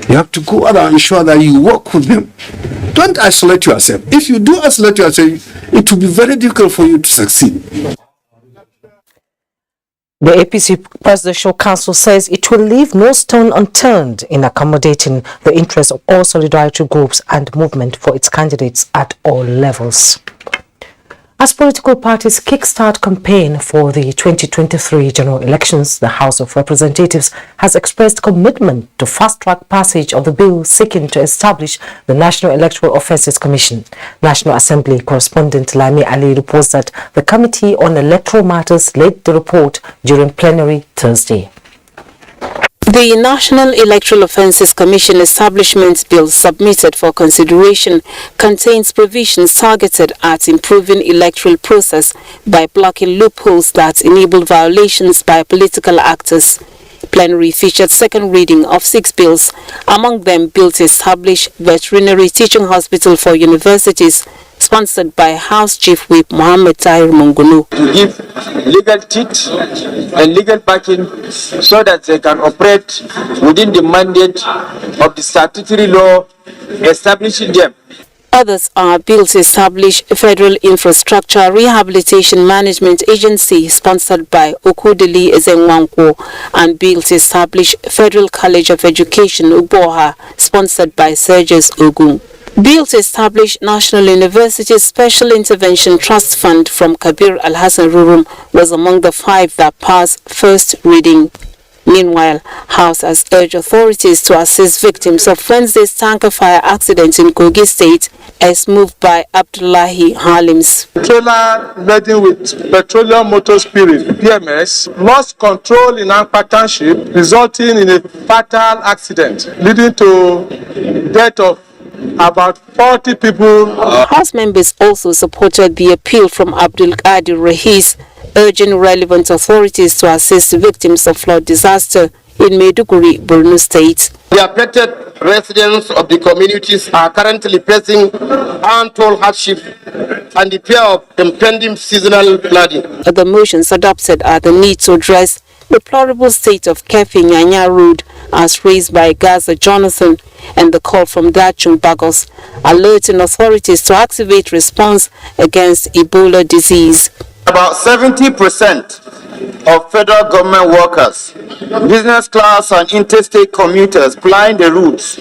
You have to go out and ensure that you work with them. Don't isolate yourself. If you do isolate yourself, it will be very difficult for you to succeed. The APC Presidential Council says it will leave no stone unturned in accommodating the interests of all solidarity groups and movement for its candidates at all levels. As political parties kickstart campaign for the 2023 general elections, the House of Representatives has expressed commitment to fast-track passage of the bill seeking to establish the National Electoral Offences Commission. National Assembly correspondent Lami Ali reports that the Committee on Electoral Matters led the report during plenary Thursday. The National Electoral Offences Commission Establishment Bill submitted for consideration contains provisions targeted at improving electoral process by blocking loopholes that enable violations by political actors. Plenary featured second reading of 6 bills, among them bill to establish veterinary teaching hospital for universities, sponsored by House Chief Whip Mohammed Tahir Mungunu. To give legal teeth and legal backing so that they can operate within the mandate of the statutory law establishing them. Others are bills to establish a Federal Infrastructure Rehabilitation Management Agency sponsored by Okudili Ezenwankwo, and bill to establish Federal College of Education Uboha sponsored by Sergius Ogun. Bill to establish National University Special Intervention Trust Fund from Kabir Al-Hassan Rurum was among the 5 that passed first reading. Meanwhile, House has urged authorities to assist victims of Wednesday's tanker fire accident in Kogi State, as moved by Abdullahi Halims. Trailer laden with petroleum motor spirit (PMS) lost control in Ankpa Township, resulting in a fatal accident, leading to death of about 40 people. House members also supported the appeal from Abdul Qadir Rahis, urging relevant authorities to assist victims of flood disaster in Maiduguri, Borno State. The affected residents of the communities are currently facing untold hardship and the fear of impending seasonal flooding. Other motions adopted are the need to address the deplorable state of Kefi Nyanya Road as raised by Gaza Jonathan and the call from Dachung Bagos, alerting authorities to activate response against Ebola disease. About 70% of federal government workers, business class and interstate commuters plying the routes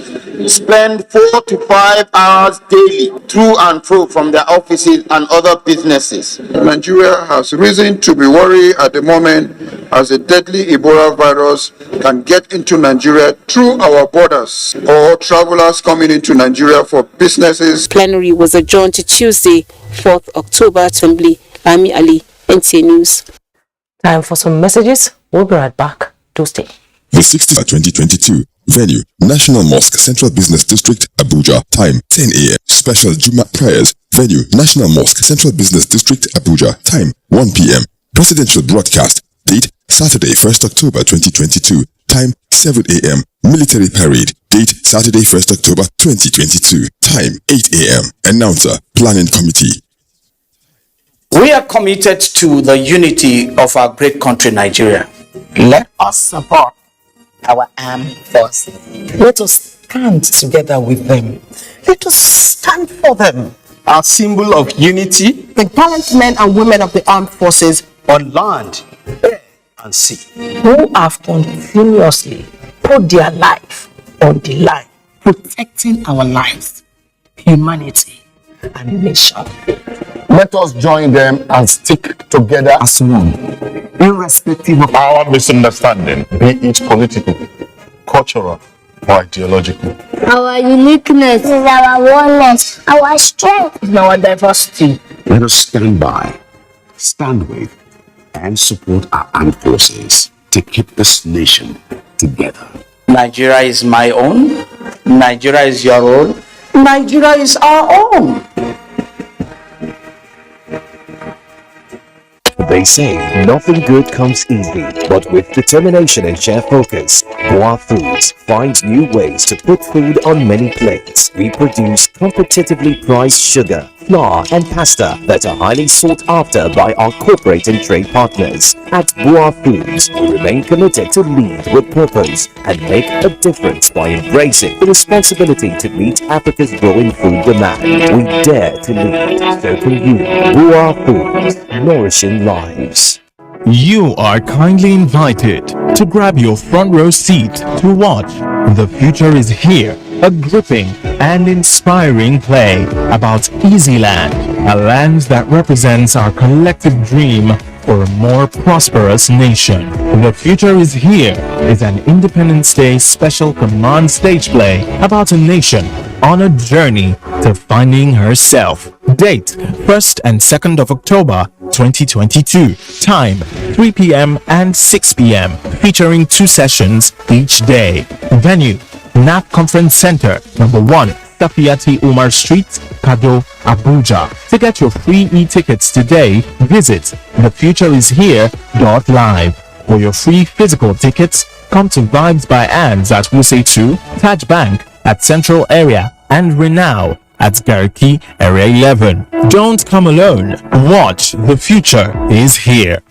spend 4 to 5 hours daily through and fro from their offices and other businesses. Nigeria has reason to be worried at the moment as a deadly Ebola virus can get into Nigeria through our borders or travelers coming into Nigeria for businesses. Plenary was adjourned to Tuesday, 4th October Assembly. Ami Ali, NTA News. Time for some messages. We'll be right back. Do stay. The 60th 2022 venue, National Mosque, Central Business District, Abuja. Time 10 a.m. Special Juma prayers. Venue, National Mosque, Central Business District, Abuja. Time 1 p.m. Presidential broadcast. Date Saturday 1st October 2022. Time 7 a.m. Military parade. Date Saturday 1st October 2022. Time 8 a.m. Announcer, Planning Committee. We are committed to the unity of our great country, Nigeria. Let us support our armed forces. Let us stand together with them. Let us stand for them. Our symbol of unity, the gallant men and women of the armed forces on land, air, and sea, who have continuously put their life on the line, protecting our lives, humanity, and nation. Let us join them and stick together as one, irrespective of our misunderstanding, be it political, cultural, or ideological. Our uniqueness is our oneness, our strength is our diversity. Let us stand by, stand with, and support our armed forces to keep this nation together. Nigeria is my own. Nigeria is your own. Nigeria is our own. They say nothing good comes easy, but with determination and sheer focus, Boa Foods finds new ways to put food on many plates. We produce competitively priced sugar, flour and pasta that are highly sought after by our corporate and trade partners. At Boa Foods, we remain committed to lead with purpose and make a difference by embracing the responsibility to meet Africa's growing food demand. We dare to lead, so can you. Boa Foods, nourishing lives. You are kindly invited to grab your front row seat to watch The Future is Here, a gripping and inspiring play about Easy Land, a land that represents our collective dream for a more prosperous nation. The Future is Here is an Independence Day special command stage play about a nation on a journey to finding herself. Date 1st and 2nd of October 2022. Time 3 p.m. and 6 p.m. featuring 2 sessions each day. Venue NAP Conference Center, number 1, Safiati Umar Street, Kado, Abuja. To get your free e-tickets today, visit thefutureishere.live. For your free physical tickets, come to Vibes by Ands at Wuse 2, Taj Bank at Central Area, and Renow at Garki Area 11. Don't come alone. Watch The Future is Here.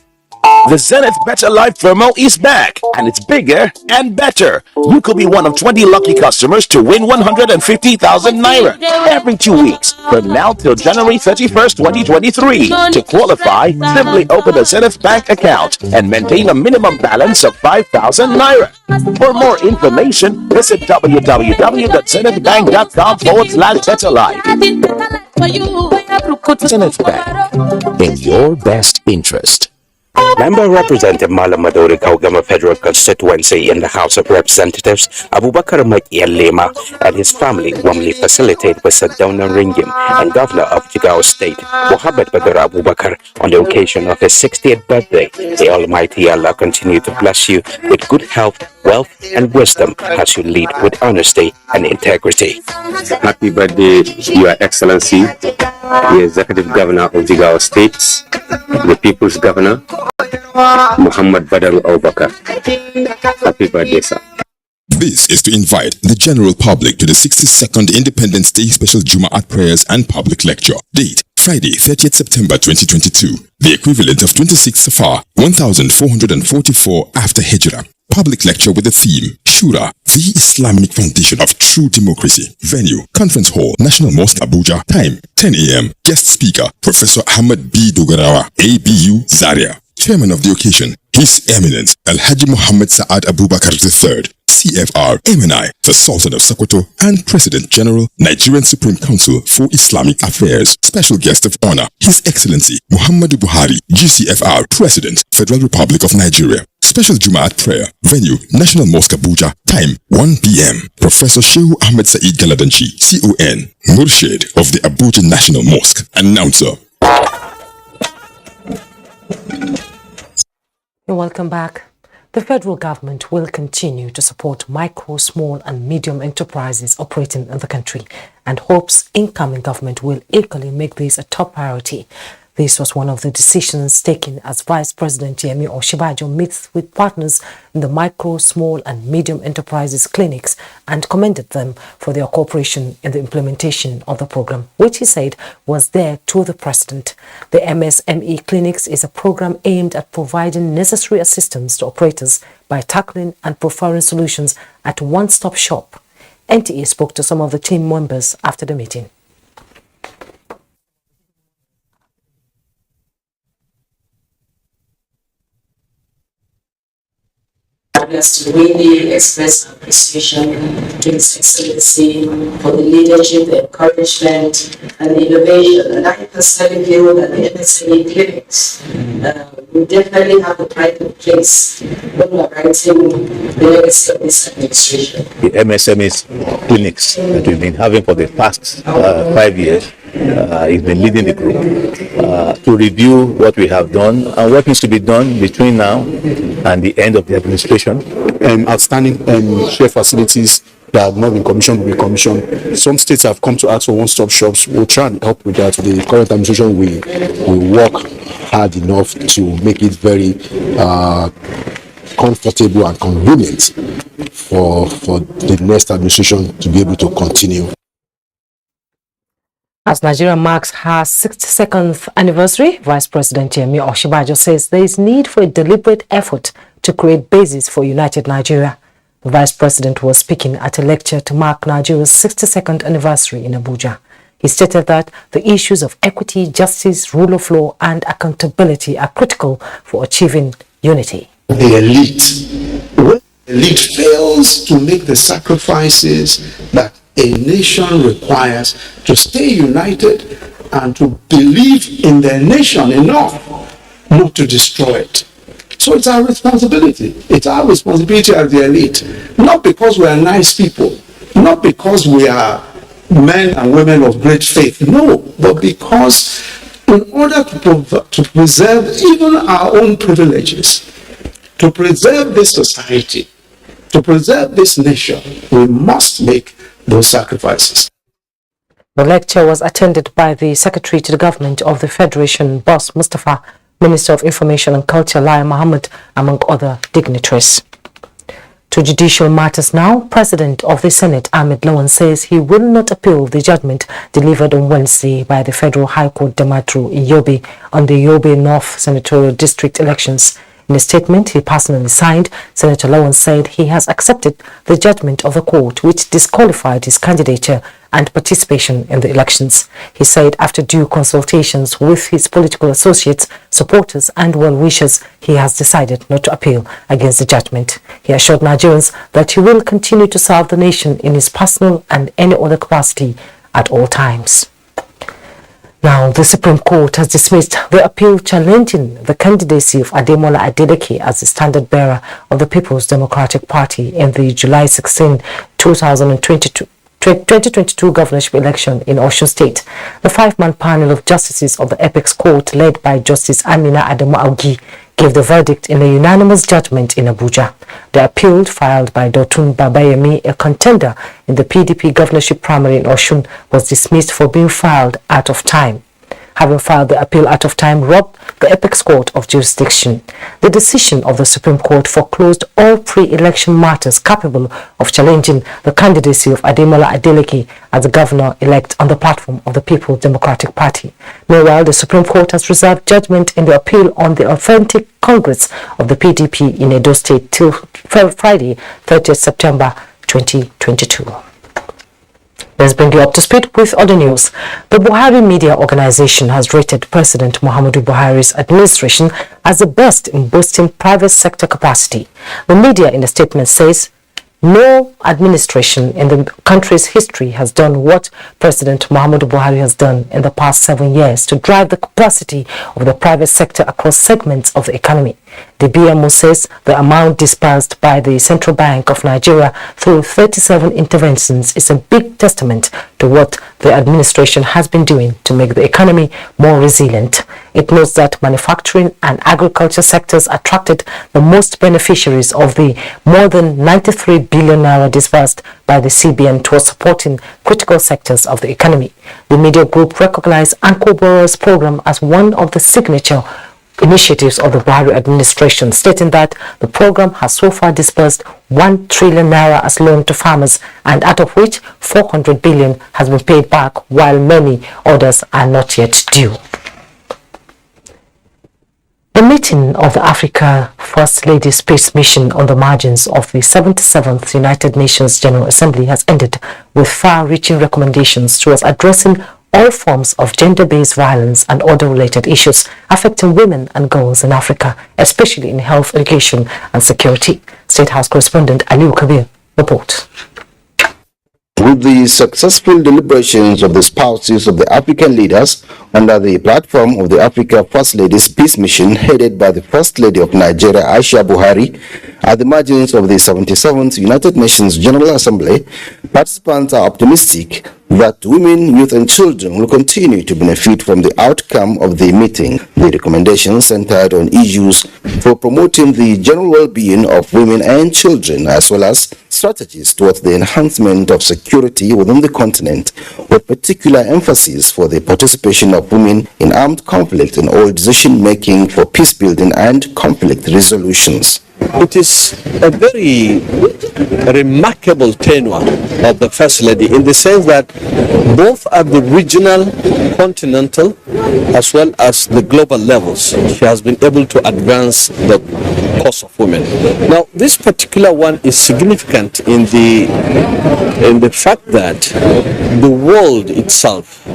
The Zenith Better Life promo is back, and it's bigger and better. You could be one of 20 lucky customers to win 150,000 naira every 2 weeks from now till January 31st, 2023. To qualify, simply open a Zenith Bank account and maintain a minimum balance of 5,000 naira. For more information, visit www.zenithbank.com/betterlife. Zenith Bank, in your best interest. Member Representative Malam Maduri Kaugama Federal Constituency in the House of Representatives, Abubakar Lema and his family warmly facilitate with Sadona Ringim and Governor of Jigawa State, Muhammad Badr Abubakar, on the occasion of his 60th birthday. The Almighty Allah continue to bless you with good health, wealth, and wisdom as you lead with honesty and integrity. Happy birthday, Your Excellency, the Executive Governor of Jigawa State, the People's Governor, Muhammad Badr Abubakar. Happy birthday, sir. This is to invite the general public to the 62nd Independence Day Special Jum'at Prayers and Public Lecture. Date, Friday, 30th September 2022. The equivalent of 26 Safar, 1444 after Hijrah. Public lecture with the theme, Shura, the Islamic Foundation of True Democracy. Venue, Conference Hall, National Mosque, Abuja. Time, 10 a.m. Guest speaker, Professor Ahmad B. Dogarawa, ABU, Zaria. Chairman of the occasion, His Eminence, Al-Haji Muhammad Sa'ad Abubakar III, CFR, MNI, the Sultan of Sokoto, and President General, Nigerian Supreme Council for Islamic Affairs. Special guest of honor, His Excellency, Muhammadu Buhari, GCFR, President, Federal Republic of Nigeria. Special Jum'at prayer. Venue, National Mosque, Abuja. Time, 1 p.m. Professor Shehu Ahmed Saeed Galadanchi, CON, Murshid of the Abuja National Mosque. Announcer. Welcome back. The federal government will continue to support micro, small and medium enterprises operating in the country and hopes incoming government will equally make this a top priority. This was one of the decisions taken as Vice President Yemi Osinbajo meets with partners in the micro, small and medium enterprises clinics and commended them for their cooperation in the implementation of the program, which he said was there to the President. The MSME clinics is a program aimed at providing necessary assistance to operators by tackling and preferring solutions at a one-stop shop. NTA spoke to some of the team members after the meeting. To really express appreciation to His Excellency for the leadership, the encouragement, and the innovation. And I personally feel that the MSME clinics will definitely have a pride of place when we are writing the legacy of this administration. The MSME clinics that we've been having for the past 5 years. He's been leading the group to review what we have done and what needs to be done between now and the end of the administration. Outstanding share facilities that have not been commissioned will be commissioned. Some states have come to ask for one-stop shops. We'll try and help with that. The current administration will work hard enough to make it very comfortable and convenient for the next administration to be able to continue. As Nigeria marks her 62nd anniversary, Vice President Yemi Osinbajo says there is need for a deliberate effort to create basis for united Nigeria. The Vice President was speaking at a lecture to mark Nigeria's 62nd anniversary in Abuja. He stated that the issues of equity, justice, rule of law and accountability are critical for achieving unity. The elite, when the elite fails to make the sacrifices that a nation requires to stay united and to believe in their nation enough not to destroy it. So it's our responsibility. It's our responsibility as the elite. Not because we are nice people, not because we are men and women of great faith, no, but because in order to preserve even our own privileges, to preserve this society, to preserve this nation, we must make those sacrifices. The lecture was attended by the Secretary to the Government of the Federation, Boss Mustafa, Minister of Information and Culture, Lai Mohammed, among other dignitaries. To judicial matters now, President of the Senate, Ahmed Lawan, says he will not appeal the judgment delivered on Wednesday by the Federal High Court Damaturu in Yobe on the Yobe North Senatorial District elections. In a statement he personally signed, Senator Lawan said he has accepted the judgment of the court which disqualified his candidature and participation in the elections. He said after due consultations with his political associates, supporters and well-wishers, he has decided not to appeal against the judgment. He assured Nigerians that he will continue to serve the nation in his personal and any other capacity at all times. Now, the Supreme Court has dismissed the appeal challenging the candidacy of Ademola Adeleke as the standard bearer of the People's Democratic Party in the July 16, 2022 governorship election in Osun State. The five-man panel of justices of the Apex Court, led by Justice Amina Adamu Augi, gave the verdict in a unanimous judgment in Abuja. The appeal, filed by Dotun Babayemi, a contender in the PDP governorship primary in Osun, was dismissed for being filed out of time. Having filed the appeal out of time robbed the Apex Court of jurisdiction. The decision of the Supreme Court foreclosed all pre-election matters capable of challenging the candidacy of Ademola Adeleke as the governor-elect on the platform of the People's Democratic Party. Meanwhile, the Supreme Court has reserved judgment in the appeal on the authentic Congress of the PDP in Edo State till Friday, 30th September 2022. Let's bring you up to speed with other news. The Buhari Media Organization has rated President Muhammadu Buhari's administration as the best in boosting private sector capacity. The media in a statement says, no administration in the country's history has done what President Muhammadu Buhari has done in the past 7 years to drive the capacity of the private sector across segments of the economy. The BMO says the amount disbursed by the Central Bank of Nigeria through 37 interventions is a big testament to what the administration has been doing to make the economy more resilient. It notes that manufacturing and agriculture sectors attracted the most beneficiaries of the more than 93 billion naira disbursed by the CBN towards supporting critical sectors of the economy. The media group recognized Anko Borrow's program as one of the signature initiatives of the Buhari administration, stating that the program has so far disbursed 1 trillion naira as loan to farmers, and out of which 400 billion has been paid back, while many others are not yet due. The meeting of the Africa First Lady's Peace Mission on the margins of the 77th United Nations General Assembly has ended with far-reaching recommendations towards addressing all forms of gender-based violence and other related issues affecting women and girls in Africa, especially in health, education and security. State House correspondent Aliu Kabir reports. With the successful deliberations of the spouses of the African leaders under the platform of the Africa First Ladies Peace Mission headed by the First Lady of Nigeria, Aisha Buhari, at the margins of the 77th United Nations General Assembly, participants are optimistic that women, youth and children will continue to benefit from the outcome of the meeting. The recommendations centered on issues for promoting the general well-being of women and children, as well as strategies towards the enhancement of security within the continent, with particular emphasis for the participation of women in armed conflict and all decision-making for peace building and conflict resolutions. It is a very remarkable tenure of the First Lady in the sense that both at the regional, continental, as well as the global levels, she has been able to advance the cause of women. Now, this particular one is significant in the fact that the world itself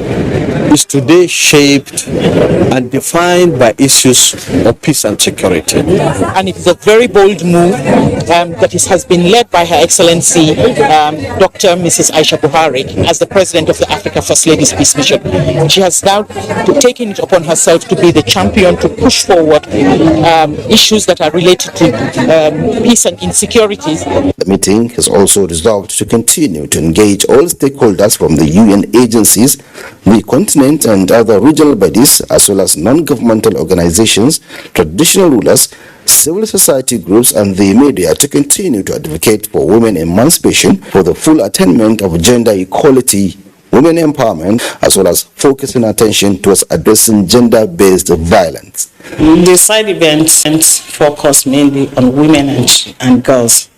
is today shaped and defined by issues of peace and security. And it's a very bold move that has been led by Her Excellency Dr. Mrs. Aisha Buhari as the President of the Africa First Ladies Peace Mission. She has now taken it upon herself to be the champion to push forward issues that are related to peace and insecurities. The meeting has also resolved to continue to engage all stakeholders from the UN agencies, the continent and other regional bodies, as well as non-governmental organizations, traditional rulers, civil society groups and the media to continue to advocate for women emancipation, for the full attainment of gender equality, women empowerment, as well as focusing attention towards addressing gender-based violence. The side events focus mainly on women and girls,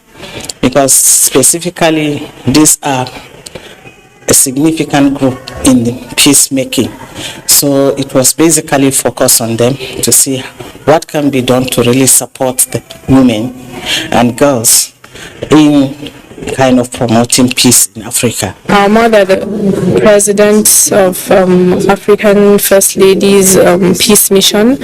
because specifically these are a significant group in the peacemaking. So it was basically focused on them to see what can be done to really support the women and girls in kind of promoting peace in Africa. Our mother, the president of African First Ladies Peace Mission,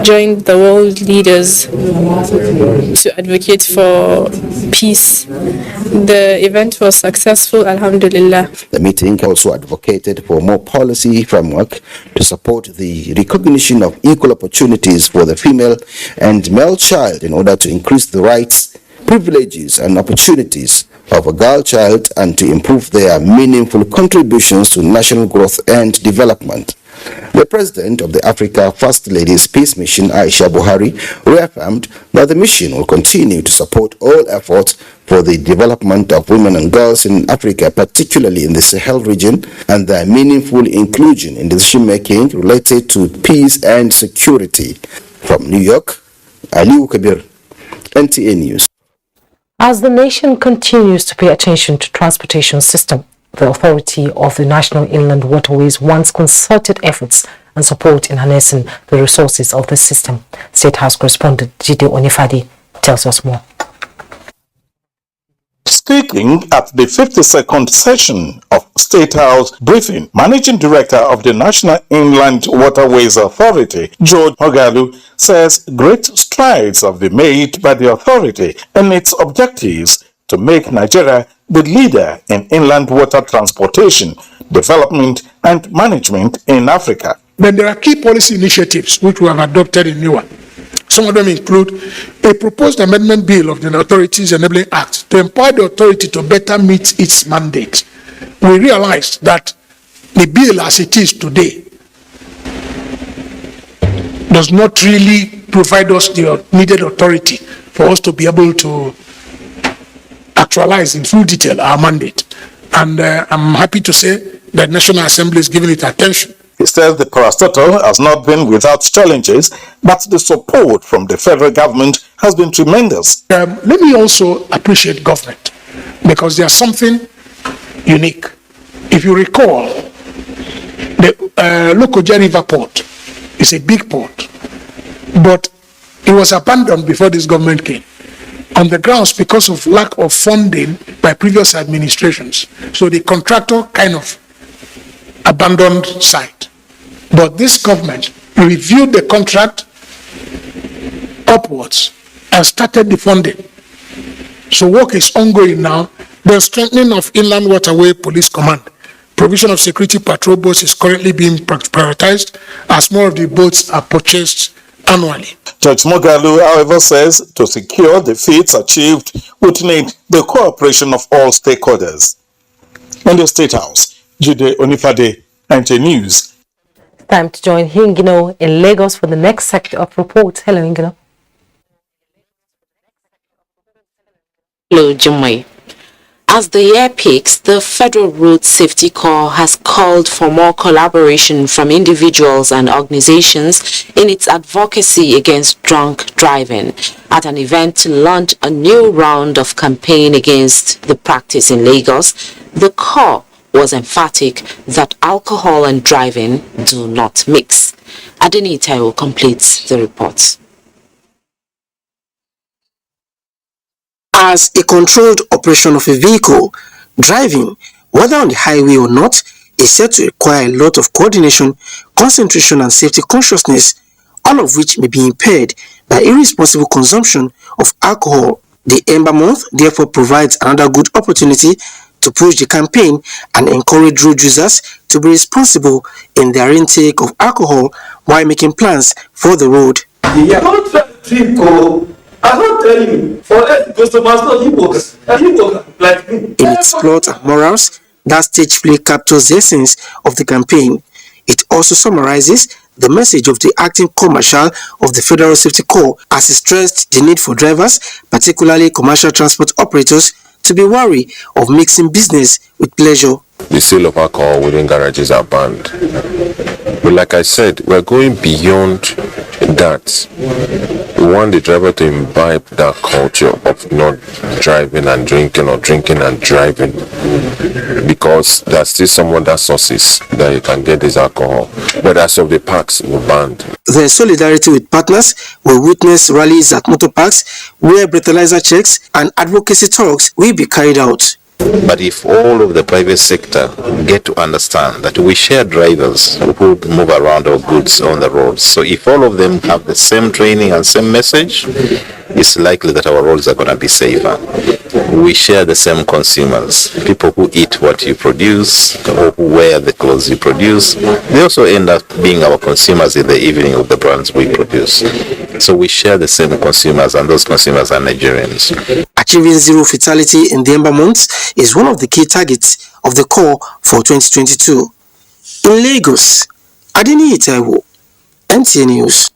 joined the world leaders to advocate for peace. The event was successful, alhamdulillah. The meeting also advocated for more policy framework to support the recognition of equal opportunities for the female and male child in order to increase the rights, privileges and opportunities of a girl child and to improve their meaningful contributions to national growth and development. The president of the Africa First Ladies Peace Mission, Aisha Buhari, reaffirmed that the mission will continue to support all efforts for the development of women and girls in Africa, particularly in the Sahel region, and their meaningful inclusion in decision-making related to peace and security. From New York, Aliu Kabir, NTA News. As the nation continues to pay attention to transportation system, the authority of the National Inland Waterways wants concerted efforts and support in harnessing the resources of the system. State House correspondent Jide Onifadi tells us more. Speaking at the 52nd session of State House briefing, Managing Director of the National Inland Waterways Authority, George Ogalu, says great strides have been made by the authority in its objectives to make Nigeria the leader in inland water transportation, development and management in Africa. Then there are key policy initiatives which we have adopted in NEWA. Some of them include a proposed amendment bill of the Authorities Enabling Act to empower the authority to better meet its mandate. We realized that the bill as it is today does not really provide us the needed authority for us to be able to actualize in full detail our mandate. And I'm happy to say that National Assembly is giving it attention. He says the parastatal has not been without challenges, but the support from the federal government has been tremendous. Let me also appreciate government, because there's something unique. If you recall, the Lokoja River Port is a big port, but it was abandoned before this government came, on the grounds because of lack of funding by previous administrations. So the contractor kind of abandoned site. But this government reviewed the contract upwards and started the funding. So work is ongoing now. The strengthening of Inland Waterway Police Command, provision of security patrol boats is currently being prioritized as more of the boats are purchased annually. Judge Mogalu, however, says to secure the feats achieved would need the cooperation of all stakeholders. In the State House, Jide Onifade, NTA News. Time to join Hingino in Lagos for the next sector of reports. Hello, Hingino. Hello, Jumai. As the year peaks, the Federal Road Safety Corps has called for more collaboration from individuals and organizations in its advocacy against drunk driving at an event to launch a new round of campaign against the practice in Lagos. The Corps was emphatic that alcohol and driving do not mix. Adenita will complete the report. As a controlled operation of a vehicle, driving, whether on the highway or not, is said to require a lot of coordination, concentration and safety consciousness, all of which may be impaired by irresponsible consumption of alcohol. The Ember Month therefore provides another good opportunity to push the campaign and encourage road users to be responsible in their intake of alcohol while making plans for the road. I don't tell you, for us, customers not like me. In its plot and morals, that stage play captures the essence of the campaign. It also summarizes the message of the acting Corps Marshal of the Federal Safety Corps as he stressed the need for drivers, particularly commercial transport operators, to be wary of mixing business with pleasure. The sale of alcohol within garages are banned. But like I said, we're going beyond that. We want the driver to imbibe that culture of not driving and drinking or drinking and driving, because there's still some other sources that you can get this alcohol. But as of the parks, we're banned. The solidarity with partners will witness rallies at motor parks where breathalyzer checks and advocacy talks will be carried out. But if all of the private sector get to understand that we share drivers who move around our goods on the roads, so if all of them have the same training and same message, it's likely that our roads are going to be safer. We share the same consumers, people who eat what you produce or who wear the clothes you produce. They also end up being our consumers in the evening of the brands we produce. So we share the same consumers, and those consumers are Nigerians. Achieving zero fatality in the Ember months is one of the key targets of the call for 2022. In Lagos, Adini Itaiwo, NTA News.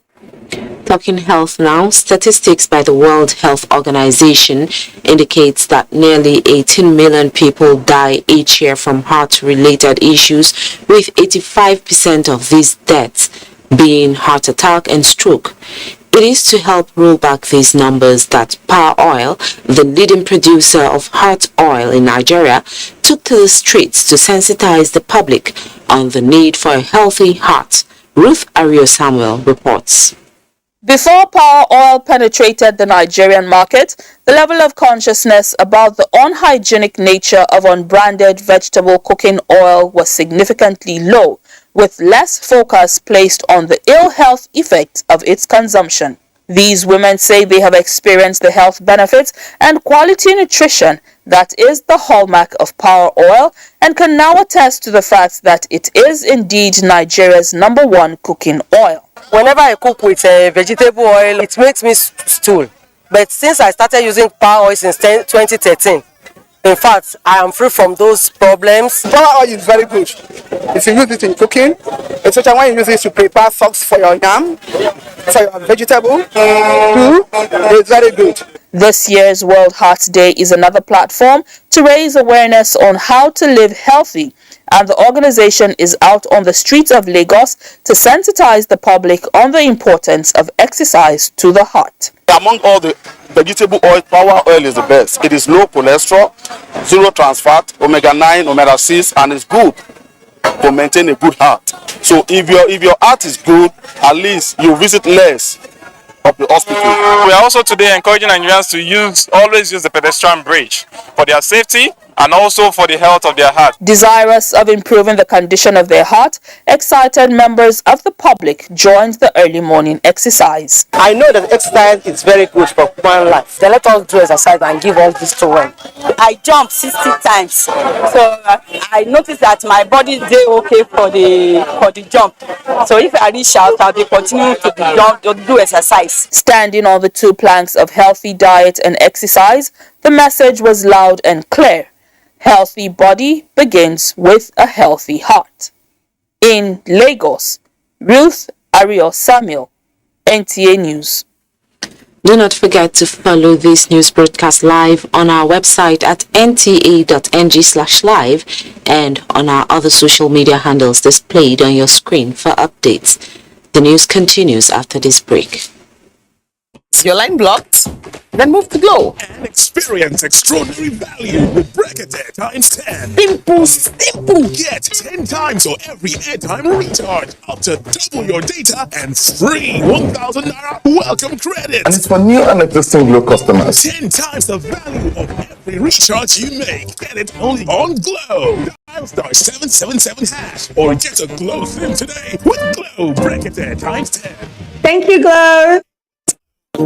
Talking health now, statistics by the World Health Organization indicates that nearly 18 million people die each year from heart-related issues, with 85% of these deaths being heart attack and stroke. It is to help roll back these numbers that Power Oil, the leading producer of heart oil in Nigeria, took to the streets to sensitize the public on the need for a healthy heart. Ruth Ario Samuel reports. Before Power Oil penetrated the Nigerian market, the level of consciousness about the unhygienic nature of unbranded vegetable cooking oil was significantly low, with less focus placed on the ill health effects of its consumption. These women say they have experienced the health benefits and quality nutrition that is the hallmark of Power Oil, and can now attest to the fact that it is indeed Nigeria's #1 cooking oil. Whenever I cook with vegetable oil, it makes me stool. But since I started using Power Oil since 2013, in fact, I am free from those problems. Power oil is very good. If you use it in cooking, especially when you use it to prepare sauce for your yam, for your vegetable, it's very good. This year's World Heart Day is another platform to raise awareness on how to live healthy, and the organization is out on the streets of Lagos to sensitize the public on the importance of exercise to the heart. Among all the vegetable oil, Power Oil is the best. It is low cholesterol, zero trans fat, omega-9, omega-6, and it's good to maintain a good heart. So if your heart is good, at least you visit less of the hospital. We are also today encouraging Nigerians to always use the pedestrian bridge for their safety and also for the health of their heart. Desirous of improving the condition of their heart, excited members of the public joined the early morning exercise. I know that exercise is very good for human life. They let us do exercise and give all this to them. I jumped 60 times, so I noticed that my body is okay for the jump. So if I reach out, I'll be continuing to do exercise. Standing on the two planks of healthy diet and exercise, the message was loud and clear. Healthy body begins with a healthy heart. In Lagos, Ruth Ario Samuel, NTA News. Do not forget to follow this news broadcast live on our website at nta.ng/live and on our other social media handles displayed on your screen for updates. The news continues after this break. Your line blocked? Then move to Glow and experience extraordinary value with Bracketed times 10. Simple. Get 10 times or every airtime recharge, up to double your data and free 1,000 naira welcome credit. And it's for new and existing Glow customers. 10 times the value of every recharge you make. Get it only on Glow. Dial *777# or get a Glow SIM today with Glow Bracketed times 10. Thank you, Glow.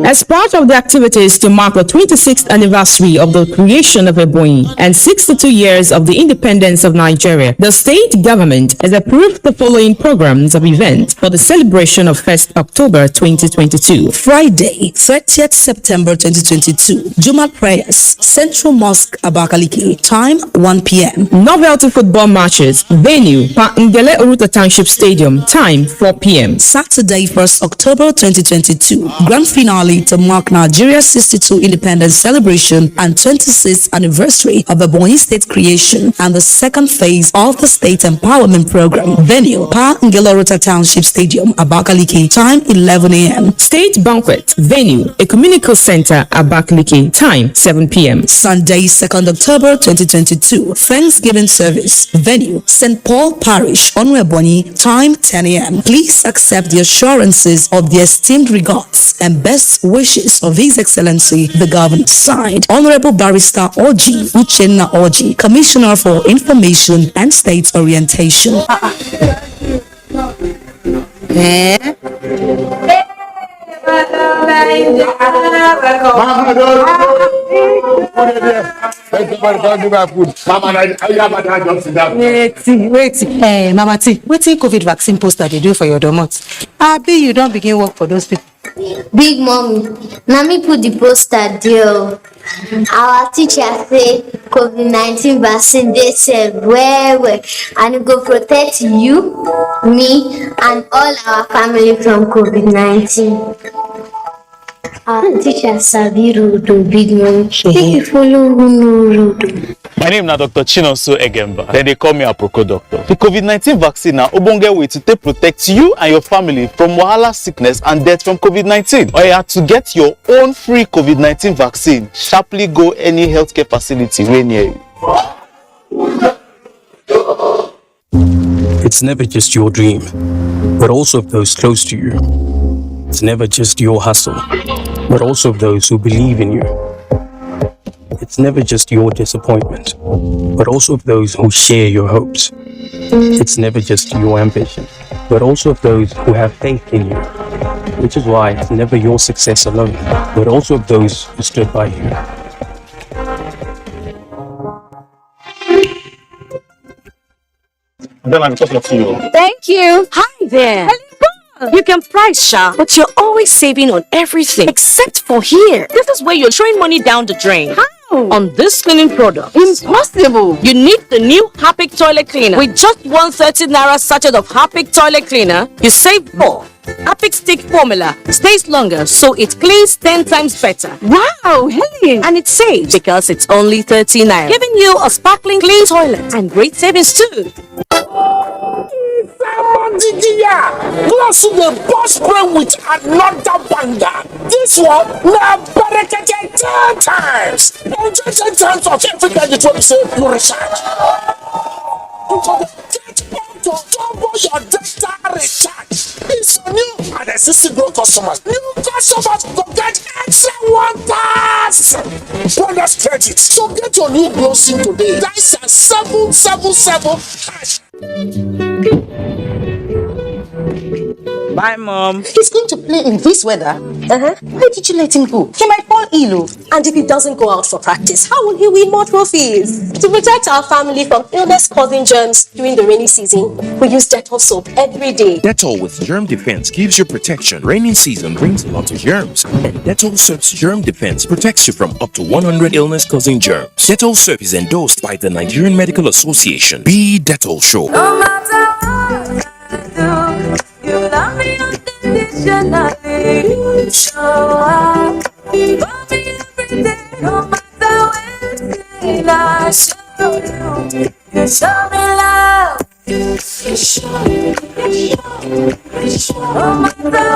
As part of the activities to mark the 26th anniversary of the creation of Ebonyi and 62 years of the independence of Nigeria, the state government has approved the following programs of events for the celebration of 1st October 2022. Friday, 30th September 2022, Juma prayers, Central Mosque, Abakaliki, time 1 p.m. Novelty football matches, venue, Ngele Oruta Township Stadium, time 4 p.m. Saturday, 1st October 2022, grand finale to mark Nigeria's 62 independence celebration and 26th anniversary of the Ebonyi state creation and the second phase of the state empowerment program. Venue, Ngele Township Stadium, Abakaliki, time 11 a.m. State banquet, venue, Ecumenical Center, Abakaliki, time 7 p.m. Sunday, 2nd October 2022, Thanksgiving service, venue, St. Paul Parish, Ebonyi, time 10 a.m. Please accept the assurances of the esteemed regards and best best wishes of His Excellency the Governor. Signed, Honorable Barrister Oji Uchenna Oji, Commissioner for Information and State Orientation. Wait. Mama T, wetin COVID vaccine poster they do for your domot? Abi, you don't begin work for those people. Big mommy, na me put the poster there. Our teacher say COVID-19 vaccine dey safe well and it go protect you, me and all our family from COVID-19. Our teacher sabi road, big mommy. Make you follow who know road. My name is Dr. Chinonso Egemba. Then they call me Aproko Doctor. The COVID-19 vaccine na ogbonge way to take protect you and your family from wahala, sickness and death from COVID-19. Or you have to get your own free COVID-19 vaccine. Sharply go any healthcare facility way near you. It's never just your dream, but also of those close to you. It's never just your hustle, but also of those who believe in you. It's never just your disappointment, but also of those who share your hopes. It's never just your ambition, but also of those who have faith in you. Which is why it's never your success alone, but also of those who stood by you. Thank you. Hi there. You can price, Sha, but you're always saving on everything except for here. This is where you're throwing money down the drain. How? On this cleaning product. Impossible. You need the new Harpic toilet cleaner. With just 130 naira sachet of Harpic toilet cleaner, you save more. Harpic stick formula stays longer, so it cleans 10 times better. Wow, hey! And it saves because it's only 30 naira, giving you a sparkling clean toilet and great savings too. Plus the boss brain with another banger. This one now better get 10 times. Enjoy 10 times of everything you try to say you recharge. Double your data recharge. It's new and existing growth customers. New customers will get extra 1,000 bonus credit. So get your new glow SIM today. That's a 777 hash. Bye, Mom. He's going to play in this weather. Why did you let him go? He might fall ill. And if he doesn't go out for practice, how will he win more trophies? To protect our family from illness-causing germs during the rainy season, we use Dettol soap every day. Dettol with germ defense gives you protection. Rainy season brings a lot of germs. And Dettol soap's germ defense protects you from up to 100 illness-causing germs. Dettol soap is endorsed by the Nigerian Medical Association. Be Dettol Show. No matter what I do, you love me unconditionally. You show up for me every day. No matter when I show you, you show me love. You show me, you show. No matter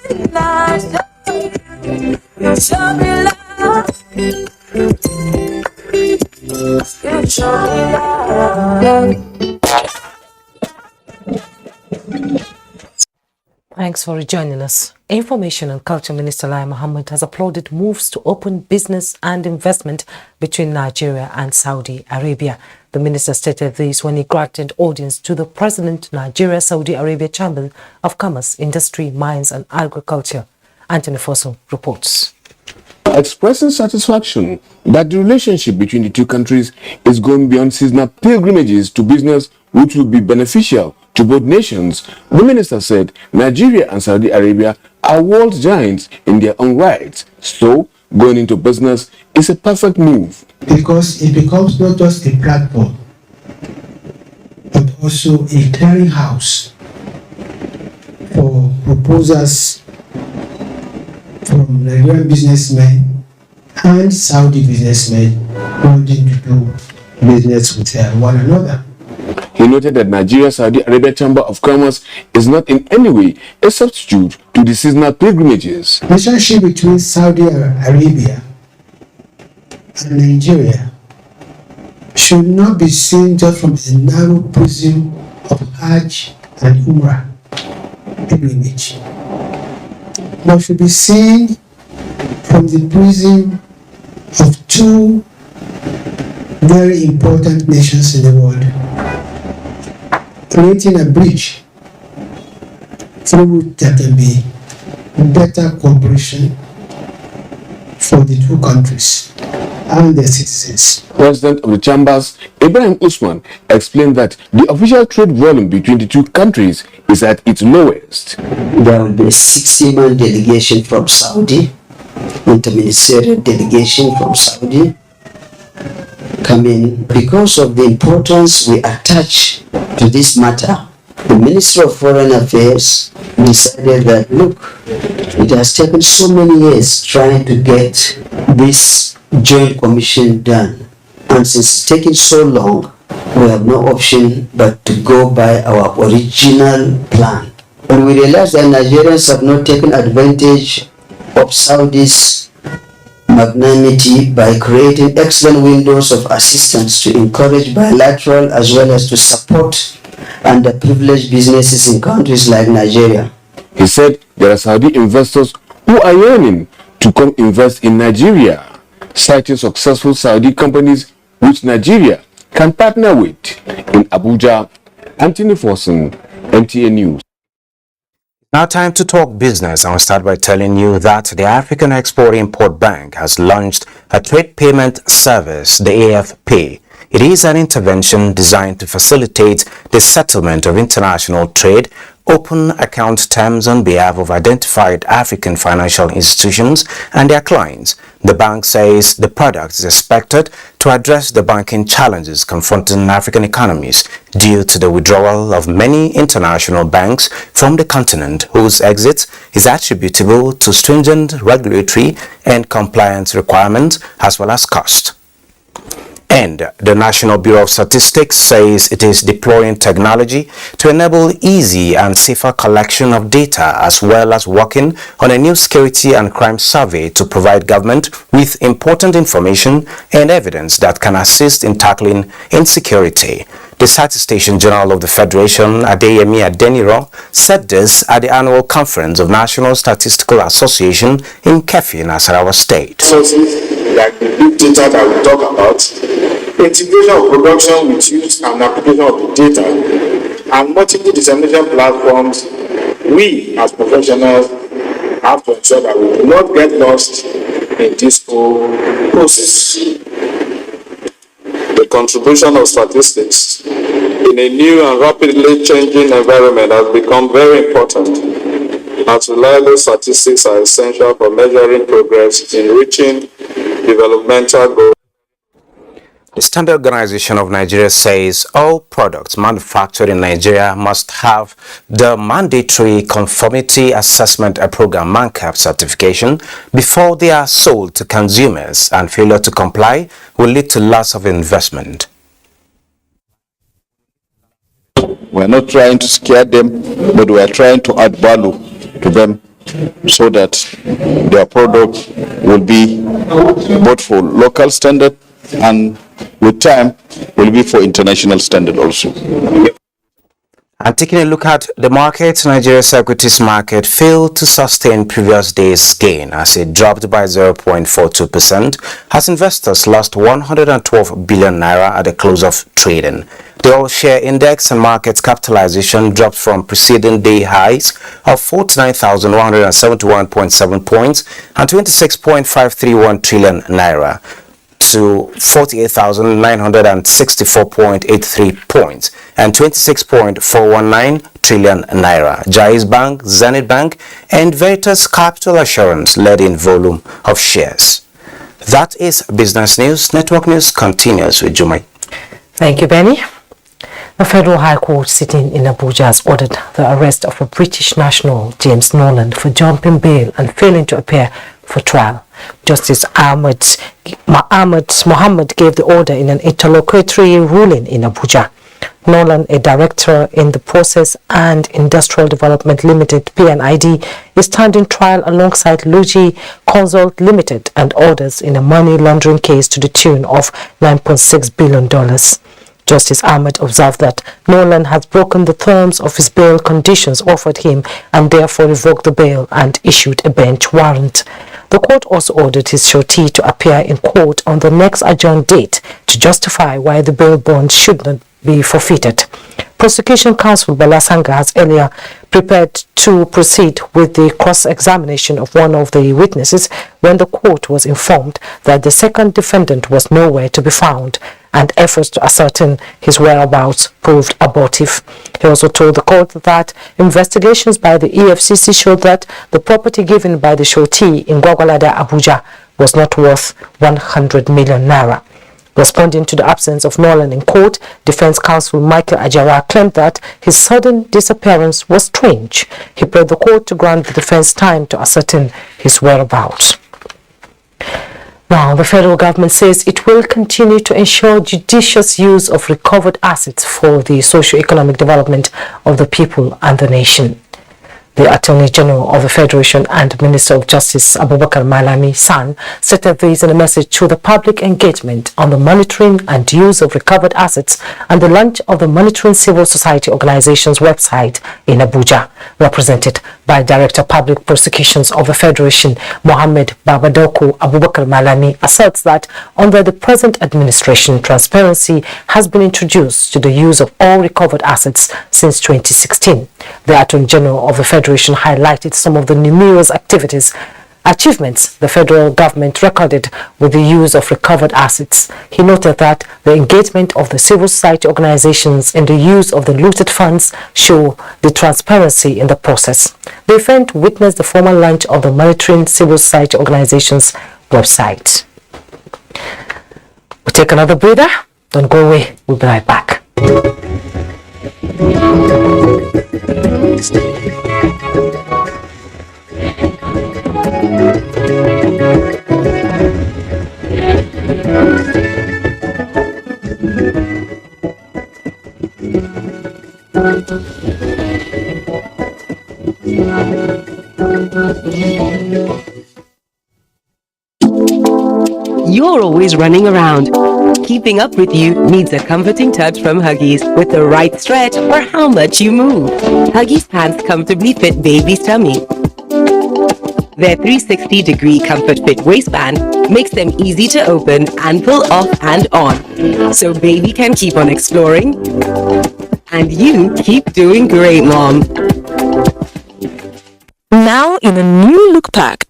when I show you, you show me love. You show me love. Thanks for joining us. Information and Culture Minister Lai Mohammed has applauded moves to open business and investment between Nigeria and Saudi Arabia. The minister stated this when he granted audience to the President, Nigeria-Saudi Arabia Chamber of Commerce, Industry, Mines and Agriculture. Anthony Fosso reports. Expressing satisfaction that the relationship between the two countries is going beyond seasonal pilgrimages to business which will be beneficial to both nations, the minister said Nigeria and Saudi Arabia are world giants in their own rights, so going into business is a perfect move. Because it becomes not just a platform, but also a clearinghouse for proposals from Nigerian businessmen and Saudi businessmen wanting to do business with one another. He noted that Nigeria-Saudi Arabia Chamber of Commerce is not in any way a substitute to the seasonal pilgrimages. The relationship between Saudi Arabia and Nigeria should not be seen just from a narrow prism of Hajj and Umrah pilgrimage. but should be seen from the prism of two very important nations in the world, creating a bridge through which there can be better cooperation for the two countries and their citizens. President of the Chambers, Ibrahim Usman, explained that the official trade volume between the two countries is at its lowest. There will be a 60-man delegation from Saudi, interministerial delegation from Saudi, coming because of the importance we attach to this matter. The Minister of Foreign Affairs decided that, look, it has taken so many years trying to get this joint commission done, and since it's taking so long, we have no option but to go by our original plan. And we realize that Nigerians have not taken advantage of Saudi's magnanimity by creating excellent windows of assistance to encourage bilateral as well as to support underprivileged businesses in countries like Nigeria. He said there are Saudi investors who are yearning to come invest in Nigeria, citing successful Saudi companies which Nigeria can partner with. In Abuja, Anthony Forson, NTA News. Now time to talk business. I'll start by telling you that the African Export-Import Bank has launched a trade payment service, the AFP. It is an intervention designed to facilitate the settlement of international trade, open account terms on behalf of identified African financial institutions and their clients. The bank says the product is expected to address the banking challenges confronting African economies due to the withdrawal of many international banks from the continent, whose exit is attributable to stringent regulatory and compliance requirements as well as cost. And the National Bureau of Statistics says it is deploying technology to enable easy and safer collection of data, as well as working on a new security and crime survey to provide government with important information and evidence that can assist in tackling insecurity. The Sensitization General of the Federation, Adeyemi Adeniro, said this at the annual conference of National Statistical Association in Kefi, Nasarawa State. Like the big data that we talk about, integration of production with use and application of the data, and multiple dissemination platforms, we as professionals have to ensure that we do not get lost in this whole process. The contribution of statistics in a new and rapidly changing environment has become very important, as reliable statistics are essential for measuring progress in reaching developmental goals. The Standard Organization of Nigeria says all products manufactured in Nigeria must have the mandatory Conformity Assessment Program (MANCAP) certification before they are sold to consumers, and failure to comply will lead to loss of investment. We're not trying to scare them, but we are trying to add value to them so that their product will be both for local standard and with time will be for international standard also. And taking a look at the market, Nigeria's equities market failed to sustain previous day's gain as it dropped by 0.42% as investors lost 112 billion naira at the close of trading. The all-share index and market capitalization dropped from preceding day highs of 49,171.7 points and 26.531 trillion naira to 48,964.83 points and 26.419 trillion naira. Jais Bank, Zenith Bank, and Veritas Capital Assurance led in volume of shares. That is business news. Network news continues with Jumai. Thank you, Benny. The Federal High Court sitting in Abuja has ordered the arrest of a British national, James Nolan, for jumping bail and failing to appear for trial. Justice Mohammed gave the order in an interlocutory ruling in Abuja. Nolan, a director in the Process and Industrial Development Limited (PNID), is standing trial alongside Luigi Consult Limited and others in a money laundering case to the tune of $9.6 billion. Justice Ahmed observed that Nolan has broken the terms of his bail conditions offered him and therefore revoked the bail and issued a bench warrant. The court also ordered his surety to appear in court on the next adjourned date to justify why the bail bond should not be forfeited. Prosecution counsel Balasanga has earlier prepared to proceed with the cross-examination of one of the witnesses when the court was informed that the second defendant was nowhere to be found and efforts to ascertain his whereabouts proved abortive. He also told the court that investigations by the EFCC showed that the property given by the surety in Gwagwalada, Abuja was not worth 100 million naira. Responding to the absence of Nolan in court, defense counsel Michael Ajara claimed that his sudden disappearance was strange. He prayed the court to grant the defense time to ascertain his whereabouts. Now, the federal government says it will continue to ensure judicious use of recovered assets for the socio-economic development of the people and the nation. The Attorney General of the Federation and Minister of Justice Abubakar Malami San stated this in a message to the public engagement on the monitoring and use of recovered assets and the launch of the Monitoring Civil Society Organization's website in Abuja. Represented by Director Public Prosecutions of the Federation, Mohammed Babadoko Abubakar Malami, asserts that under the present administration, transparency has been introduced to the use of all recovered assets since 2016. The Attorney General of the Federation highlighted some of the numerous achievements the federal government recorded with the use of recovered assets. He noted that the engagement of the civil society organizations in the use of the looted funds show the transparency in the process. The event witnessed the formal launch of the Monitoring Civil Society Organization's website. We'll take another breather. Don't go away. We'll be right back. You're always running around. Keeping up with you needs a comforting touch from Huggies with the right stretch for how much you move. Huggies pants comfortably fit baby's tummy. Their 360-degree comfort fit waistband makes them easy to open and pull off and on, so baby can keep on exploring and you keep doing great, Mom. Now in a new look pack.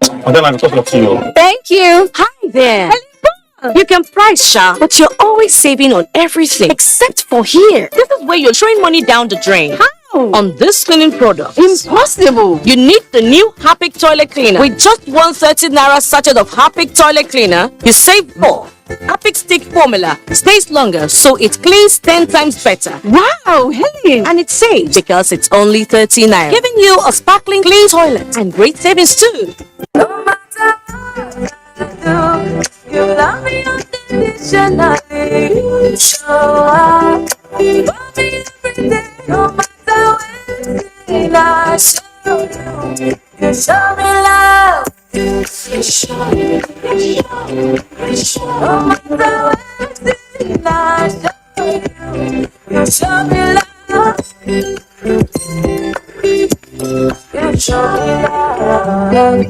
Thank you. Hi there. Hello. You can price, Sha, but you're always saving on everything except for here. This is where you're throwing money down the drain. How? On this cleaning product. Impossible. You need the new Harpic toilet cleaner. With just 130 naira sachet of Harpic toilet cleaner, you save more. Harpic stick formula stays longer, so it cleans 10 times better. Wow, Helen! And it's safe because it's only 30 naira, giving you a sparkling clean toilet and great savings too. No matter what I do, you love me unconditionally. You show up for me every day, no matter when I show you. You show me love. You show me, you show no matter when I show you. You show me love. You show me love.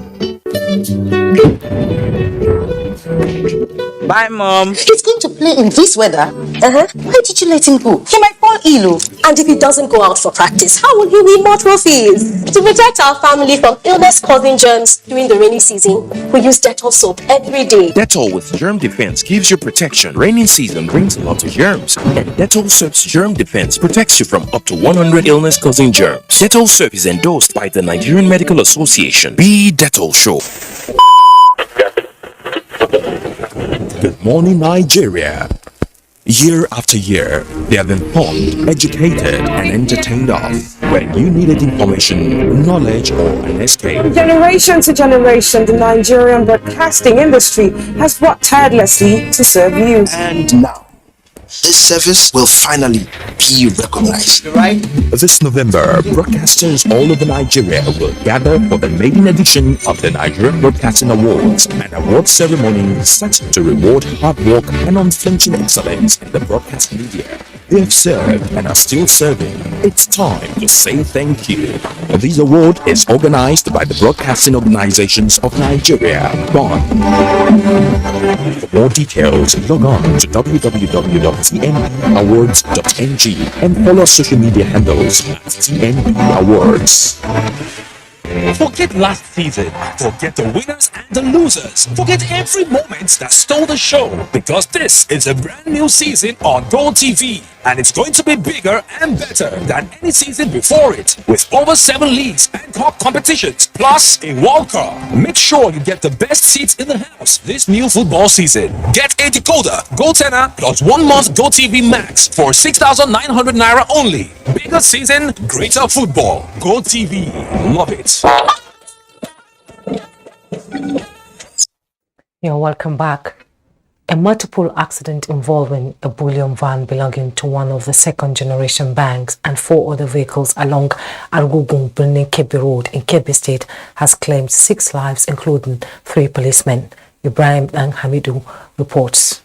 Bye, Mom. He's going to play in this weather. Why did you let him go? He might fall ill. And if he doesn't go out for practice, how will he win more trophies? To protect our family from illness-causing germs during the rainy season, we use Dettol soap every day. Dettol with germ defense gives you protection. Rainy season brings a lot of germs, and Dettol soap's germ defense protects you from up to 100 illness-causing germs. Dettol soap is endorsed by the Nigerian Medical Association. Be Dettol Show. Good morning, Nigeria. Year after year, they have been informed, educated, and entertained of. When you needed information, knowledge, or an escape. Generation to generation, the Nigerian broadcasting industry has worked tirelessly to serve you. And now, this service will finally be recognized. This November, broadcasters all over Nigeria will gather for the maiden edition of the Nigerian Broadcasting Awards, an award ceremony set to reward hard work and unflinching excellence in the broadcast media. They have served and are still serving. It's time to say thank you. This award is organized by the Broadcasting Organizations of Nigeria, BON. For more details, log on to www.tnbawards.ng and follow social media handles at TNB Awards. Forget last season. Forget the winners and the losers. Forget every moment that stole the show, because this is a brand new season on Gold TV, and it's going to be bigger and better than any season before it, with over 7 leagues and cup competitions, plus a World Cup. Make sure you get the best seats in the house this new football season. Get a decoder, Gold Tenor, plus 1 month Gold TV Max for 6,900 Naira only. Bigger season, greater football. Gold TV. Love it. You're welcome back. A multiple accident involving a bullion van belonging to one of the second-generation banks and 4 other vehicles along Argugun Birnin Kebbi Road in Kebbi State has claimed 6 lives, including 3 policemen. Ibrahim and Hamidu reports.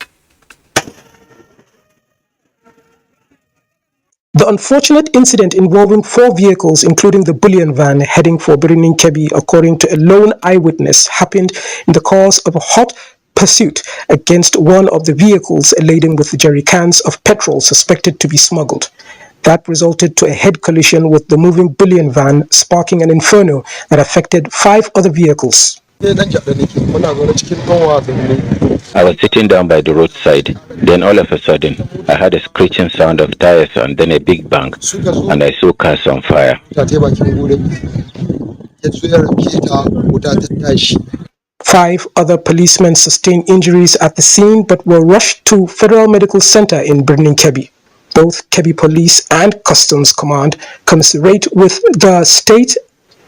The unfortunate incident involving 4 vehicles, including the bullion van heading for Birnin Kebbi, according to a lone eyewitness, happened in the course of a hot pursuit against one of the vehicles laden with jerry cans of petrol suspected to be smuggled. That resulted to a head collision with the moving bullion van, sparking an inferno that affected 5 other vehicles. I was sitting down by the roadside. Then all of a sudden, I heard a screeching sound of tires and then a big bang, and I saw cars on fire. 5 other policemen sustained injuries at the scene but were rushed to Federal Medical Center in Birnin Kebbi. Both Kebbi Police and Customs Command commiserate with the state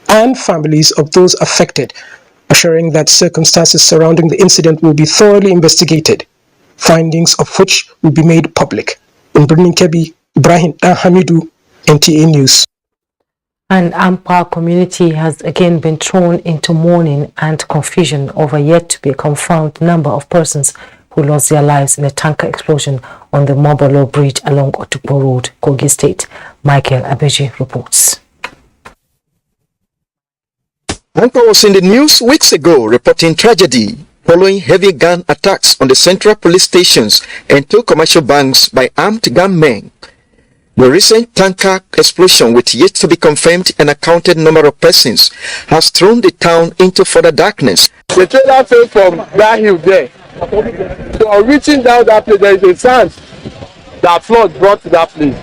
and families of those affected, assuring that circumstances surrounding the incident will be thoroughly investigated, findings of which will be made public. In Birnin Kebbi, Ibrahim Hamidu, NTA News. And Ampa community has again been thrown into mourning and confusion over yet to be confirmed number of persons who lost their lives in a tanker explosion on the Mobolo Bridge along Otukpo Road, Kogi State. Michael Abuja reports. Ampa was in the news weeks ago reporting tragedy following heavy gun attacks on the central police stations and 2 commercial banks by armed gunmen. The recent tanker explosion, with yet to be confirmed and accounted number of persons, has thrown the town into further darkness. The trailer fell from that hill there. So on reaching down that place, there is a sand that flood brought to that place.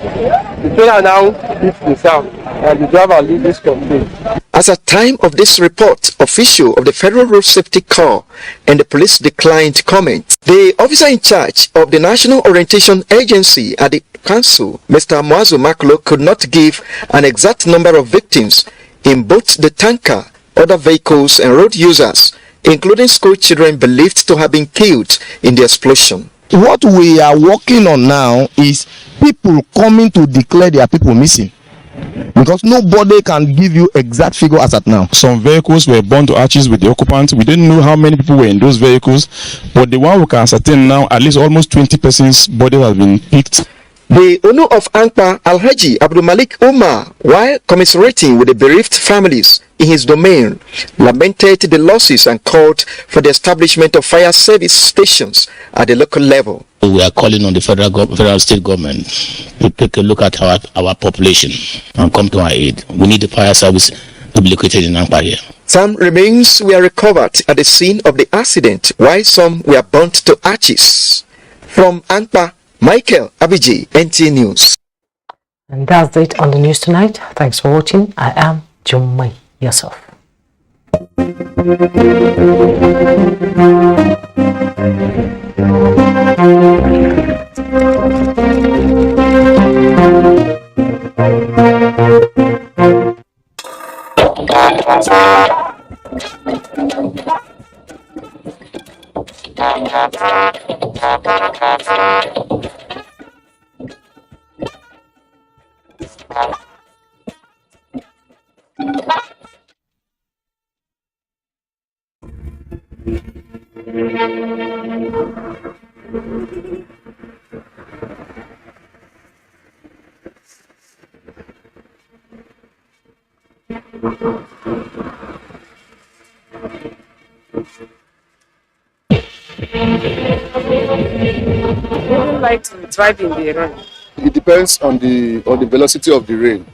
The trailer now hits the sand and the driver loses control. As at time of this report, official of the Federal Road Safety Corps and the police declined comment. The officer in charge of the National Orientation Agency at the Council, Mr. Mwazu Maklo, could not give an exact number of victims in both the tanker, other vehicles and road users, including school children believed to have been killed in the explosion. What we are working on now is people coming to declare their people missing, because nobody can give you exact figure as at now. Some vehicles were burned to ashes with the occupants. We didn't know how many people were in those vehicles, but the one we can ascertain now, at least almost 20 persons' bodies have been picked. The owner of Ampa, Alhaji Abdul Malik Umar, while commiserating with the bereaved families in his domain, lamented the losses and called for the establishment of fire service stations at the local level. We are calling on the federal state government to take a look at our population and come to our aid. We need the fire service to be located in Ampa here. Some remains were recovered at the scene of the accident, while some were burnt to ashes. From Ampa, Michael Abiji, NTA News. And that's it on the news tonight. Thanks for watching. I am Jummai Yusuf. Wouldn't like to drive in the rain. It depends on the velocity of the rain.